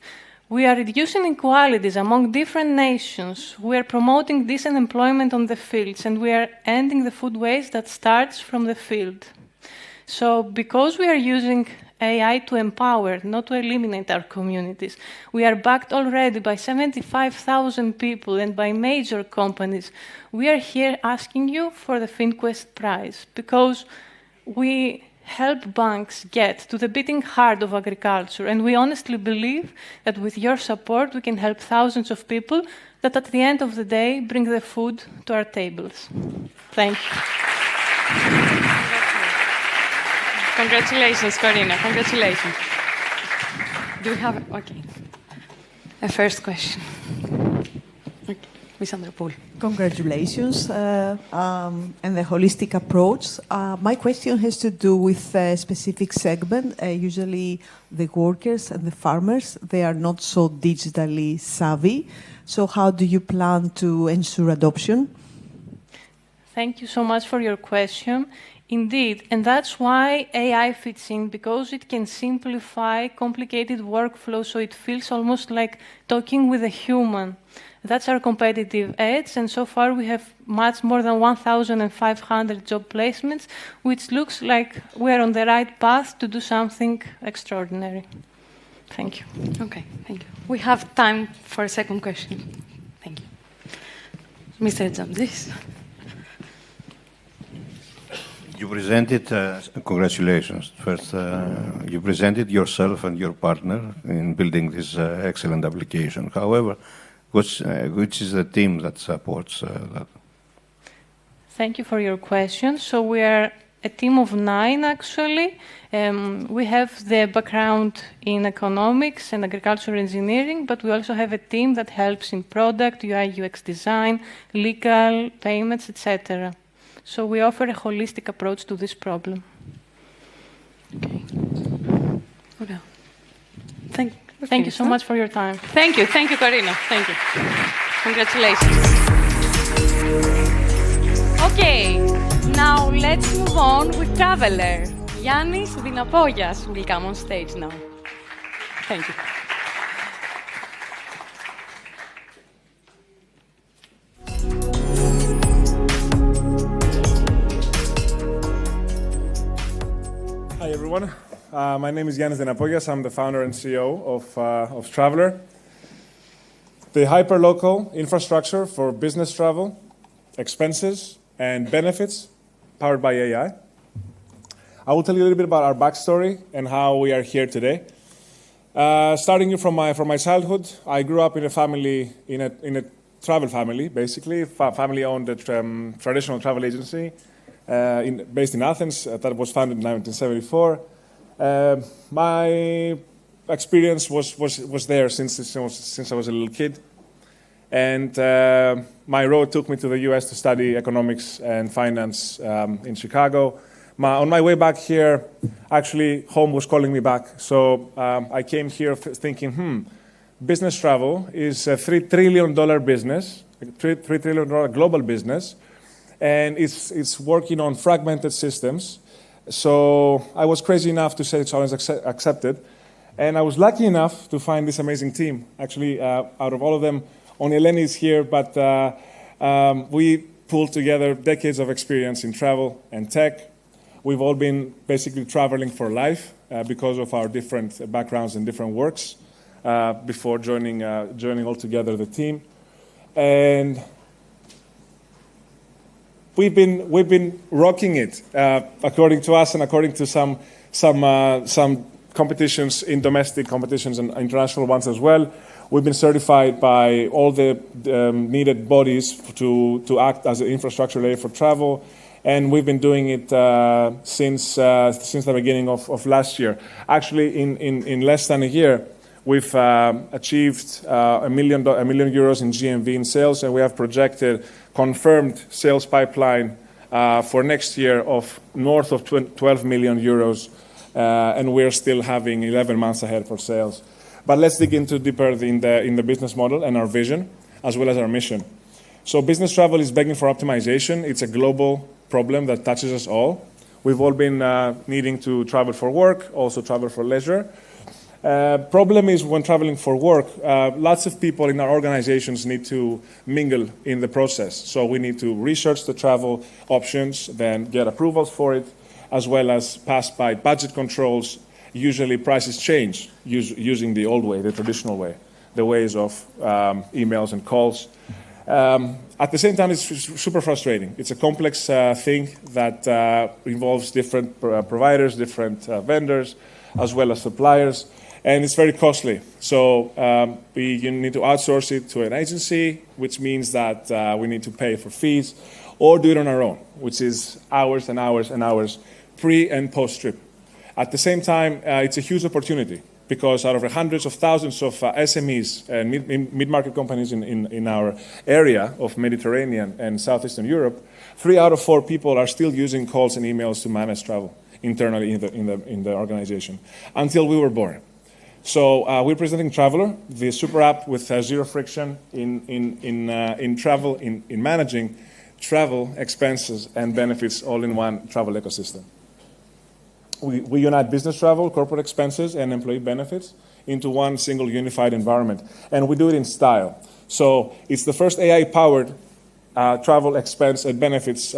We are reducing inequalities among different nations. We are promoting decent employment on the fields, and we are ending the food waste that starts from the field. So because we are using AI to empower, not to eliminate our communities, we are backed already by 75,000 people and by major companies. We are here asking you for the FinQuest prize because we help banks get to the beating heart of agriculture, and we honestly believe that with your support we can help thousands of people that at the end of the day bring the food to our tables. Thank you. Congratulations, Corina. Congratulations. Do we have a first question? Okay. Ms. Andropoulou. Congratulations and the holistic approach. My question has to do with a specific segment. Usually the workers and the farmers, they are not so digitally savvy. So how do you plan to ensure adoption? Thank you so much for your question. Indeed, and that's why AI fits in, because it can simplify complicated workflows so it feels almost like talking with a human. That's our competitive edge, and so far we have much more than 1,500 job placements, which looks like we are on the right path to do something extraordinary. Thank you. Okay, thank you. We have time for a second question. Thank you. Mr. Jamdis. You presented, congratulations. First, you presented yourself and your partner in building this excellent application. However, which is the team that supports that? Thank you for your question. So we are a team of 9, actually. We have the background in economics and agricultural engineering, but we also have a team that helps in product, UI, UX design, legal, payments, etc. So we offer a holistic approach to this problem. Okay. Okay. Thank you so much for your time. Thank you, Karina. Thank you. Congratulations. Okay, now let's move on with Traveler. Yannis Dinapogias will come on stage now. Thank you. Hi, everyone. My name is Yannis Dinapogias. I'm the founder and CEO of Traveler, the hyperlocal infrastructure for business travel, expenses, and benefits powered by AI. I will tell you a little bit about our backstory and how we are here today. Starting from my childhood, I grew up in a family, in a travel family, basically, family-owned traditional travel agency based in Athens that was founded in 1974. My experience was there since I was a little kid. And my road took me to the US to study economics and finance in Chicago. On my way back here, actually, home was calling me back. So I came here thinking, business travel is a $3 trillion business, $3 trillion global business, and it's working on fragmented systems. So I was crazy enough to say the challenge accepted. And I was lucky enough to find this amazing team. Actually, out of all of them, only Eleni is here, but we pulled together decades of experience in travel and tech. We've all been basically traveling for life because of our different backgrounds and different works before joining all together the team. And we've been rocking it, according to us and according to some competitions, in domestic competitions and international ones as well. We've been certified by all the needed bodies to act as an infrastructure layer for travel, and we've been doing it since the beginning of last year. Actually, in less than a year, we've achieved €1 million in GMV in sales, and we have projected confirmed sales pipeline for next year of north of €12 million, and we're still having 11 months ahead for sales. But let's dig into deeper in the business model and our vision, as well as our mission. So business travel is begging for optimization. It's a global problem that touches us all. We've all been needing to travel for work, also travel for leisure. Problem is when traveling for work, lots of people in our organizations need to mingle in the process. So we need to research the travel options, then get approvals for it, as well as pass by budget controls. Usually prices change using the old way, the traditional way, the ways of emails and calls. At the same time, it's super frustrating. It's a complex thing that involves different providers, different vendors, as well as suppliers, and it's very costly. So you need to outsource it to an agency, which means that we need to pay for fees, or do it on our own, which is hours and hours and hours, pre and post trip. At the same time, it's a huge opportunity, because out of the hundreds of thousands of SMEs and mid-market companies in our area of Mediterranean and Southeastern Europe, 3 out of 4 people are still using calls and emails to manage travel internally in the organization, until we were born. So we're presenting Traveler, the super app with zero friction in travel, in managing travel expenses and benefits all in one travel ecosystem. We unite business travel, corporate expenses, and employee benefits into one single unified environment. And we do it in style. So it's the first AI-powered travel expense and benefits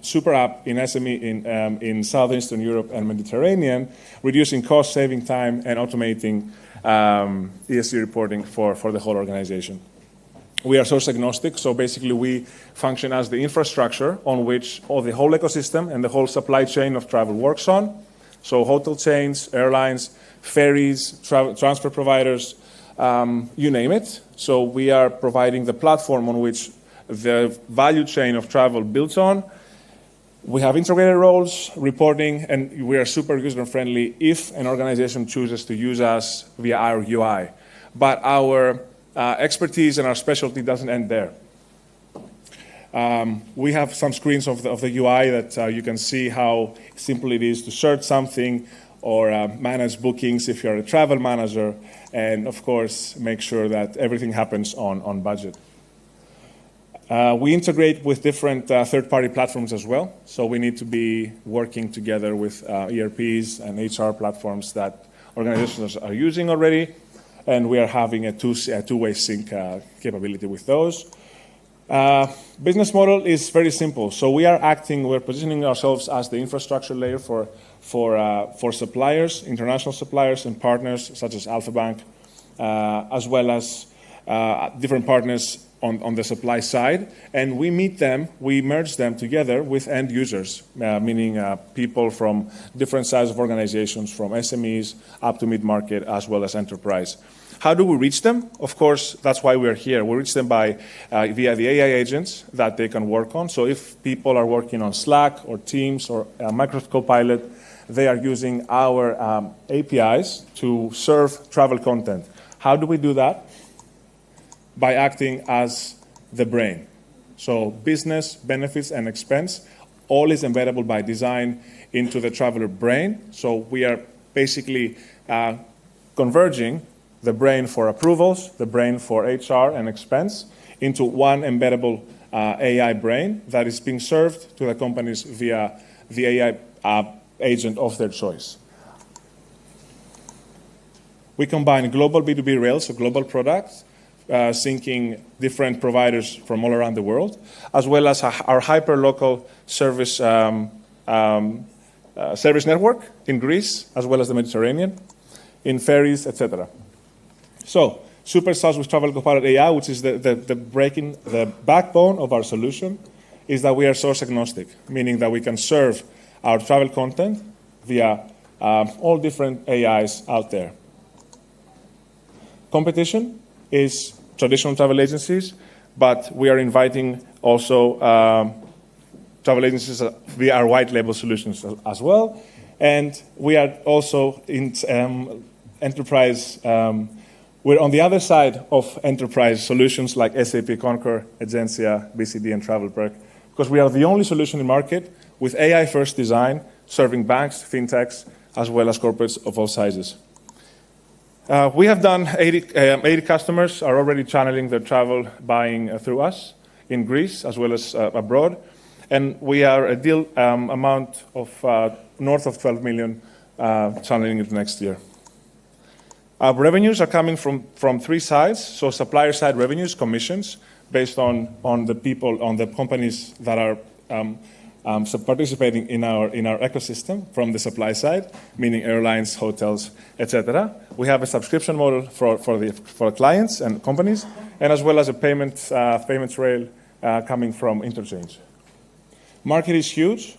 super app in SME in Southeastern Europe and Mediterranean, reducing cost, saving time, and automating ESG reporting for the whole organization. We are source agnostic, so basically we function as the infrastructure on which all the whole ecosystem and the whole supply chain of travel works on. So hotel chains, airlines, ferries, transfer providers, you name it. So we are providing the platform on which the value chain of travel builds on. We have integrated roles, reporting, and we are super user-friendly if an organization chooses to use us via our UI. But our expertise and our specialty doesn't end there. We have some screens of the UI that you can see how simple it is to search something or manage bookings if you're a travel manager, and of course make sure that everything happens on budget. We integrate with different third-party platforms as well, so we need to be working together with ERPs and HR platforms that organizations are using already, and we are having a two-way sync capability with those. Business model is very simple. So we're positioning ourselves as the infrastructure layer for suppliers, international suppliers and partners such as Alpha Bank, as well as different partners on the supply side. And we merge them together with end users, meaning people from different sizes of organizations, from SMEs up to mid-market, as well as enterprise. How do we reach them? Of course, that's why we're here. We reach them via the AI agents that they can work on. So if people are working on Slack or Teams or Microsoft Copilot, they are using our APIs to serve travel content. How do we do that? By acting as the brain. So business, benefits, and expense, all is embeddable by design into the traveler brain. So we are basically converging the brain for approvals, the brain for HR and expense, into one embeddable AI brain that is being served to the companies via the AI agent of their choice. We combine global B2B rails, so global products, syncing different providers from all around the world, as well as our hyper-local service network in Greece, as well as the Mediterranean, in ferries, etc. So, Super SaaS with Travel Copilot AI, which is the backbone of our solution, is that we are source agnostic, meaning that we can serve our travel content via all different AIs out there. Competition is traditional travel agencies, but we are inviting also travel agencies via our white label solutions as well. And we are also in enterprise. We're on the other side of enterprise solutions like SAP Concur, Agencia, BCD, and TravelPerk, because we are the only solution in market with AI-first design, serving banks, fintechs, as well as corporates of all sizes. We have done 80 customers are already channeling their travel buying through us in Greece as well as abroad. And we are a deal amount of north of 12 million channeling it next year. Our revenues are coming from three sides. So supplier side revenues, commissions, based on the companies that are participating in our ecosystem from the supply side, meaning airlines, hotels, etc. We have a subscription model for clients and companies, and as well as a payments rail coming from interchange. Market is huge.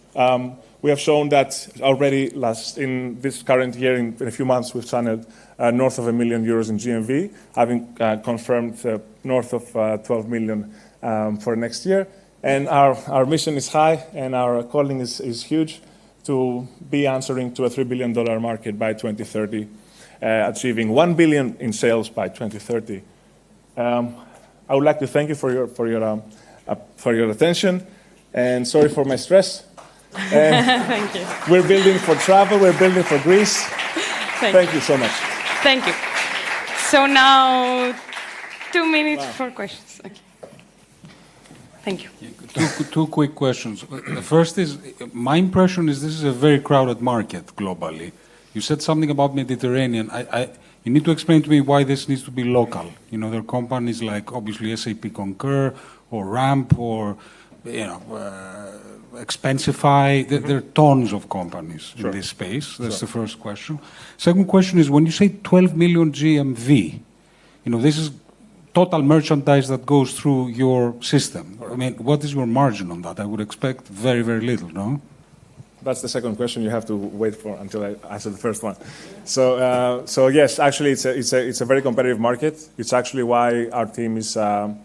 We have shown that already in this current year, in a few months, we've channeled north of €1 million in GMV, having confirmed north of 12 million for next year. And our mission is high, and our calling is huge, to be answering to a $3 billion market by 2030, achieving $1 billion in sales by 2030. I would like to thank you for your attention, and sorry for my stress. Thank you. We're building for travel. We're building for Greece. Thank you so much. Thank you. So now, 2 minutes for questions. Okay. Thank you. Two quick questions. The first is, my impression is this is a very crowded market globally. You said something about Mediterranean. You need to explain to me why this needs to be local. You know, there are companies like obviously SAP Concur or Ramp or, you know, Expensify. There are tons of companies in this space. That's the first question. Second question is, when you say 12 million GMV, you know, this is total merchandise that goes through your system. I mean, what is your margin on that? I would expect very, very little, no? That's the second question. You have to wait for until I answer the first one. So yes, actually, it's a very competitive market. It's actually why our team is so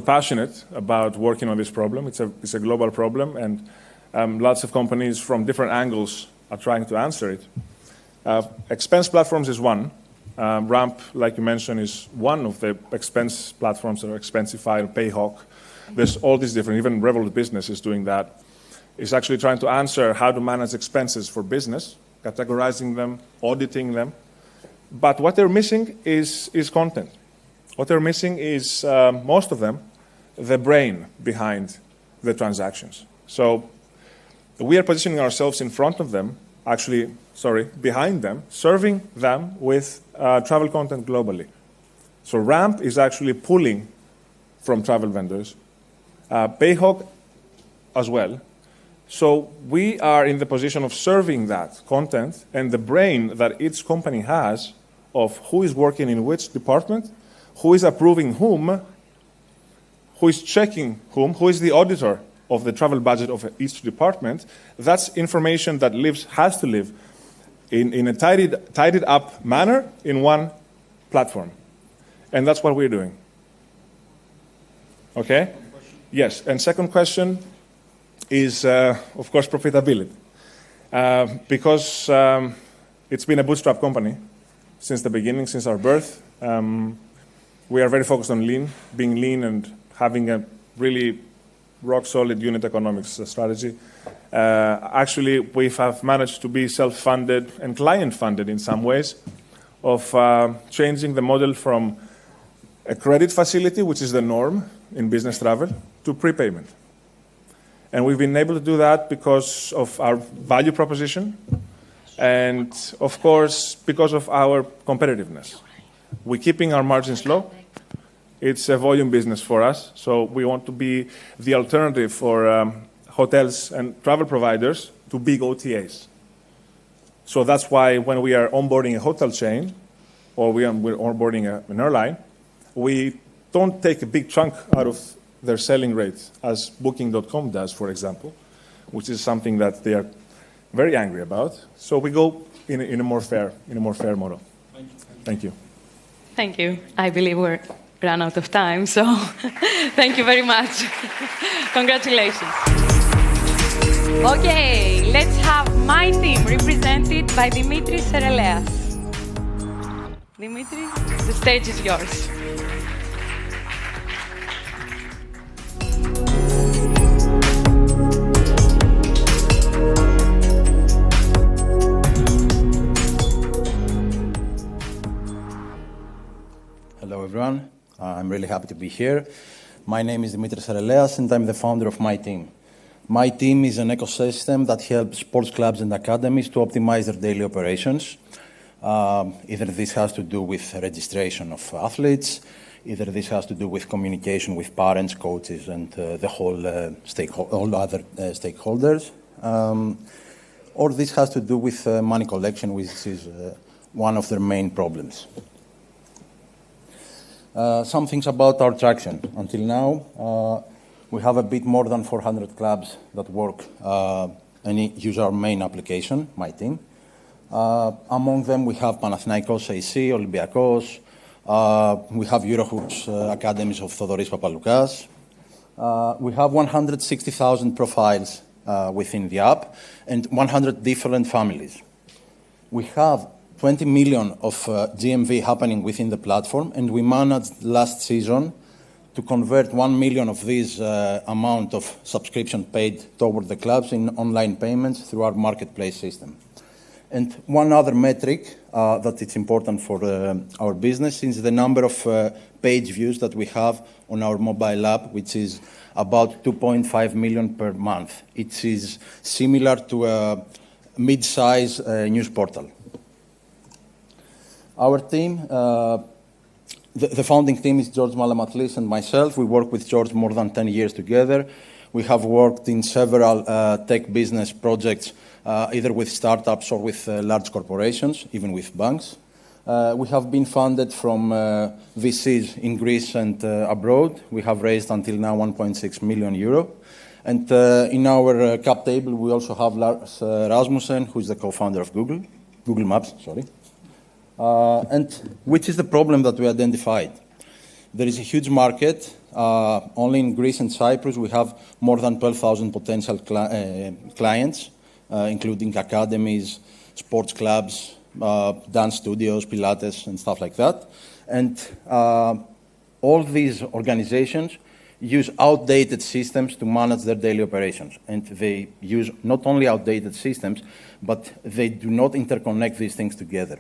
passionate about working on this problem. It's a global problem, and lots of companies from different angles are trying to answer it. Expense platforms is one. Ramp, like you mentioned, is one of the expense platforms that are Expensify, Payhawk. There's all these different, even Revolut Business is doing that. It's actually trying to answer how to manage expenses for business, categorizing them, auditing them. But what they're missing is content. What they're missing is, most of them, the brain behind the transactions. So we are positioning ourselves in front of them, behind them, serving them with travel content globally. So Ramp is actually pulling from travel vendors, Payhawk as well. So we are in the position of serving that content and the brain that each company has of who is working in which department, who is approving whom, who is checking whom, who is the auditor of the travel budget of each department. That's information that has to live in a tidied up manner in one platform. And that's what we're doing. Okay? Yes, and second question is, of course, profitability. Because it's been a bootstrap company since the beginning, since our birth. We are very focused on being lean and having a really rock-solid unit economics strategy. Actually, we have managed to be self-funded and client-funded in some ways of changing the model from a credit facility, which is the norm in business travel, to prepayment. And we've been able to do that because of our value proposition and, of course, because of our competitiveness. We're keeping our margins low. It's a volume business for us, so we want to be the alternative for hotels and travel providers to big OTAs. So that's why when we are onboarding a hotel chain or we're onboarding an airline, we don't take a big chunk out of their selling rate as Booking.com does, for example, which is something that they are very angry about. So we go in a more fair model. Thank you. Thank you. I believe we're run out of time, so thank you very much. Congratulations. Okay, let's have my team represented by Dimitris Sereleas. Dimitris, the stage is yours. Hello, everyone. I'm really happy to be here. My name is Dimitris Sereleas, and I'm the founder of My Team. My Team is an ecosystem that helps sports clubs and academies to optimize their daily operations. Either this has to do with registration of athletes, either this has to do with communication with parents, coaches, and all other stakeholders, or this has to do with money collection, which is one of their main problems. Some things about our traction. Until now, we have a bit more than 400 clubs that work and use our main application, My Team. Among them, we have Panathinaikos AC, Olympiakos. We have Eurohoops academies of Thodoris Papaloukas. We have 160,000 profiles within the app and 100 different families. We have 20 million of GMV happening within the platform, and we managed last season to convert 1 million of this amount of subscription paid toward the clubs in online payments through our marketplace system. And one other metric that is important for our business is the number of page views that we have on our mobile app, which is about 2.5 million per month. It is similar to a mid-size news portal. Our team, the founding team is George Malamatlis and myself. We work with George more than 10 years together. We have worked in several tech business projects, either with startups or with large corporations, even with banks. We have been funded from VCs in Greece and abroad. We have raised until now 1.6 million euro. And in our cap table, we also have Lars Rasmussen, who is the co-founder of Google Maps, sorry. And which is the problem that we identified? There is a huge market. Only in Greece and Cyprus, we have more than 12,000 potential clients, including academies, sports clubs, dance studios, Pilates, and stuff like that. And all these organizations use outdated systems to manage their daily operations. And they use not only outdated systems, but they do not interconnect these things together.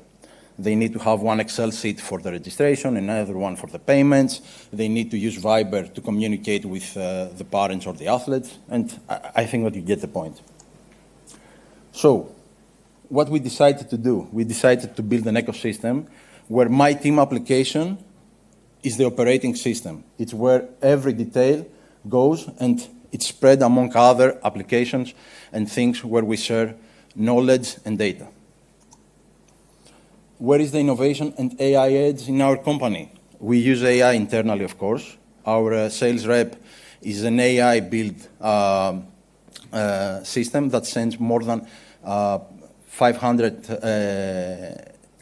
They need to have one Excel sheet for the registration, another one for the payments. They need to use Viber to communicate with the parents or the athletes. And I think that you get the point. So what we decided to do, we decided to build an ecosystem where My Team application is the operating system. It's where every detail goes, and it's spread among other applications and things where we share knowledge and data. Where is the innovation and AI edge in our company? We use AI internally, of course. Our sales rep is an AI-built system that sends more than 500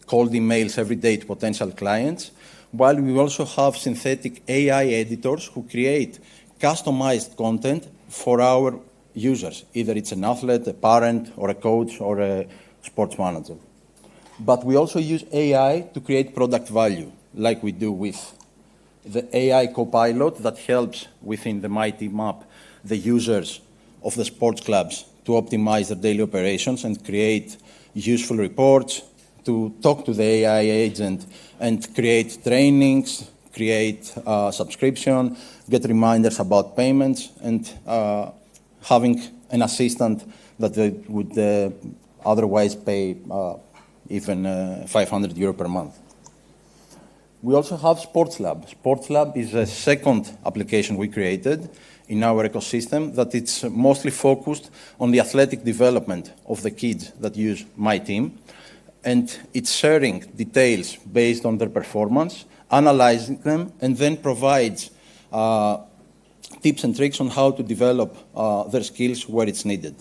cold emails every day to potential clients, while we also have synthetic AI editors who create customized content for our users. Either it's an athlete, a parent, or a coach, or a sports manager. But we also use AI to create product value, like we do with the AI Copilot that helps within the My Team app the users of the sports clubs to optimize their daily operations and create useful reports, to talk to the AI agent and create trainings, create subscription, get reminders about payments, and having an assistant that they would otherwise pay even 500 euro per month. We also have Sports Lab. Sports Lab is a second application we created in our ecosystem that it's mostly focused on the athletic development of the kids that use My Team. And it's sharing details based on their performance, analyzing them, and then provides tips and tricks on how to develop their skills where it's needed.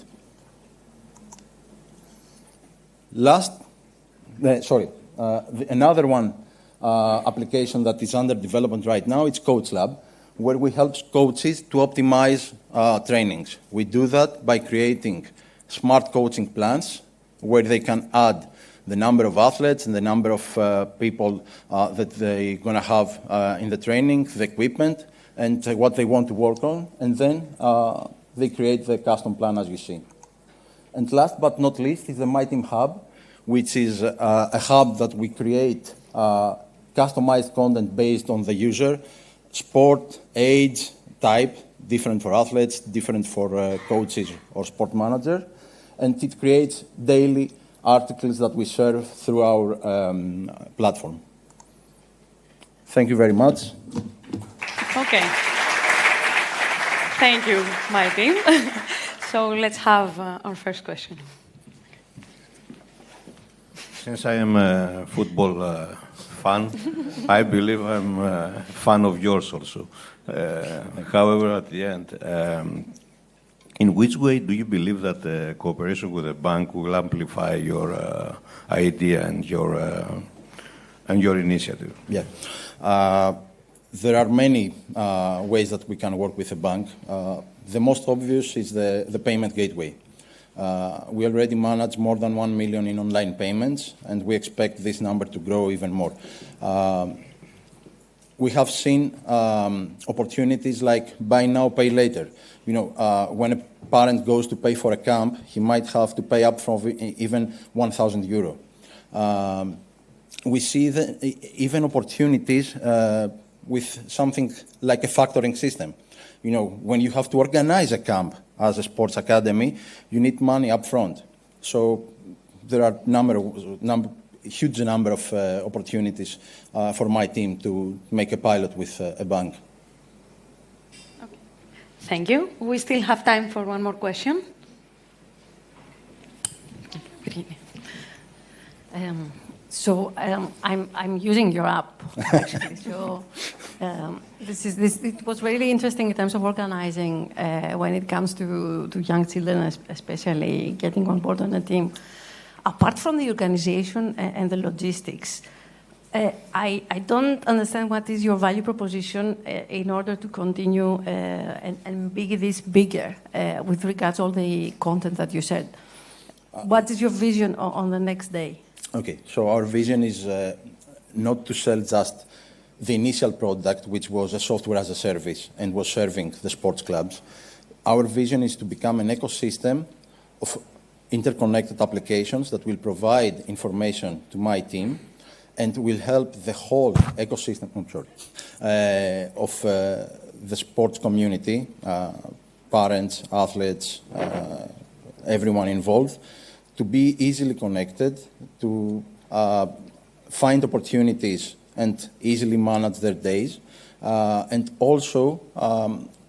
Another one application that is under development right now, it's Coach Lab, where we help coaches to optimize trainings. We do that by creating smart coaching plans where they can add the number of athletes and the number of people that they're going to have in the training, the equipment, and what they want to work on. And then they create the custom plan as you see. And last but not least is the My Team Hub, which is a hub that we create customized content based on the user, sport, age, type, different for athletes, different for coaches or sport managers. And it creates daily articles that we share through our platform. Thank you very much. Okay. Thank you, My Team. So let's have our first question. Since I am a football fan, I believe I'm a fan of yours also. However, at the end, in which way do you believe that the cooperation with the bank will amplify your idea and your initiative? Yeah. There are many ways that we can work with a bank. The most obvious is the payment gateway. We already manage more than 1 million in online payments, and we expect this number to grow even more. We have seen opportunities like buy now, pay later. You know, when a parent goes to pay for a camp, he might have to pay up from even 1,000 euro. We see even opportunities with something like a factoring system. You know, when you have to organize a camp as a sports academy, you need money up front. So there are huge number of opportunities for my team to make a pilot with a bank. Okay. Thank you. We still have time for one more question. I'm using your app, actually. It was really interesting in terms of organizing when it comes to young children, especially getting on board on a team. Apart from the organization and the logistics, I don't understand what is your value proposition in order to continue and make this bigger with regards to all the content that you said. What is your vision on the next day? Okay, so our vision is not to sell just the initial product, which was a software as a service and was serving the sports clubs. Our vision is to become an ecosystem of interconnected applications that will provide information to my team and will help the whole ecosystem of the sports community, parents, athletes, everyone involved, to be easily connected, to find opportunities and easily manage their days. And also,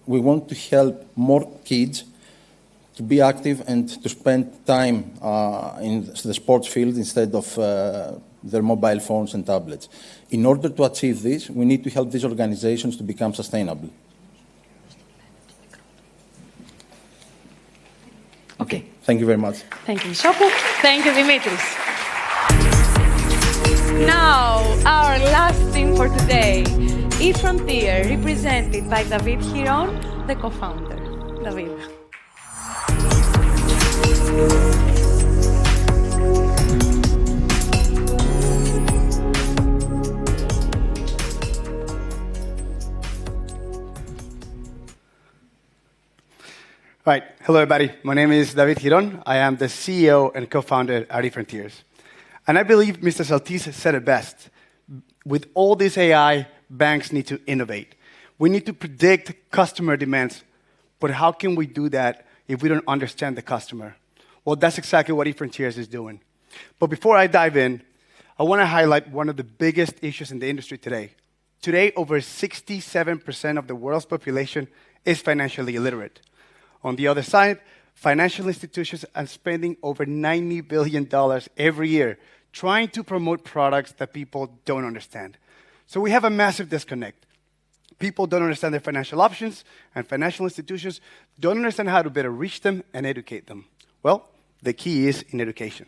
we want to help more kids to be active and to spend time in the sports field instead of their mobile phones and tablets. In order to achieve this, we need to help these organizations to become sustainable. Okay. Thank you very much. Thank you, Sopou. Thank you, Dimitris. Now, our last theme for today, eFrontier, represented by David Hiron, the co-founder. David. Right. Hello, everybody. My name is David Hiron. I am the CEO and co-founder at eFrontiers. And I believe Mr. Saltis said it best. With all this AI, banks need to innovate. We need to predict customer demands. But how can we do that if we don't understand the customer? Well, that's exactly what eFrontiers is doing. But before I dive in, I want to highlight one of the biggest issues in the industry today. Today, over 67% of the world's population is financially illiterate. On the other side, financial institutions are spending over $90 billion every year trying to promote products that people don't understand. So we have a massive disconnect. People don't understand their financial options, and financial institutions don't understand how to better reach them and educate them. Well, the key is in education.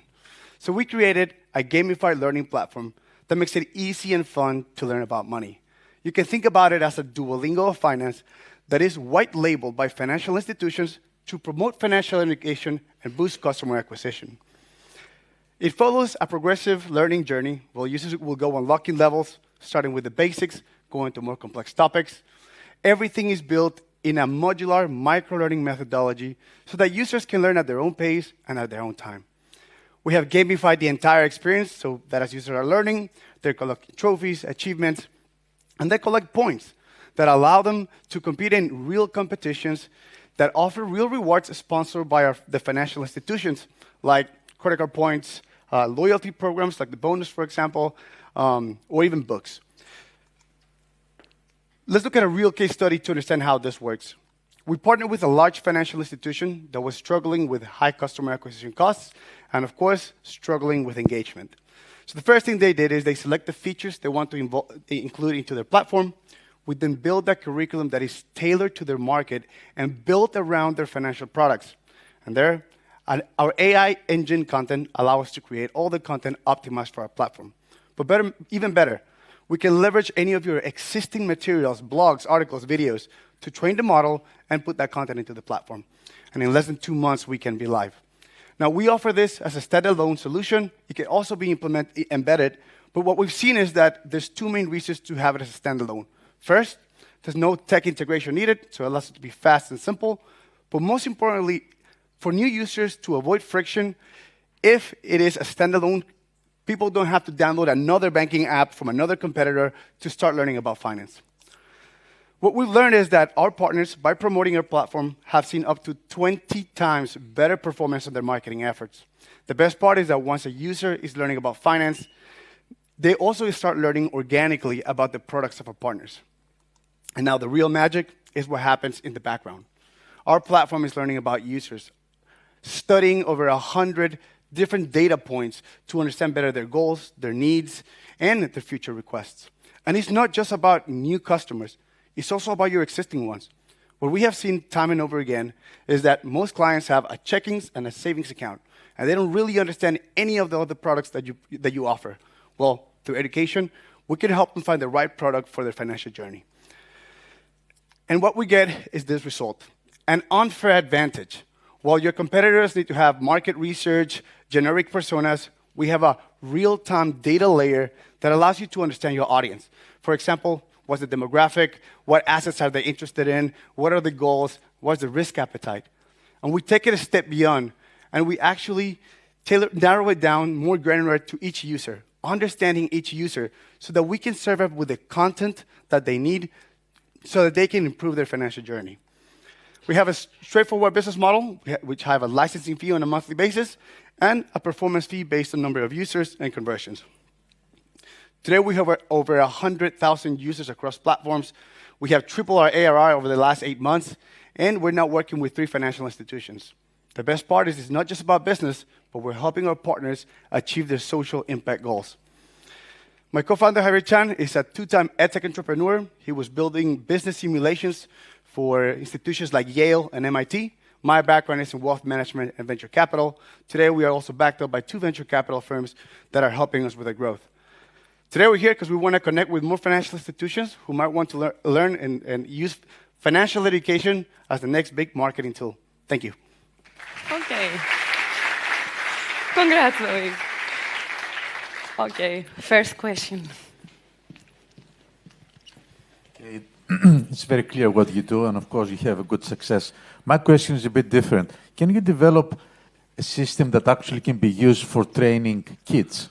So we created a gamified learning platform that makes it easy and fun to learn about money. You can think about it as a Duolingo of finance that is white-labeled by financial institutions to promote financial education and boost customer acquisition. It follows a progressive learning journey where users will go unlocking levels, starting with the basics, going to more complex topics. Everything is built in a modular micro-learning methodology so that users can learn at their own pace and at their own time. We have gamified the entire experience so that as users are learning, they're collecting trophies, achievements, and they collect points that allow them to compete in real competitions that offer real rewards sponsored by the financial institutions, like credit card points, loyalty programs like the bonus, for example, or even books. Let's look at a real case study to understand how this works. We partnered with a large financial institution that was struggling with high customer acquisition costs and, of course, struggling with engagement. So the first thing they did is they select the features they want to include into their platform. We then build a curriculum that is tailored to their market and built around their financial products. And there, our AI engine content allows us to create all the content optimized for our platform. But even better, we can leverage any of your existing materials, blogs, articles, videos, to train the model and put that content into the platform. And in less than 2 months, we can be live. Now, we offer this as a standalone solution. It can also be embedded. But what we've seen is that there's 2 main reasons to have it as a standalone. First, there's no tech integration needed, so it allows it to be fast and simple. But most importantly, for new users to avoid friction, if it is a standalone, people don't have to download another banking app from another competitor to start learning about finance. What we've learned is that our partners, by promoting our platform, have seen up to 20 times better performance on their marketing efforts. The best part is that once a user is learning about finance, they also start learning organically about the products of our partners. And now the real magic is what happens in the background. Our platform is learning about users, studying over 100 different data points to understand better their goals, their needs, and their future requests. And it's not just about new customers. It's also about your existing ones. What we have seen time and over again is that most clients have a checkings and a savings account, and they don't really understand any of the other products that you offer. Well, through education, we can help them find the right product for their financial journey. And what we get is this result, an unfair advantage. While your competitors need to have market research, generic personas, we have a real-time data layer that allows you to understand your audience. For example, what's the demographic? What assets are they interested in? What are the goals? What's the risk appetite? And we take it a step beyond, and we actually narrow it down more granular to each user, understanding each user so that we can serve up with the content that they need so that they can improve their financial journey. We have a straightforward business model, which have a licensing fee on a monthly basis and a performance fee based on number of users and conversions. Today, we have over 100,000 users across platforms. We have tripled our ARR over the last 8 months, and we're now working with 3 financial institutions. The best part is it's not just about business, but we're helping our partners achieve their social impact goals. My co-founder, Javier Chan, is a 2-time edtech entrepreneur. He was building business simulations for institutions like Yale and MIT. My background is in wealth management and venture capital. Today, we are also backed up by 2 venture capital firms that are helping us with our growth. Today, we're here because we want to connect with more financial institutions who might want to learn and use financial education as the next big marketing tool. Thank you. Okay. Congrats, David. Okay, first question. Okay. It's very clear what you do, and of course, you have a good success. My question is a bit different. Can you develop a system that actually can be used for training kids?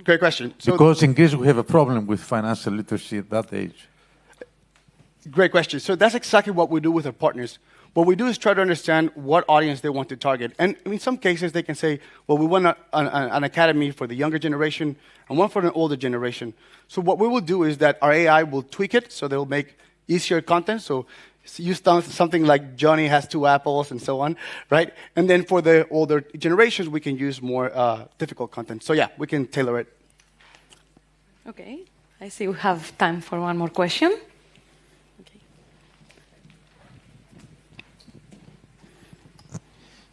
Great question. Because in Greece, we have a problem with financial literacy at that age. Great question. So that's exactly what we do with our partners. What we do is try to understand what audience they want to target. And in some cases, they can say, well, we want an academy for the younger generation and one for an older generation. So what we will do is that our AI will tweak it so they'll make easier content. So use something like Johnny has 2 apples and so on, right? And then for the older generations, we can use more difficult content. So yeah, we can tailor it. Okay, I see we have time for one more question.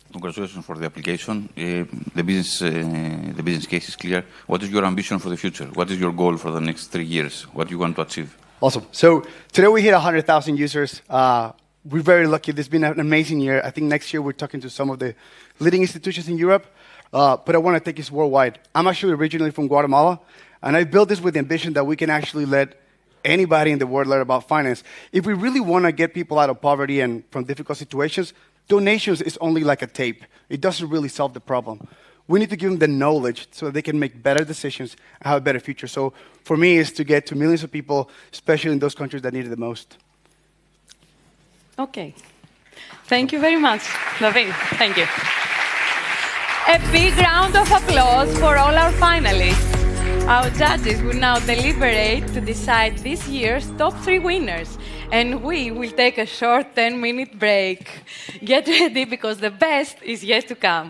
Congratulations for the application. The business case is clear. What is your ambition for the future? What is your goal for the next 3 years? What do you want to achieve? Awesome. So today we hit 100,000 users. We're very lucky. This has been an amazing year. I think next year we're talking to some of the leading institutions in Europe, but I want to take this worldwide. I'm actually originally from Guatemala, and I built this with the ambition that we can actually let anybody in the world learn about finance. If we really want to get people out of poverty and from difficult situations, donations is only like a tape. It doesn't really solve the problem. We need to give them the knowledge so that they can make better decisions and have a better future. So for me, it's to get to millions of people, especially in those countries that need it the most. Okay. Thank you very much, David. Thank you. A big round of applause for all our finalists. Our judges will now deliberate to decide this year's top 3 winners. And we will take a short 10-minute break. Get ready because the best is yet to come.